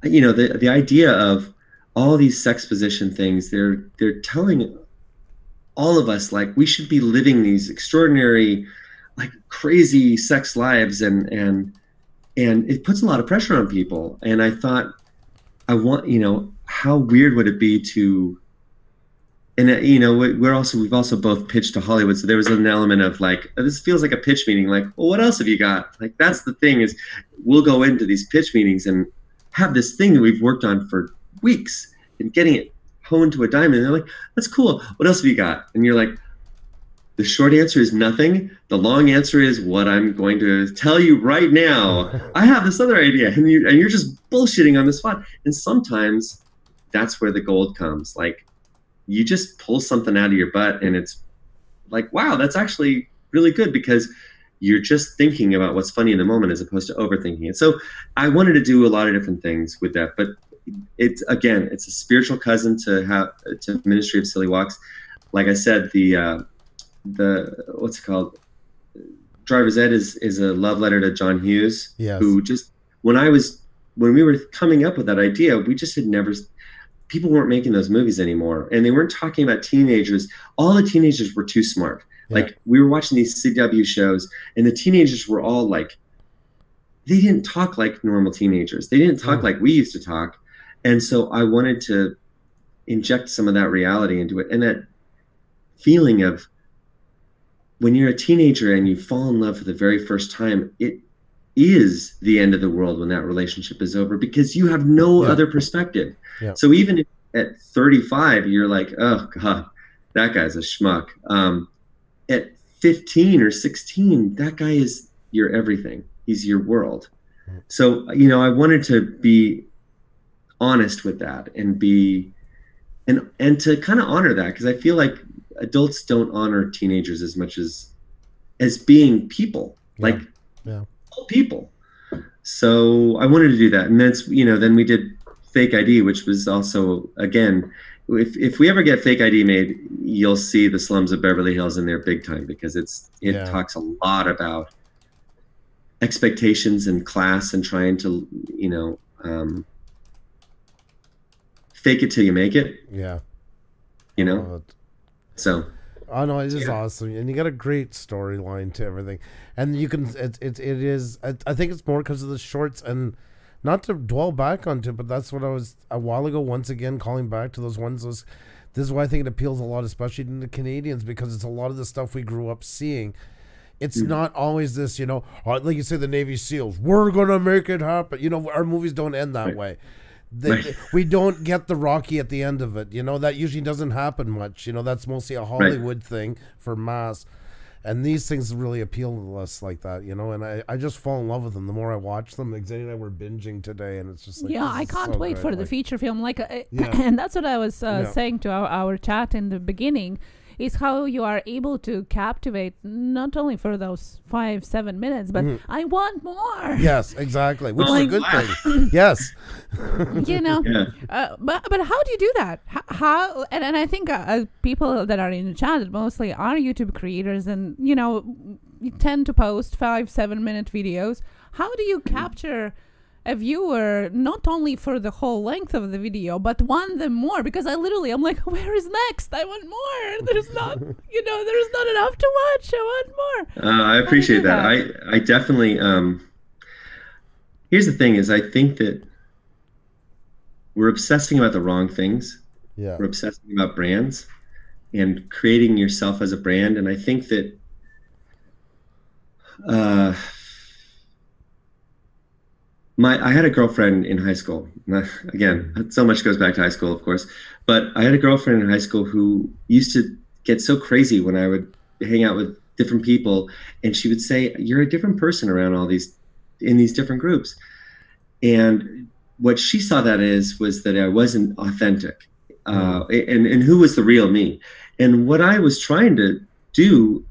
you know, the idea of all these sex position things. They're telling all of us, like, we should be living these extraordinary, like, crazy sex lives, and it puts a lot of pressure on people. And I thought, you know, how weird would it be to, and you know, we've also both pitched to Hollywood, so there was an element of like, this feels like a pitch meeting. Like, well, what else have you got? Like, that's the thing is, we'll go into these pitch meetings and have this thing that we've worked on for weeks and getting it honed to a diamond. And they're like, that's cool. What else have you got? And you're like, the short answer is nothing. The long answer is what I'm going to tell you right now. I have this other idea, and you're just bullshitting on the spot. And sometimes that's where the gold comes. Like, you just pull something out of your butt and it's like, wow, that's actually really good because you're just thinking about what's funny in the moment as opposed to overthinking it. So I wanted to do a lot of different things with that, but it's a spiritual cousin to Ministry of Silly Walks. Like I said, the what's it called? Driver's Ed is a love letter to John Hughes, who just, when we were coming up with that idea, we just had never, people weren't making those movies anymore, and they weren't talking about teenagers. All the teenagers were too smart. Like, we were watching these CW shows, and the teenagers were all like, they didn't talk like normal teenagers. They didn't talk like we used to talk. And so I wanted to inject some of that reality into it. And that feeling of when you're a teenager and you fall in love for the very first time, it is the end of the world when that relationship is over because you have no other perspective. Yeah. So even if at 35, you're like, oh God, that guy's a schmuck. At 15 or 16, that guy is your everything. He's your world. So, you know, I wanted to be honest with that and to kind of honor that, because I feel like adults don't honor teenagers as much as being people, like people. So I wanted to do that. And that's, you know, then we did Fake ID, which was also, again, if we ever get Fake ID made, you'll see the Slums of Beverly Hills in there big time, because it talks a lot about expectations and class and trying to, you know, fake it till you make it. Yeah. You know? So. Oh no, it is awesome, and you got a great storyline to everything, and you can. It is. I think it's more because of the shorts, and not to dwell back onto, but that's what I was a while ago. Once again, calling back to those ones. This is why I think it appeals a lot, especially to the Canadians, because it's a lot of the stuff we grew up seeing. It's not always this, like you say, the Navy SEALs. We're gonna make it happen. Our movies don't end that way. We don't get the Rocky at the end of it. That usually doesn't happen much. That's mostly a Hollywood thing for mass. And these things really appeal to us like that, and I just fall in love with them the more I watch them. Like Zane and I were binging today, and it's just like, I can't wait for the feature film. And that's what I was saying to our chat in the beginning, is how you are able to captivate not only for those 5-7 minutes, but I want more. Yes, exactly, which is a good thing. Yes. But how do you do that? How and I think people that are in the chat mostly are YouTube creators, and you tend to post 5-7 minute videos. How do you capture a viewer not only for the whole length of the video, but want them more? Because I'm like, where is next? I want more. There's not there's not enough to watch. I want more. I appreciate that. I definitely here's the thing, is I think that we're obsessing about the wrong things. Yeah. We're obsessing about brands and creating yourself as a brand. And I think that I had a girlfriend in high school. Again, so much goes back to high school, of course. But I had a girlfriend in high school who used to get so crazy when I would hang out with different people, and she would say, "You're a different person around in these different groups." And what she saw that was that I wasn't authentic, and who was the real me. And what I was trying to do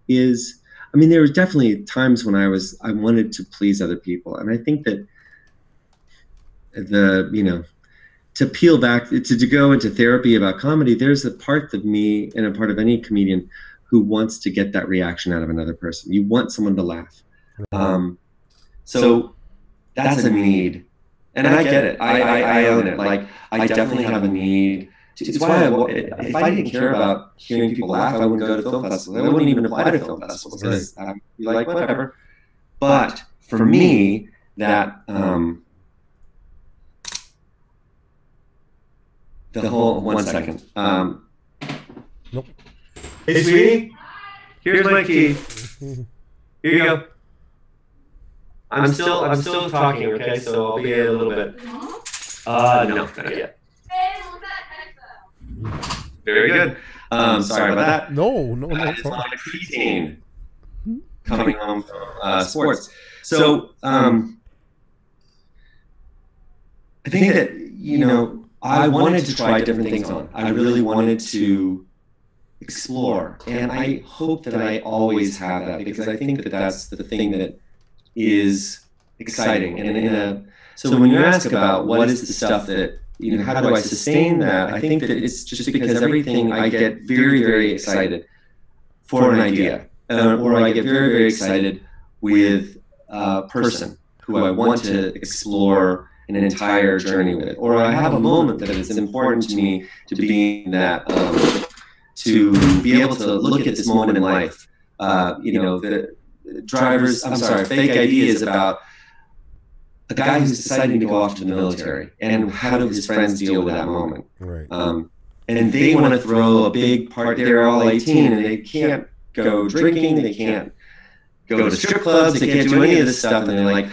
is, there were definitely times when I wanted to please other people, and I think that to peel back, to go into therapy about comedy, there's a part of me and a part of any comedian who wants to get that reaction out of another person. You want someone to laugh. So that's a need. And I get it. I own it. Like, I definitely have a need. It's why if I didn't care about hearing people laugh, I wouldn't go to film festivals. I wouldn't even apply to film festivals, because I'd be like, whatever. But for me, that the whole 1 second. Nope. Hey, sweetie, here's my key. Here you go. I'm still talking, okay? So I'll be a little bit. No, not yet. Very good. Sorry about that. No. That is my preteen coming home from sports. So I think that, I wanted to try different things on. I really wanted to explore. And I hope that I always have that, because I think that that's the thing that is exciting. And so when you ask about what is the stuff that, how do I sustain that? I think that it's just because everything, I get very, very excited for an idea, or I get very, very excited with a person who I want to explore an entire journey with, or I have a moment that it's important to me to be in that, to be able to look at this moment in life. The fake ID is about a guy who's deciding to go off to the military, and how do his friends deal with that moment? Right. And they want to throw a big party. They're all 18 and they can't go drinking. They can't go to strip clubs. They can't do any of this stuff. And they're like,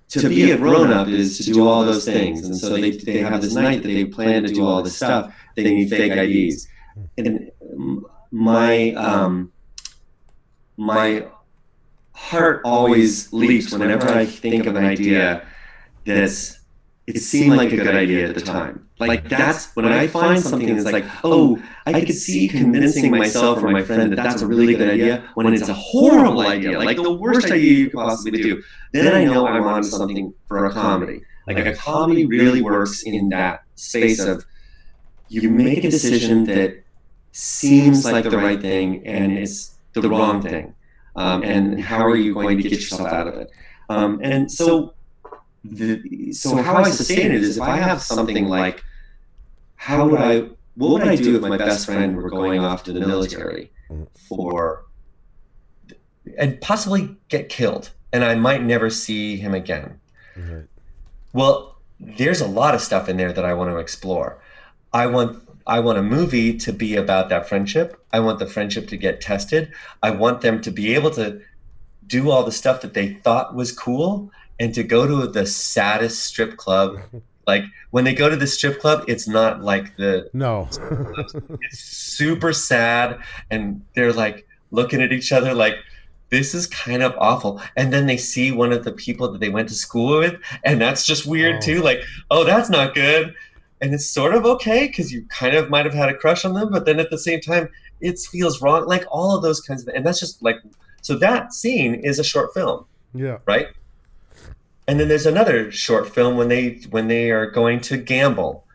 to be a grown-up is to do all those things. And so they have this night that they plan to do all this stuff. They need fake IDs. And my heart always leaps whenever I think of an idea it seemed like a good idea at the time. Like, that's when I find something that's like, oh, I could see convincing myself or my friend that that's a really good idea, when it's a horrible idea, like the worst idea you could possibly do. Then I know I'm on something for a comedy. Like, a comedy really works in that space of, you make a decision that seems like the right thing and it's the wrong thing. And how are you going to get yourself out of it? And so how I sustain it is, if I have something like, what would I do if my best friend were going off to the military and possibly get killed, and I might never see him again? Right. Well, there's a lot of stuff in there that I want to explore. I want a movie to be about that friendship. I want the friendship to get tested. I want them to be able to do all the stuff that they thought was cool and to go to the saddest strip club. Like when they go to the strip club, it's not like it's super sad, and they're like looking at each other like, this is kind of awful. And then they see one of the people that they went to school with, and that's just weird too. Like, oh, that's not good. And it's sort of okay because you kind of might have had a crush on them, but then at the same time, it feels wrong. Like all of those kinds of, and that's just like, so that scene is a short film. Yeah. Right. And then there's another short film when they are going to gamble.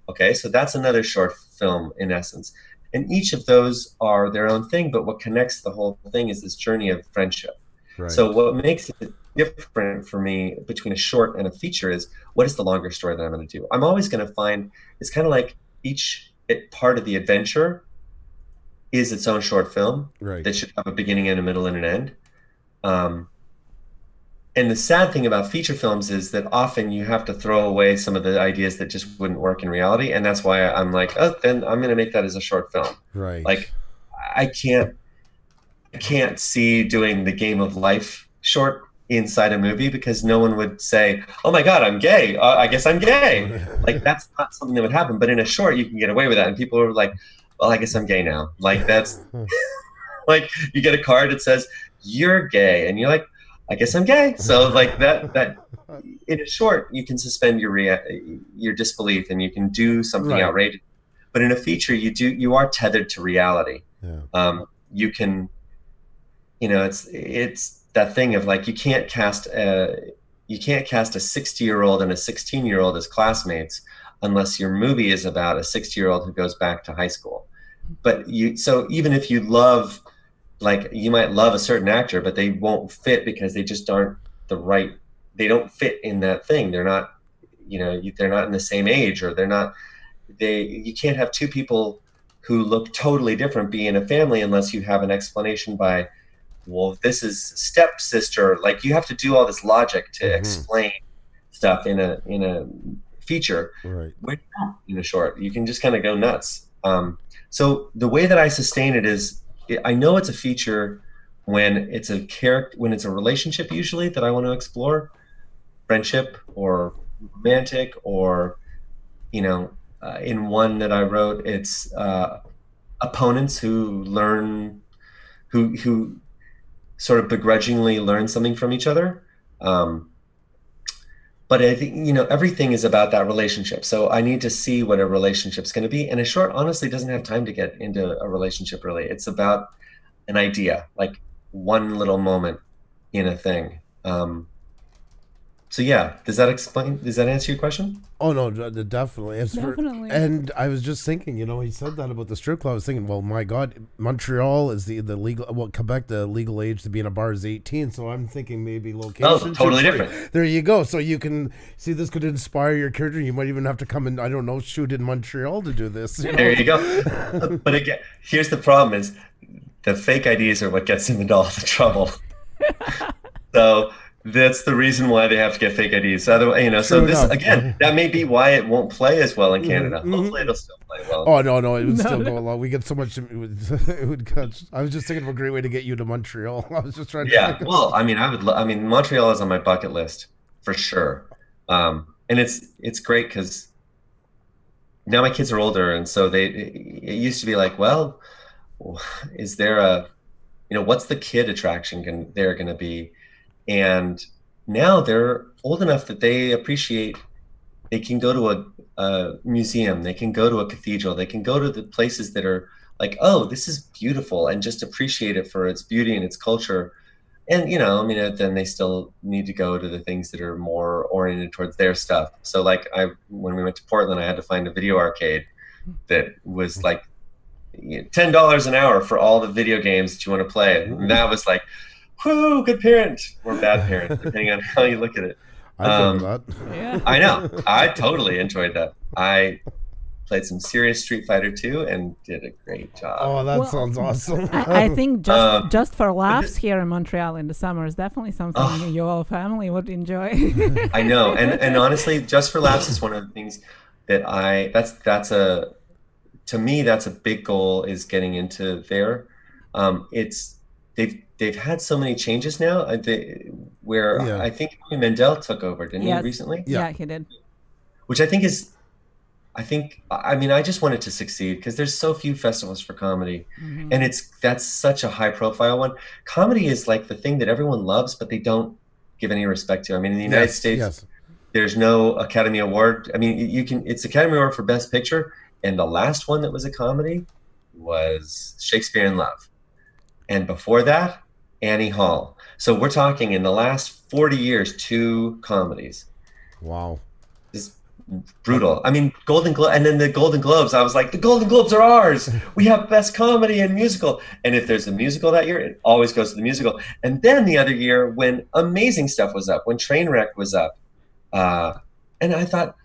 Okay, so that's another short film in essence. And each of those are their own thing, but what connects the whole thing is this journey of friendship. Right. So what makes it different for me between a short and a feature is, what is the longer story that I'm going to do? I'm always going to find, it's kind of like each part of the adventure is its own short film that should have a beginning and a middle and an end. And the sad thing about feature films is that often you have to throw away some of the ideas that just wouldn't work in reality. And that's why I'm like, oh, then I'm going to make that as a short film. Right. Like I can't see doing the Game of Life short inside a movie because no one would say, oh my God, I'm gay. I guess I'm gay. Like that's not something that would happen. But in a short, you can get away with that. And people are like, well, I guess I'm gay now. Like that's like you get a card that says you're gay. And you're like, I guess I'm gay. So like that in a short, you can suspend your disbelief and you can do something outrageous. But in a feature, you are tethered to reality. Yeah. You can, it's that thing of like, you can't cast a 60-year-old and a 16-year-old as classmates unless your movie is about a 60-year-old who goes back to high school. But so even if you love, like you might love a certain actor, but they won't fit because they just aren't they don't fit in that thing. They're not, they're not in the same age, or you can't have two people who look totally different be in a family unless you have an explanation by, well, this is stepsister. Like you have to do all this logic to explain stuff in a feature. Right. In a short, you can just kind of go nuts. So the way that I sustain it is, I know it's a feature when it's a relationship usually that I want to explore, friendship or romantic, or in one that I wrote, it's opponents who sort of begrudgingly learn something from each other. But I think, everything is about that relationship. So I need to see what a relationship's going to be. And a short, honestly, doesn't have time to get into a relationship, really. It's about an idea, like one little moment in a thing. So yeah, does that answer your question? Oh no, definitely. Definitely. And I was just thinking, he said that about the strip club. I was thinking, well, my God, Montreal is the legal, Quebec, the legal age to be in a bar is 18. So I'm thinking maybe location. Oh, totally different. There you go. So you can see this could inspire your character. You might even have to come and, I don't know, shoot in Montreal to do this. There you go. But again, here's the problem: is the fake IDs are what gets them into all the trouble. So that's the reason why they have to get fake IDs. Otherwise, so this again, that may be why it won't play as well in Canada. Hopefully, it'll still play well. Oh no, it would still go along. We get so much. It would catch. I was just thinking of a great way to get you to Montreal. I was just trying to. Yeah, well, I mean, Montreal is on my bucket list for sure, and it's great because now my kids are older, and so it used to be like, well, is there what's the kid attraction they're going to be? And now they're old enough that they appreciate, they can go to a museum, they can go to a cathedral, they can go to the places that are like, oh, this is beautiful, and just appreciate it for its beauty and its culture. And, then they still need to go to the things that are more oriented towards their stuff. So like when we went to Portland, I had to find a video arcade that was like $10 an hour for all the video games that you want to play. And that was like, whoo, good parent or bad parent, depending on how you look at it. I I know. I totally enjoyed that. I played some serious Street Fighter 2 and did a great job. Oh, that sounds awesome. I think just for laughs here in Montreal in the summer is definitely something your whole family would enjoy. I know, and honestly, Just for Laughs is one of the things that to me that's a big goal, is getting into there. They've had so many changes now, I think Mendel took over, didn't he, recently? Yeah, he did. Which I just want it to succeed, because there's so few festivals for comedy, and that's such a high profile one. Comedy is like the thing that everyone loves, but they don't give any respect to. I mean, in the United States, there's no Academy Award. I mean, it's Academy Award for Best Picture, and the last one that was a comedy was Shakespeare in Love, and before that, Annie Hall. So we're talking in the last 40 years, 2 comedies. Wow. It's brutal. I mean, Golden Globe, and then the Golden Globes, I was like, the Golden Globes are ours. We have Best Comedy and Musical. And if there's a musical that year, it always goes to the musical. And then the other year, when Amazing Stuff was up, when Trainwreck was up, and I thought,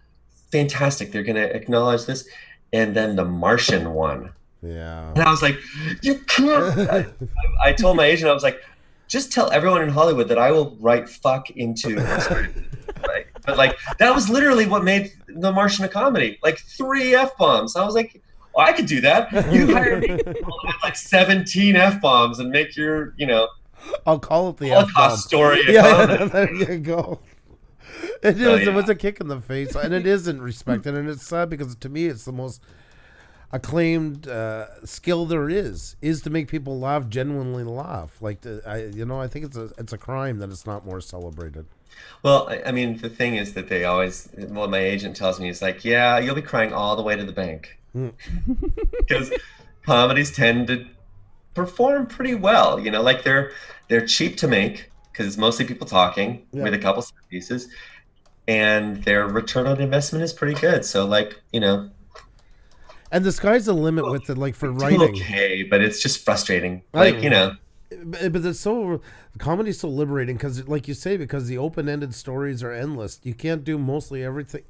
fantastic, they're going to acknowledge this. And then The Martian won. Yeah. And I was like, you can't. I told my agent, I was like, just tell everyone in Hollywood that I will write fuck into. Right? But like, that was literally what made The Martian a comedy. Like 3 F-bombs. I was like, I could do that. You hire me, I'll add like 17 F-bombs and make your, I'll call it the Holocaust story. Yeah, there you go. It was a kick in the face, and it isn't respected, and it's sad, because to me it's the most acclaimed skill there is to make people laugh, genuinely laugh. Like, I think it's a crime that it's not more celebrated. Well, I mean, the thing is that they always, what my agent tells me is like, yeah, you'll be crying all the way to the bank, because comedies tend to perform pretty well. Like they're cheap to make, because it's mostly people talking with a couple set pieces, and their return on investment is pretty good. So like, and the sky's the limit with it, like for writing. Okay, but it's just frustrating. Like, But it's comedy's so liberating, because like you say, because the open-ended stories are endless. You can't do mostly everything.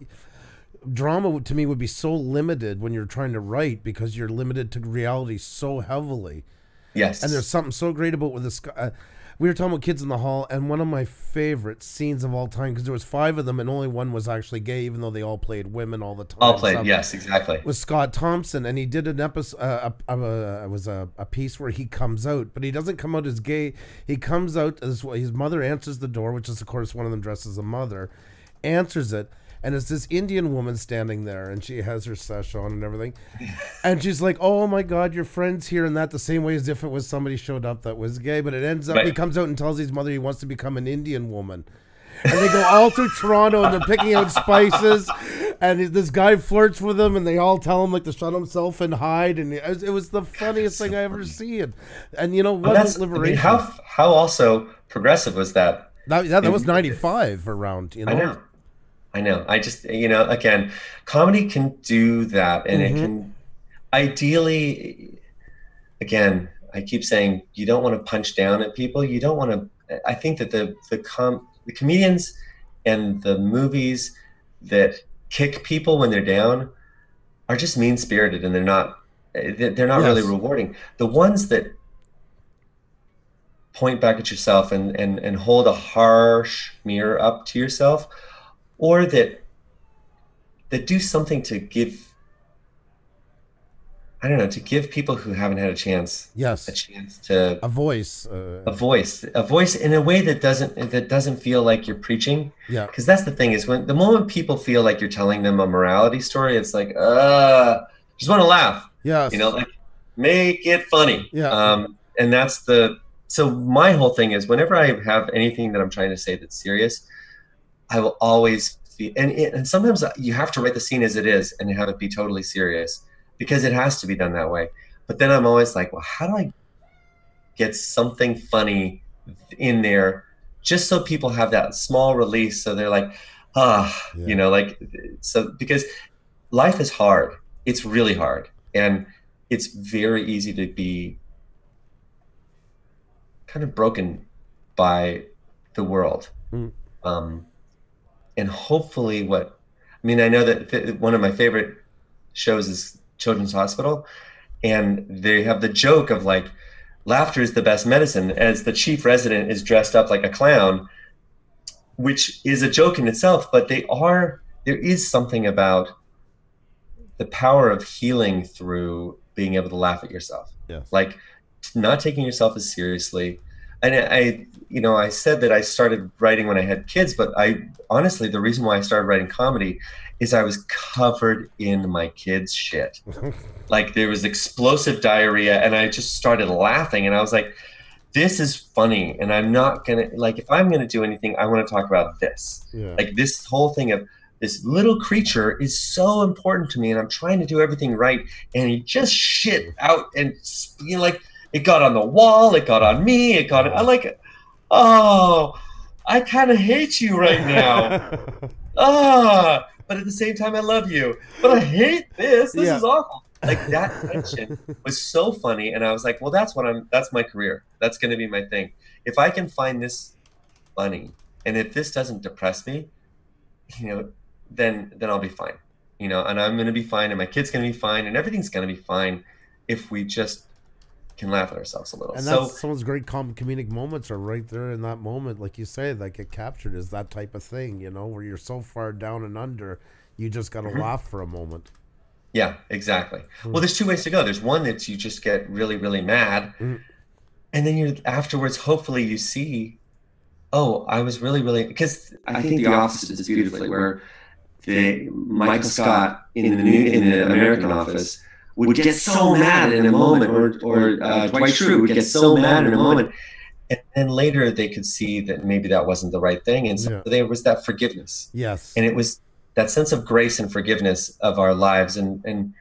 Drama to me would be so limited when you're trying to write, because you're limited to reality so heavily. Yes. And there's something so great about with the sky. We were talking about Kids in the Hall, and one of my favorite scenes of all time, because there was 5 of them and only one was actually gay, even though they all played women all the time. All played, yes, exactly. Was Scott Thompson, and he did an episode, it was a piece where he comes out, but he doesn't come out as gay. He comes out as, his mother answers the door, which is of course one of them dressed as a mother, answers it, and it's this Indian woman standing there, and she has her sash on and everything. And she's like, oh my God, your friend's here, and that the same way as if it was somebody showed up that was gay. But it ends up, he comes out and tells his mother he wants to become an Indian woman. And they go all through Toronto, and they're picking out spices, and this guy flirts with them, and they all tell him like to shut himself and hide. And it was the funniest thing I ever seen. And what liberation. I mean, how also progressive was that? That was 95 around, I know. I just, again, comedy can do that, and it can ideally, again, I keep saying, you don't want to punch down at people. You don't want to, I think that the comedians and the movies that kick people when they're down are just mean-spirited, and they're not really rewarding. The ones that point back at yourself and hold a harsh mirror up to yourself, or that do something to give, I don't know, to give people who haven't had a chance a chance to a voice in a way that doesn't feel like you're preaching. Yeah, because that's the thing, is when the moment people feel like you're telling them a morality story, it's like just want to laugh. Yes. Like, make it funny. Yeah. And that's so my whole thing is, whenever I have anything that I'm trying to say that's serious, I will always feel, and sometimes you have to write the scene as it is and have it be totally serious, because it has to be done that way. But then I'm always like, well, how do I get something funny in there, just so people have that small release, so they're like, so, because life is hard. It's really hard, and it's very easy to be kind of broken by the world. And hopefully I know that one of my favorite shows is Children's Hospital, and they have the joke of like, laughter is the best medicine, as the chief resident is dressed up like a clown, which is a joke in itself, but there is something about the power of healing through being able to laugh at yourself. Yes. Like not taking yourself as seriously. And I said that I started writing when I had kids, but honestly, the reason why I started writing comedy is I was covered in my kids' shit. Like there was explosive diarrhea, and I just started laughing, and I was like, this is funny, and I'm not gonna, like, if I'm gonna do anything, I want to talk about this. Yeah. Like this whole thing of this little creature is so important to me, and I'm trying to do everything right, and he just shit out, and like it got on the wall, it got on me, I like, oh, I kind of hate you right now. But at the same time, I love you. But I hate this. This is awful. Like that tension was so funny, and I was like, well, that's my career. That's going to be my thing. If I can find this funny, and if this doesn't depress me, then I'll be fine. And I'm going to be fine, and my kid's going to be fine, and everything's going to be fine if we just can laugh at ourselves a little. And that's some of those great comedic moments are right there in that moment, like you say, like it captured is that type of thing, where you're so far down and under, you just got to laugh for a moment. Yeah, exactly. Well, there's two ways to go. There's one that you just get really, really mad, and then afterwards, hopefully you see, oh, I was really, really, because I think The Office is beautifully where Michael Scott in the American Office would get so mad in a moment, or Dwight Schrute would get so mad in a moment, and then later they could see that maybe that wasn't the right thing, and so there was that forgiveness. Yes, and it was that sense of grace and forgiveness of our lives, and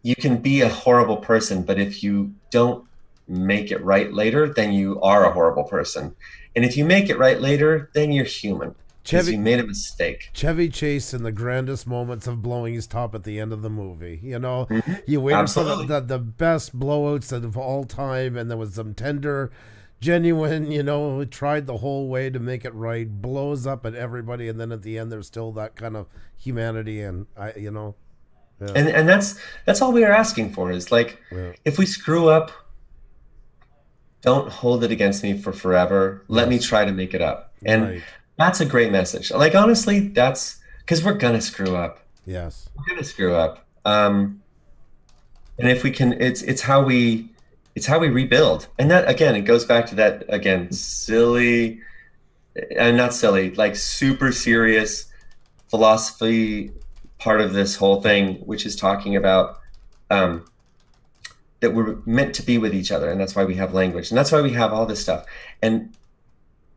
you can be a horrible person, but if you don't make it right later, then you are a horrible person, and if you make it right later, then you're human. You made a mistake. Chevy Chase in the grandest moments of blowing his top at the end of the movie. You waited for the best blowouts of all time, and there was some tender, genuine, tried the whole way to make it right, blows up at everybody, and then at the end there's still that kind of humanity, and and that's all we are asking for is like, if we screw up, don't hold it against me for forever. Let me try to make it up. And that's a great message. Like, honestly, that's because we're going to screw up. Yes. We're going to screw up. And if we can, it's how we rebuild. And that, again, it goes back to that, again, silly, and not silly, like super serious philosophy part of this whole thing, which is talking about that we're meant to be with each other. And that's why we have language. And that's why we have all this stuff. And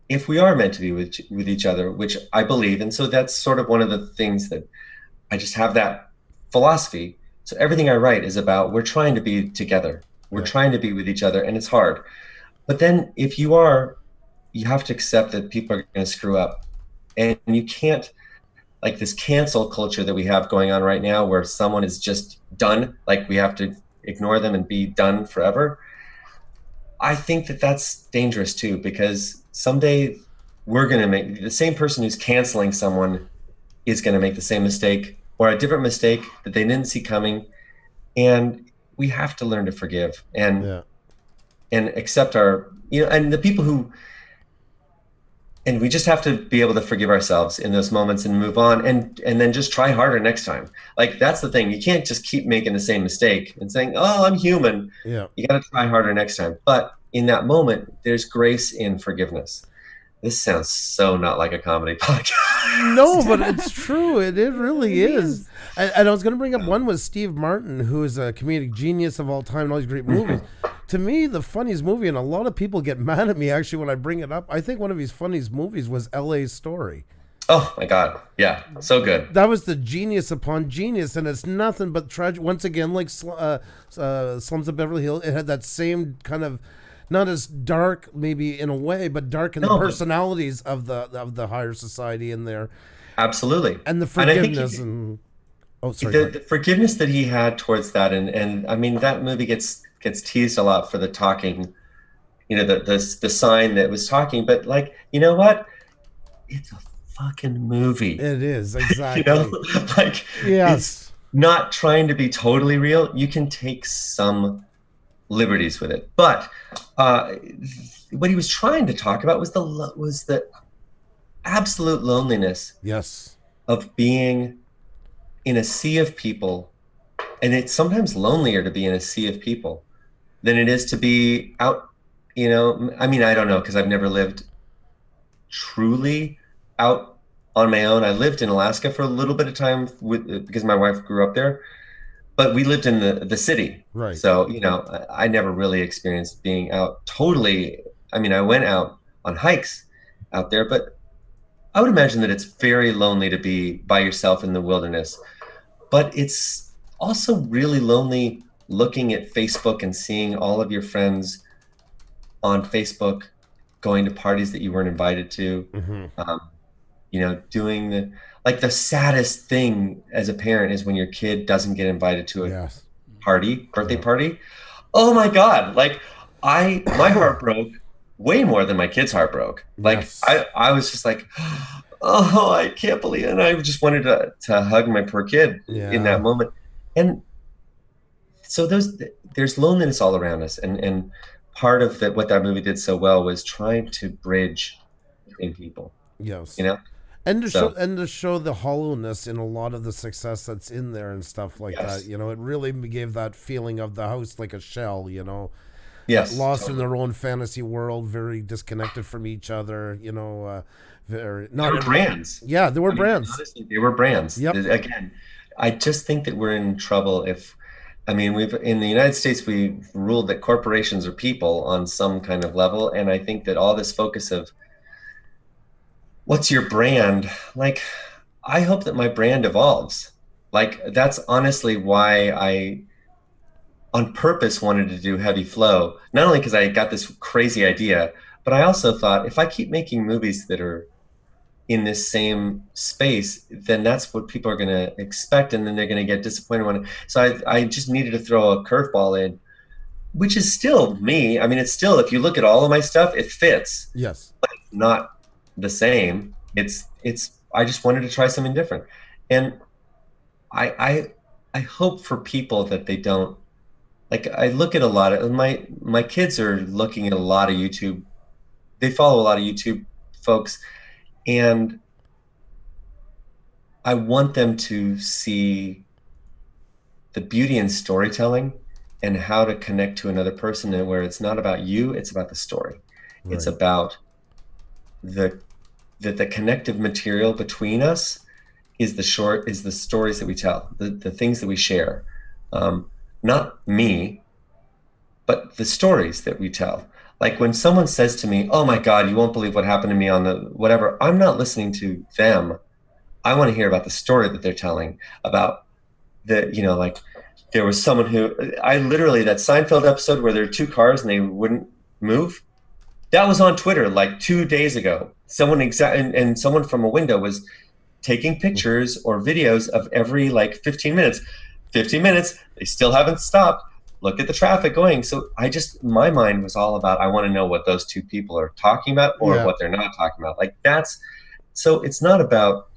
if we are meant to be with each other, which I believe, and so that's sort of one of the things that I just have that philosophy. So everything I write is about, we're trying to be together. We're trying to be with each other, and it's hard. But then if you have to accept that people are going to screw up, and you can't, like this cancel culture that we have going on right now, where someone is just done, like we have to ignore them and be done forever. I think that that's dangerous too, because someday we're going to make the same person who's canceling someone is going to make the same mistake or a different mistake that they didn't see coming. And we have to learn to forgive and accept our, and the people who, and we just have to be able to forgive ourselves in those moments and move on, and then just try harder next time. Like, that's the thing. You can't just keep making the same mistake and saying, oh, I'm human. Yeah. You got to try harder next time. But in that moment, there's grace in forgiveness. This sounds so not like a comedy podcast. No, but it's true. It really is. And I was going to bring up one was Steve Martin, who is a comedic genius of all time and all these great movies. To me, the funniest movie, and a lot of people get mad at me actually when I bring it up, I think one of his funniest movies was L.A. Story. Oh my God. Yeah. So good. That was the genius upon genius, and it's nothing but tragic. Once again, like Slums of Beverly Hills, it had that same kind of, not as dark maybe in a way, but dark in the personalities of the higher society in there. Absolutely. And the forgiveness the forgiveness that he had towards that, and I mean, that movie gets teased a lot for the talking, the sign that was talking, but like, you know what? It's a fucking movie. It is, exactly. Like, yes. not trying to be totally real. You can take some liberties with it, but what he was trying to talk about was the absolute loneliness Yes. of being in a sea of people, and it's sometimes lonelier to be in a sea of people than it is to be out. I mean, I don't know, because I've never lived truly out on my own. I lived in Alaska for a little bit of time because my wife grew up there, but we lived in the city. Right. So, I never really experienced being out totally. I mean, I went out on hikes out there, but I would imagine that it's very lonely to be by yourself in the wilderness. But it's also really lonely looking at Facebook and seeing all of your friends on Facebook going to parties that you weren't invited to. Doing the saddest thing as a parent is when your kid doesn't get invited to a birthday party. Oh my God. Like my heart broke way more than my kid's heart broke. Like I was just like, oh, I can't believe it. And I just wanted to hug my poor kid in that moment. And so there's loneliness all around us. And part of what that movie did so well was trying to bridge between people. Yes. And to show the hollowness in a lot of the success that's in there and stuff like that. It really gave that feeling of the house like a shell, Yes. Lost totally. In their own fantasy world, very disconnected from each other, they were brands. Yeah, they were brands. Honestly, they were brands. Yep. Again, I just think that we're in trouble we've in the United States, we've ruled that corporations are people on some kind of level. And I think that all this focus of what's your brand? Like, I hope that my brand evolves. Like, that's honestly why I, on purpose, wanted to do Heavy Flow. Not only because I got this crazy idea, but I also thought if I keep making movies that are in this same space, then that's what people are going to expect, and then they're going to get disappointed So I just needed to throw a curveball in, which is still me. I mean, it's still, if you look at all of my stuff, it fits. Yes. But it's not the same. I just wanted to try something different. And I hope for people that they don't, like, I look at a lot of my kids are looking at a lot of YouTube. They follow a lot of YouTube folks, and I want them to see the beauty in storytelling and how to connect to another person, and where it's not about you, it's about the story. Right. It's about the connective material between us is the stories that we tell, the things that we share. Not me, but the stories that we tell. Like when someone says to me, oh my God, you won't believe what happened to me on the whatever, I'm not listening to them. I want to hear about the story that they're telling about like there was someone who, that Seinfeld episode where there are two cars and they wouldn't move. That was on Twitter like 2 days ago. And someone from a window was taking pictures or videos of every 15 minutes. 15 minutes, they still haven't stopped. Look at the traffic going. So my mind was all about, I want to know what those two people are talking about or what they're not talking about. So it's not about,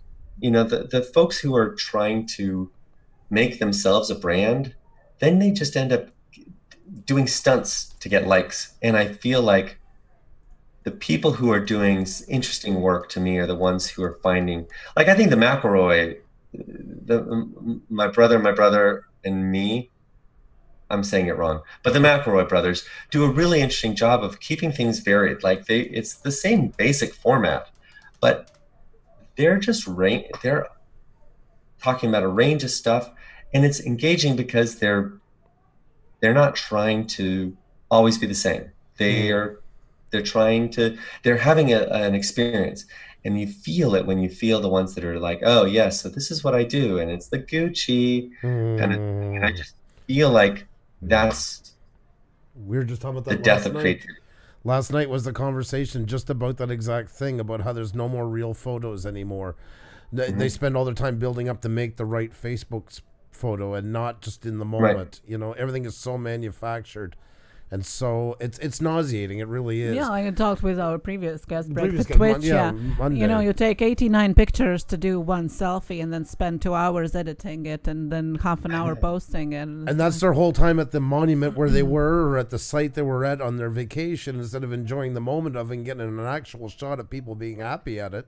the folks who are trying to make themselves a brand, then they just end up doing stunts to get likes. And I feel like the people who are doing interesting work to me are the ones who are finding, I think the McElroy, my brother and me, I'm saying it wrong, but the McElroy brothers do a really interesting job of keeping things varied. It's the same basic format, but they're talking about a range of stuff, and it's engaging because they're not trying to always be the same. They're having an experience. And you feel it when you feel the ones that are like, oh, yes, so this is what I do. And it's the Gucci kind of thing. And I just feel like that's we were just talking about that the death of creativity. Last night was the conversation just about that exact thing, about how there's no more real photos anymore. They spend all their time building up to make the right Facebook photo and not just in the moment. Right. Everything is so manufactured. And so it's nauseating. It really is. Yeah, I talked with our previous guest, Brett, Previous with guest, Twitch. Monday. You know, you take 89 pictures to do one selfie and then spend 2 hours editing it and then half an hour posting it. And that's their whole time at the monument where they were, or at the site they were at on their vacation, instead of enjoying the moment of and getting an actual shot of people being happy at it.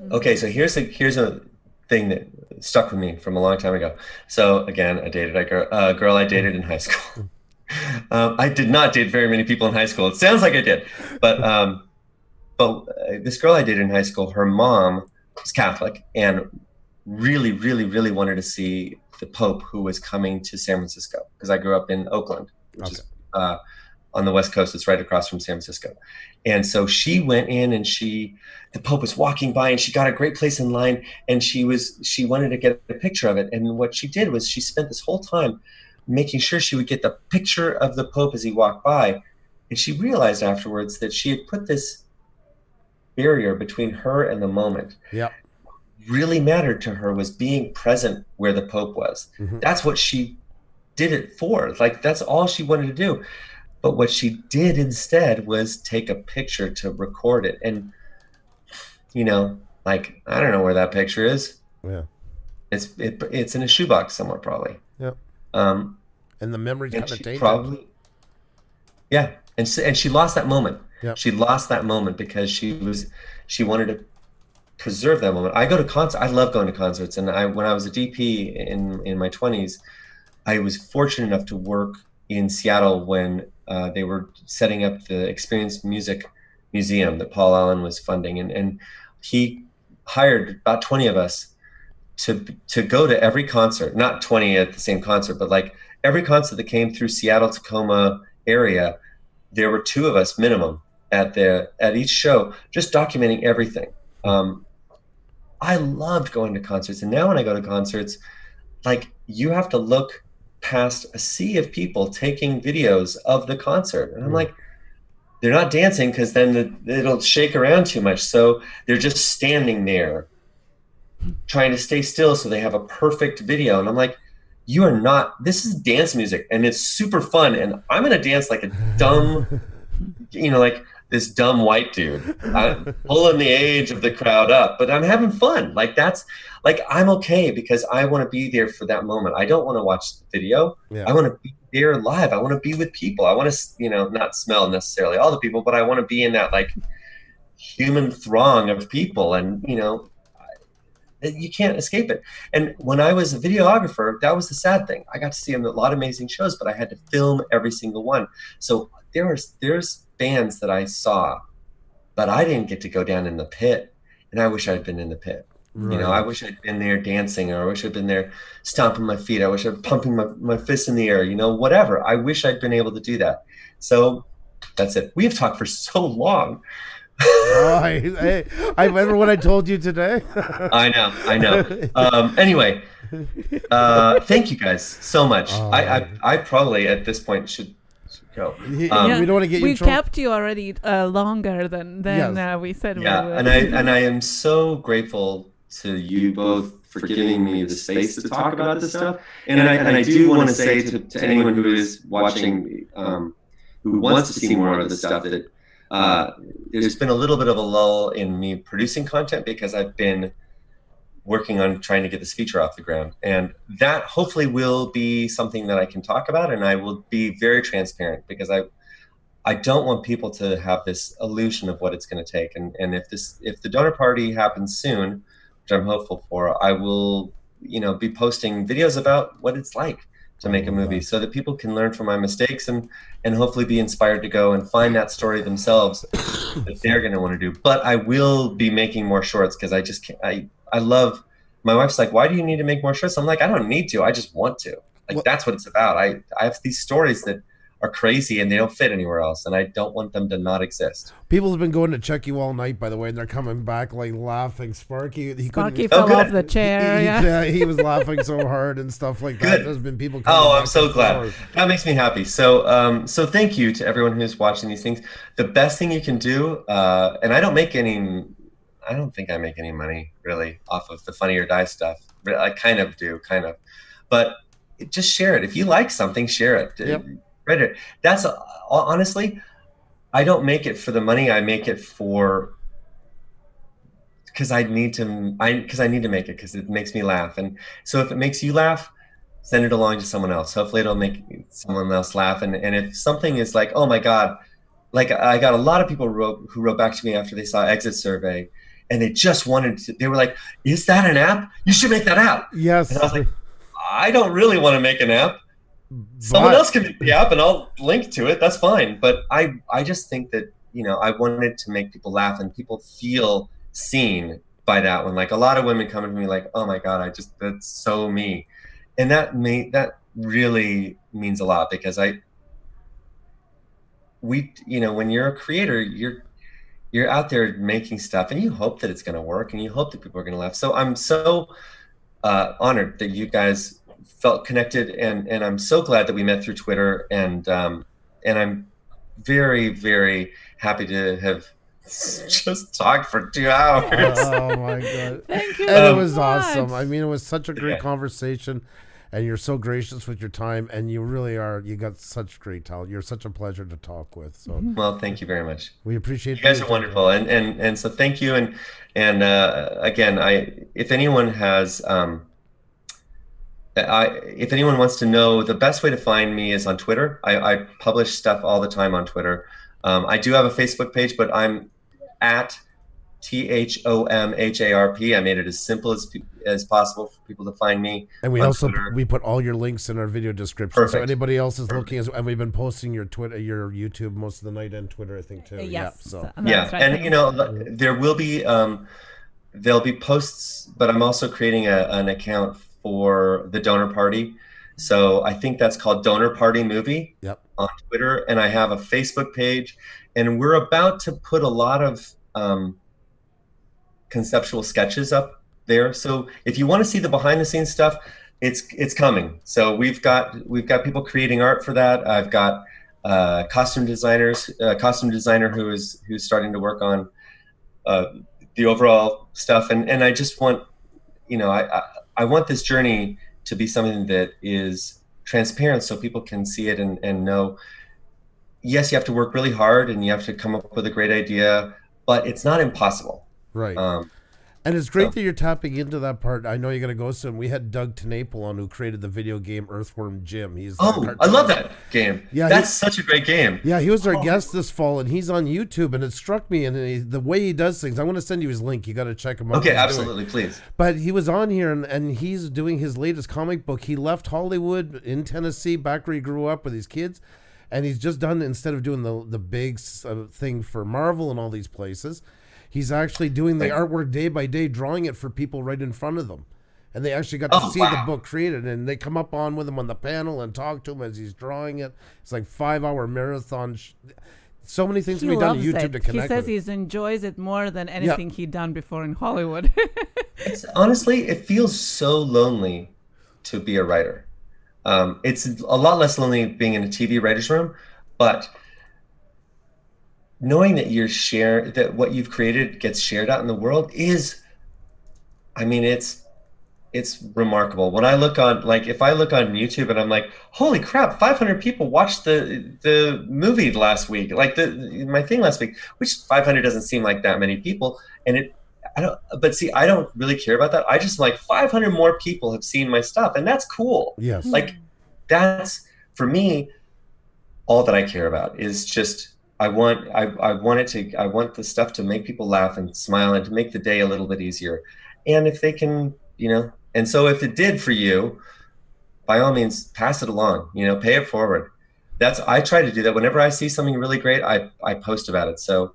Okay, so here's a thing that stuck with me from a long time ago. So again, I dated a girl I dated in high school. I did not date very many people in high school. It sounds like I did, but this girl I dated in high school, her mom was Catholic and really, really, really wanted to see the Pope, who was coming to San Francisco, because I grew up in Oakland, which is on the West Coast. It's right across from San Francisco. And so she went in, and the Pope was walking by, and she got a great place in line, and she wanted to get a picture of it. And what she did was she spent this whole time making sure she would get the picture of the Pope as he walked by. And she realized afterwards that she had put this barrier between her and the moment. Yeah. Really mattered to her was being present where the Pope was. Mm-hmm. That's what she did it for. Like, that's all she wanted to do. But what she did instead was take a picture to record it. And, you know, like, I don't know where that picture is. Yeah. It's in a shoebox somewhere, probably. Yeah. And the memory's kind of tainted. Probably. Yeah. And she lost that moment. Yep. She lost that moment because she wanted to preserve that moment. I go to concerts. I love going to concerts. And when I was a DP in my 20s, I was fortunate enough to work in Seattle when they were setting up the Experience Music Museum that Paul Allen was funding. And he hired about 20 of us to go to every concert, not 20 at the same concert, but like every concert that came through Seattle, Tacoma area, there were 2 of us minimum at each show, just documenting everything. I loved going to concerts. And now when I go to concerts, like, you have to look past a sea of people taking videos of the concert. And I'm like, they're not dancing because then it'll shake around too much. So they're just standing there trying to stay still so they have a perfect video. And I'm like, you are not, this is dance music and it's super fun. And I'm going to dance like a dumb, you know, like this dumb white dude. I'm pulling the age of the crowd up, but I'm having fun. Like, that's like, I'm okay because I want to be there for that moment. I don't want to watch the video. Yeah. I want to be there live. I want to be with people. I want to, you know, not smell necessarily all the people, but I want to be in that like human throng of people. And, you know, you can't escape it. And when I was a videographer, that was the sad thing. I got to see a lot of amazing shows, but I had to film every single one. So there's bands that I saw, but I didn't get to go down in the pit. And I wish I'd been in the pit. Right. You know, I wish I'd been there dancing, or I wish I'd been there stomping my feet. I wish I'd pumping my fists in the air, you know, whatever. I wish I'd been able to do that. So that's it. We have talked for so long. I remember what I told you today. I know. Anyway, thank you guys so much. I probably at this point should go. We don't want to get you in trouble. We kept you already longer than yes. We said. Yeah, we would. and I am so grateful to you both for giving me the space to talk about this stuff. And I do want to say to anyone who is watching, who wants to see more of the stuff, that there's been a little bit of a lull in me producing content because I've been working on trying to get this feature off the ground, and that hopefully will be something that I can talk about, and I will be very transparent because I don't want people to have this illusion of what it's going to take. And if the donor party happens soon, which I'm hopeful for, I will, you know, be posting videos about what it's like to make a movie so that people can learn from my mistakes and hopefully be inspired to go and find that story themselves that they're going to want to do. But I will be making more shorts because I just can't, I love, my wife's like, why do you need to make more shorts? I'm like, I don't need to, I just want to. Like, that's what it's about. I have these stories that are crazy and they don't fit anywhere else, and I don't want them to not exist. People have been going to check you all night, by the way, and they're coming back like laughing. Sparky fell off the chair. He was laughing so hard and stuff like that. There's been people coming back. I'm so glad. That makes me happy. So so thank you to everyone who's watching these things. The best thing you can do, and I don't think I make any money really off of the Funny or Die stuff. I kind of do, but just share it. If you like something, share it. Yep. Right. That's honestly, I don't make it for the money. I make it because I need to make it because it makes me laugh. And so if it makes you laugh, send it along to someone else. Hopefully it'll make someone else laugh. And if something is like, oh my God, like I got a lot of people who wrote back to me after they saw Exit Survey, and they just wanted to, they were like, is that an app? You should make that app. Yes. And I was like, I don't really want to make an app. Someone else can make the app and I'll link to it. That's fine. But I just think that, I wanted to make people laugh and people feel seen by that one. Like a lot of women come to me like, oh my God, that's so me. And that really means a lot because when you're a creator, you're out there making stuff and you hope that it's going to work and you hope that people are going to laugh. So I'm so honored that you guys felt connected, and I'm so glad that we met through Twitter, and I'm very, very happy to have just talked for 2 hours. Oh my God. Thank you. And it was so awesome. much. I mean, it was such a great conversation, and you're so gracious with your time, and you really are. You got such great talent. You're such a pleasure to talk with. So, well, thank you very much. We appreciate you guys are wonderful, and so thank you. And again, if anyone has if anyone wants to know, the best way to find me is on Twitter. I publish stuff all the time on Twitter. I do have a Facebook page, but I'm at THOMHARP. I made it as simple as possible for people to find me. And we also Twitter. We put all your links in our video description. Perfect. So anybody else is looking, and we've been posting your Twitter, your YouTube most of the night, and Twitter, I think too. Yes. Yeah. So That's right. And there will be there'll be posts, but I'm also creating an account for the Donor Party. So I think that's called Donor Party Movie on Twitter, and I have a Facebook page, and we're about to put a lot of conceptual sketches up there. So if you want to see the behind the scenes stuff, it's coming. So we've got people creating art for that. I've got costume designer who's starting to work on the overall stuff, and I just want, I want this journey to be something that is transparent so people can see it and know, yes, you have to work really hard and you have to come up with a great idea, but it's not impossible. Right. And it's great that you're tapping into that part. I know you're going to go soon. We had Doug TeNapel on, who created the video game Earthworm Jim. I love that game. Yeah, that's such a great game. Yeah, he was our guest this fall, and he's on YouTube, and it struck me, and the way he does things. I'm going to send you his link. You got to check him out. Okay, absolutely, please. But he was on here, and he's doing his latest comic book. He left Hollywood in Tennessee, back where he grew up with his kids, and he's just done, instead of doing the big thing for Marvel and all these places, he's actually doing the artwork day by day, drawing it for people right in front of them. And they actually got to see the book created, and they come up on with him on the panel and talk to him as he's drawing it. It's like 5-hour marathon. So many things can be done on YouTube to connect. He says he enjoys it more than anything he'd done before in Hollywood. Honestly, it feels so lonely to be a writer. It's a lot less lonely being in a TV writer's room, but knowing that that what you've created gets shared out in the world is, it's remarkable. When I look on, if I look on YouTube and I'm like, holy crap, 500 people watched the movie last week, my thing last week, which 500 doesn't seem like that many people. And I don't really care about that. I just 500 more people have seen my stuff, and that's cool. Yes. That's, for me, all that I care about is just, I want the stuff to make people laugh and smile and to make the day a little bit easier. And if they can, and so if it did for you, by all means, pass it along, pay it forward. I try to do that. Whenever I see something really great, I post about it. So,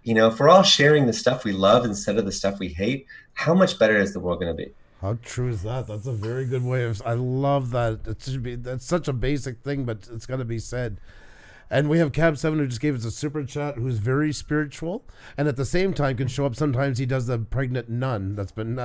if we're all sharing the stuff we love instead of the stuff we hate, how much better is the world going to be? How true is that? That's a very good way of, I love that. That's such a basic thing, but it's got to be said. And we have Cab 7 who just gave us a super chat, who's very spiritual, and at the same time can show up. Sometimes he does the pregnant nun that's been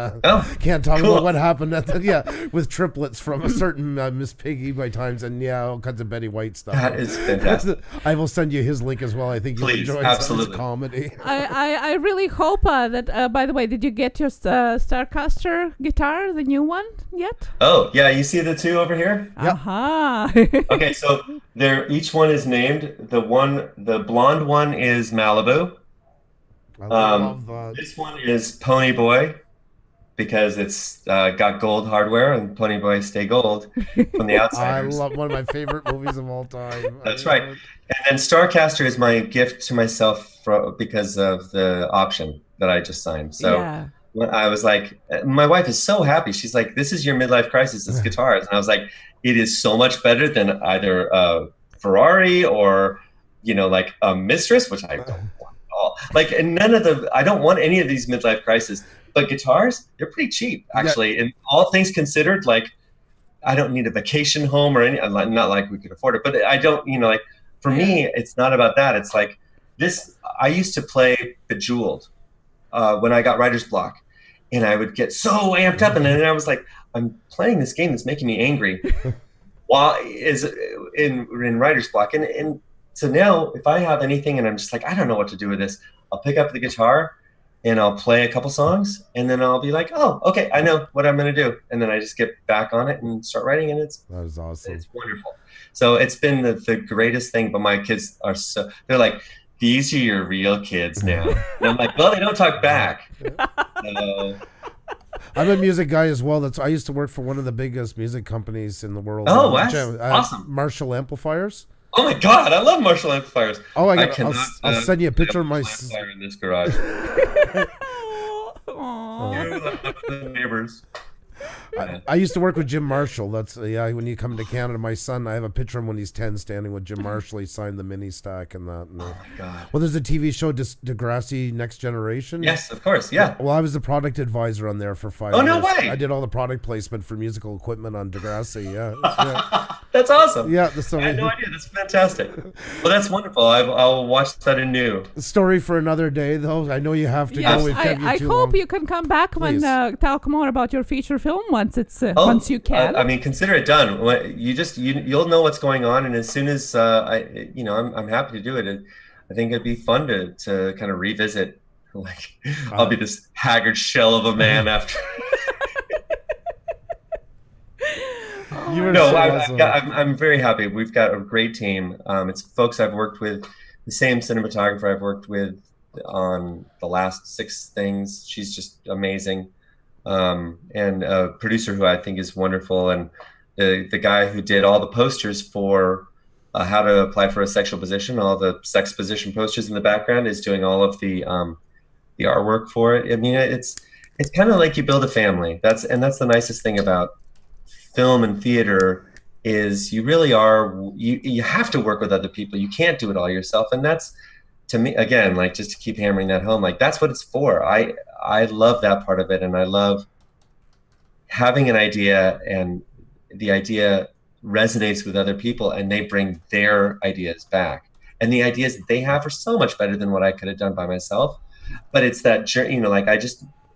can't talk about what happened at with triplets from a certain Miss Piggy by times, and all kinds of Betty White stuff. That is fantastic. I will send you his link as well. I think you'll enjoy his comedy. I really hope that. By the way, did you get your Starcaster guitar, the new one, yet? Oh yeah, you see the two over here? Yep. Okay, so each one is named. The blonde one is Malibu. I love that. This one is Pony Boy because it's got gold hardware, and Pony Boy stay gold from the Outsiders. I love one of my favorite movies of all time. That's right. And then Starcaster is my gift to myself because of the option that I just signed. So I was like, my wife is so happy. She's like, this is your midlife crisis, it's guitars. And I was like, it is so much better than either a Ferrari or, like a Mistress, which I don't want at all. Like, and I don't want any of these midlife crises. But guitars, they're pretty cheap, actually. And all things considered, like, I don't need a vacation home or not like we could afford it. But I don't, like, for me, it's not about that. It's like this. I used to play Bejeweled when I got writer's block. And I would get so amped up. And then I was like, I'm playing this game that's making me angry while is in writer's block. And so now if I have anything and I'm just like, I don't know what to do with this, I'll pick up the guitar and I'll play a couple songs, and then I'll be like, oh, okay, I know what I'm going to do. And then I just get back on it and start writing, and that is awesome. It's wonderful. So it's been the greatest thing, but my kids they're like, these are your real kids now. And I'm like, well, they don't talk back. I'm a music guy as well. I used to work for one of the biggest music companies in the world. Oh, wow. Awesome. Marshall Amplifiers. Oh my God, I love Marshall amplifiers. Oh, I'll send you a picture of my amplifier in this garage. Neighbors. I used to work with Jim Marshall. That's when you come to Canada, my son, I have a picture of him when he's 10 standing with Jim Marshall. He signed the mini stack and that. And oh my God. Well, there's a TV show, Degrassi Next Generation. Yes, of course. Yeah. Well, I was the product advisor on there for 5 years. Oh, no way. I did all the product placement for musical equipment on Degrassi. Yeah. That's awesome. Yeah. I had no idea. That's fantastic. Well, that's wonderful. I'll watch that anew. Story for another day, though. I know you have to go. I hope you can come back when talk more about your feature film once once you can. I mean, consider it done. You'll know what's going on, and as soon as I'm happy to do it. And I think it'd be fun to kind of revisit. Like, I'll be this haggard shell of a man after. Awesome. I'm very happy. We've got a great team. It's folks I've worked with, the same cinematographer I've worked with on the last 6 things. She's just amazing. And a producer who I think is wonderful. And the guy who did all the posters for How to Apply for a Sexual Position, all the sex position posters in the background, is doing all of the artwork for it. I mean, it's kind of like you build a family. That's the nicest thing about film and theater is you really are, you have to work with other people. You can't do it all yourself. And that's, to me, again, like, just to keep hammering that home, like, that's what it's for. I love that part of it. And I love having an idea, and the idea resonates with other people and they bring their ideas back. And the ideas that they have are so much better than what I could have done by myself. But it's that journey, like,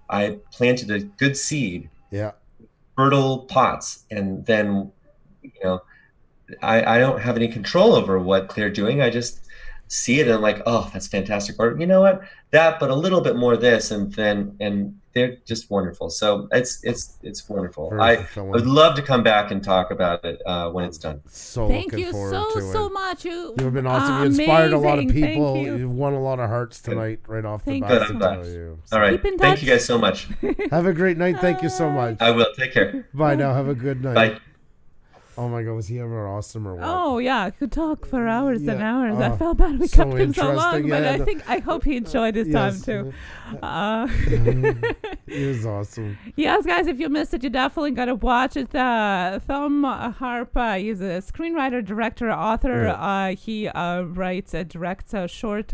I planted a good seed. Yeah. Fertile pots, and then I don't have any control over what they're doing. I just see it and I'm like, oh, that's fantastic, or you know what, that, but a little bit more this, and they're just wonderful. So it's wonderful. I would love to come back and talk about it when it's done. So thank you so much. You've been awesome. You inspired a lot of people. You've won a lot of hearts tonight right off the bat. Good, I'm glad. All right. Thank you guys so much. Have a great night. Thank you so much. I will. Take care. Bye now. Have a good night. Bye. Oh my God, was he ever awesome or what? Oh yeah, I could talk for hours and hours. I felt bad we kept him so long, but I hope he enjoyed his time too. He was awesome. Yes, guys, if you missed it, you definitely gotta watch it. Thom Harp, he's a screenwriter, director, author. He writes, directs short,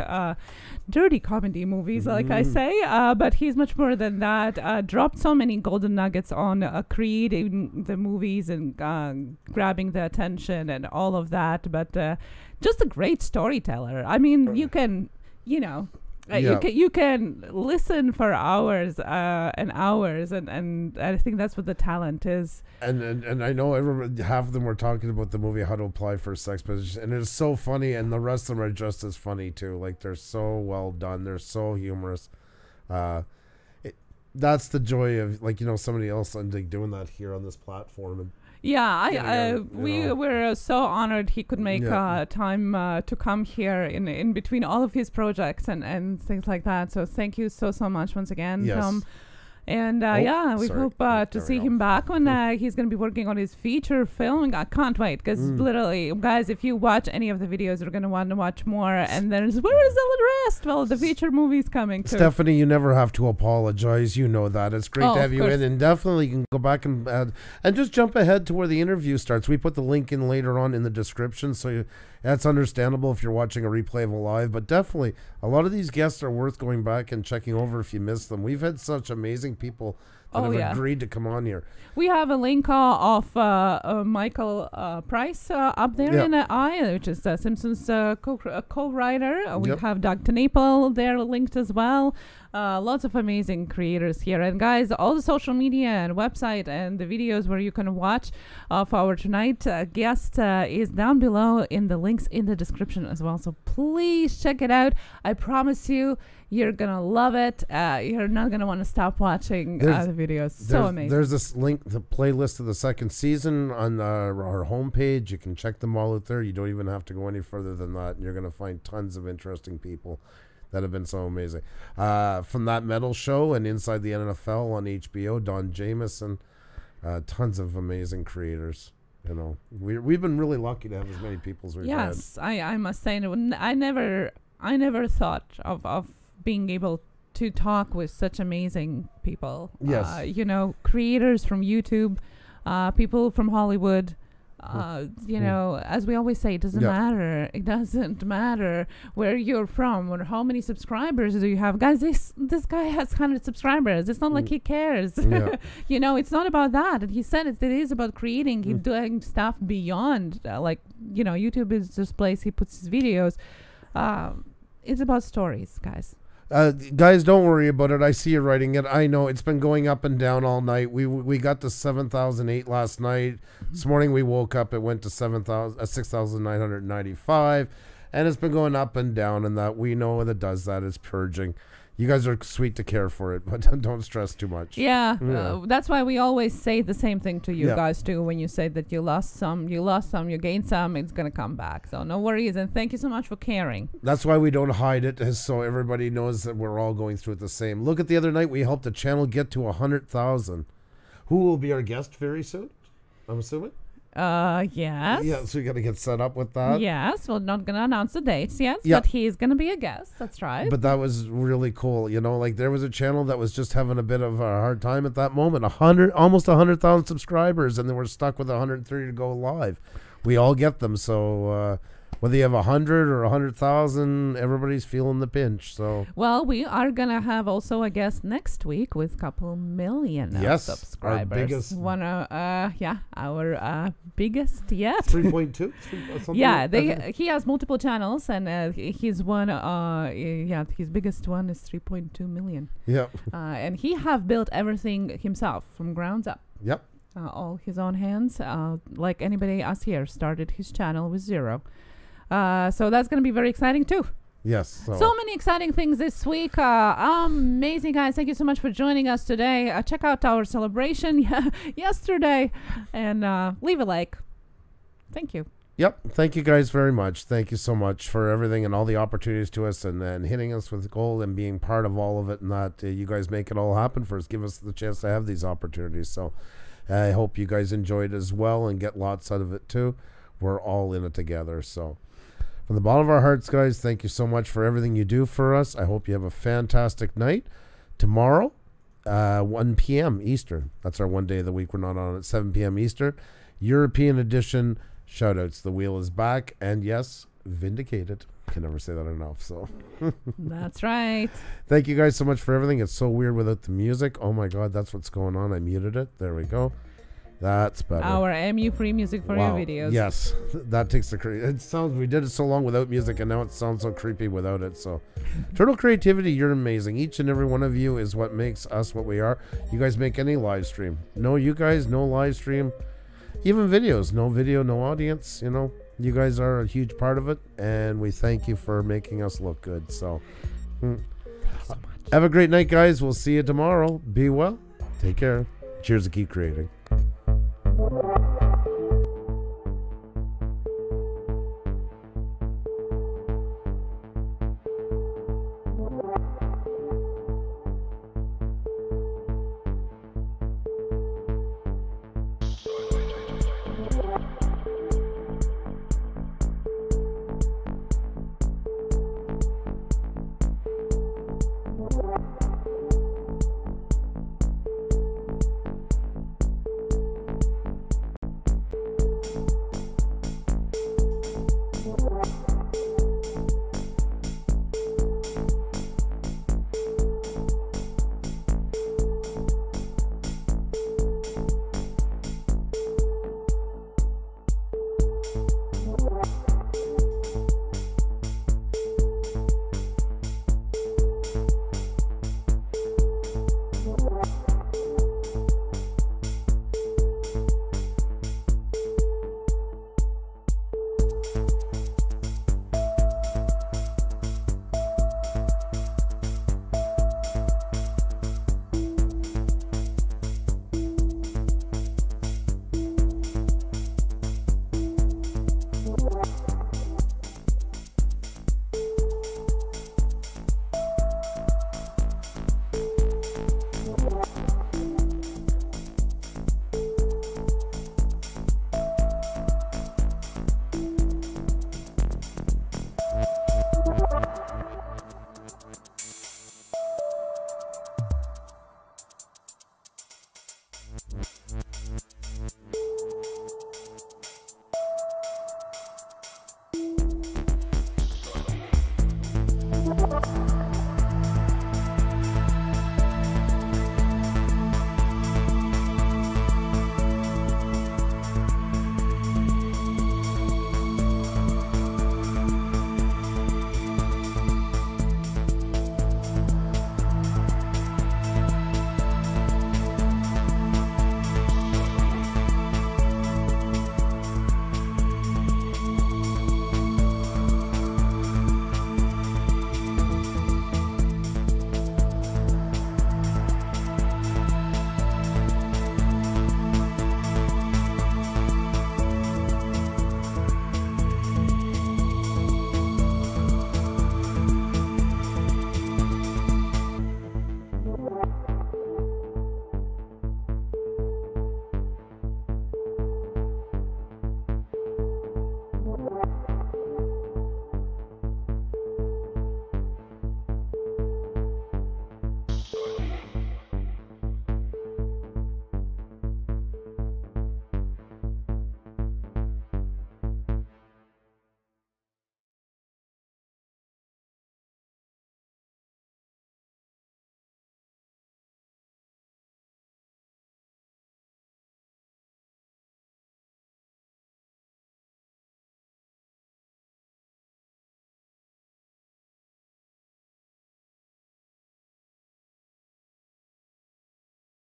dirty comedy movies, like I say. But he's much more than that. Dropped so many golden nuggets on creating the movies and grabbing the attention and all of that, but just a great storyteller. I mean, you can, you can listen for hours and hours, and I think that's what the talent is. And I know everybody, half of them were talking about the movie How to Apply for a Sex Position, and it's so funny, and the rest of them are just as funny too. Like, they're so well done, they're so humorous. That's the joy of, like, somebody else doing that here on this platform. And we were so honored he could make time to come here in between all of his projects and things like that. So thank you so much once again, Thom. And we hope to see him back when he's going to be working on his feature film. I can't wait, because literally, guys, if you watch any of the videos, you're going to want to watch more. And then where is all the rest? Well, the feature movie's coming too. Stephanie, you never have to apologize. You know that. It's great to have you in. And definitely you can go back and just jump ahead to where the interview starts. We put the link in later on in the description, so that's understandable if you're watching a replay of a live. But definitely, a lot of these guests are worth going back and checking over if you missed them. We've had such amazing people that have agreed to come on here. We have a link of Michael Price up there in the eye, which is Simpsons co-writer. We have Dr. Napel there linked as well. Lots of amazing creators here. And guys, all the social media and website and the videos where you can watch of our tonight guest is down below in the links in the description as well. So please check it out. I promise you're gonna love it. You're not gonna want to stop watching the videos. So amazing. There's this link, the playlist of the second season on our homepage. You can check them all out there. You don't even have to go any further than that. You're gonna find tons of interesting people that have been so amazing. From That Metal Show and Inside the NFL on HBO, Don Jamieson, tons of amazing creators. We've been really lucky to have as many people as we've had. Yes, I must say, I never thought of being able to talk with such amazing people. Yes. Creators from YouTube, people from Hollywood. As we always say, it doesn't matter. It doesn't matter where you're from or how many subscribers do you have. Guys, this guy has 100 subscribers. It's not like he cares. It's not about that. And he said it is about creating. He's doing stuff beyond. YouTube is this place he puts his videos. It's about stories, guys. Guys, don't worry about it. I see you writing it. I know it's been going up and down all night. We got to 7,008 last night. This morning we woke up. It went to 6,995, and it's been going up and down. And that we know that does that is purging. You guys are sweet to care for it, but don't stress too much. That's why we always say the same thing to you guys too. When you say that you lost some, you gained some, it's gonna come back. So no worries, and thank you so much for caring. That's why we don't hide it, so everybody knows that we're all going through it the same. Look at the other night, we helped a channel get to 100,000. Who will be our guest very soon? I'm assuming. Yes. Yeah, so you got to get set up with that. Yes, we're not going to announce the dates yet, but he's going to be a guest. That's right. But that was really cool. There was a channel that was just having a bit of a hard time at that moment. Almost 100,000 subscribers, and they were stuck with 130 to go live. We all get them, so whether you have 100 or 100,000, everybody's feeling the pinch. So we are gonna have also a guest next week with a couple million subscribers. Our biggest, our biggest yet. 3.2. He has multiple channels, and his one, his biggest one is 3.2 million. Yeah. And he have built everything himself from ground up. Yep. All his own hands, like anybody else here, started his channel with zero. So that's going to be very exciting too. Yes. So many exciting things this week. Amazing, guys. Thank you so much for joining us today. Check out our celebration yesterday and leave a like. Thank you. Yep. Thank you guys very much. Thank you so much for everything and all the opportunities to us and hitting us with gold and being part of all of it, and that you guys make it all happen for us. Give us the chance to have these opportunities. So I hope you guys enjoyed as well and get lots out of it too. We're all in it together. So from the bottom of our hearts, guys, thank you so much for everything you do for us. I hope you have a fantastic night. Tomorrow, 1 p.m. Eastern. That's our one day of the week we're not on at 7 p.m. Eastern. European edition. Shoutouts. The wheel is back. And yes, vindicated. Can never say that enough. So that's right. Thank you guys so much for everything. It's so weird without the music. Oh my God, that's what's going on. I muted it. There we go. That's better. Our MU free music for Wow. your videos. Yes, that takes the it sounds. We did it so long without music, and now it sounds so creepy without it. So, Turtle Creativity, you're amazing. Each and every one of you is what makes us what we are. You guys make any live stream. No, you guys, no live stream. Even videos, no video, no audience. You know, you guys are a huge part of it, and we thank you for making us look good. So, have a great night, guys. We'll see you tomorrow. Be well. Take care. Cheers and keep creating.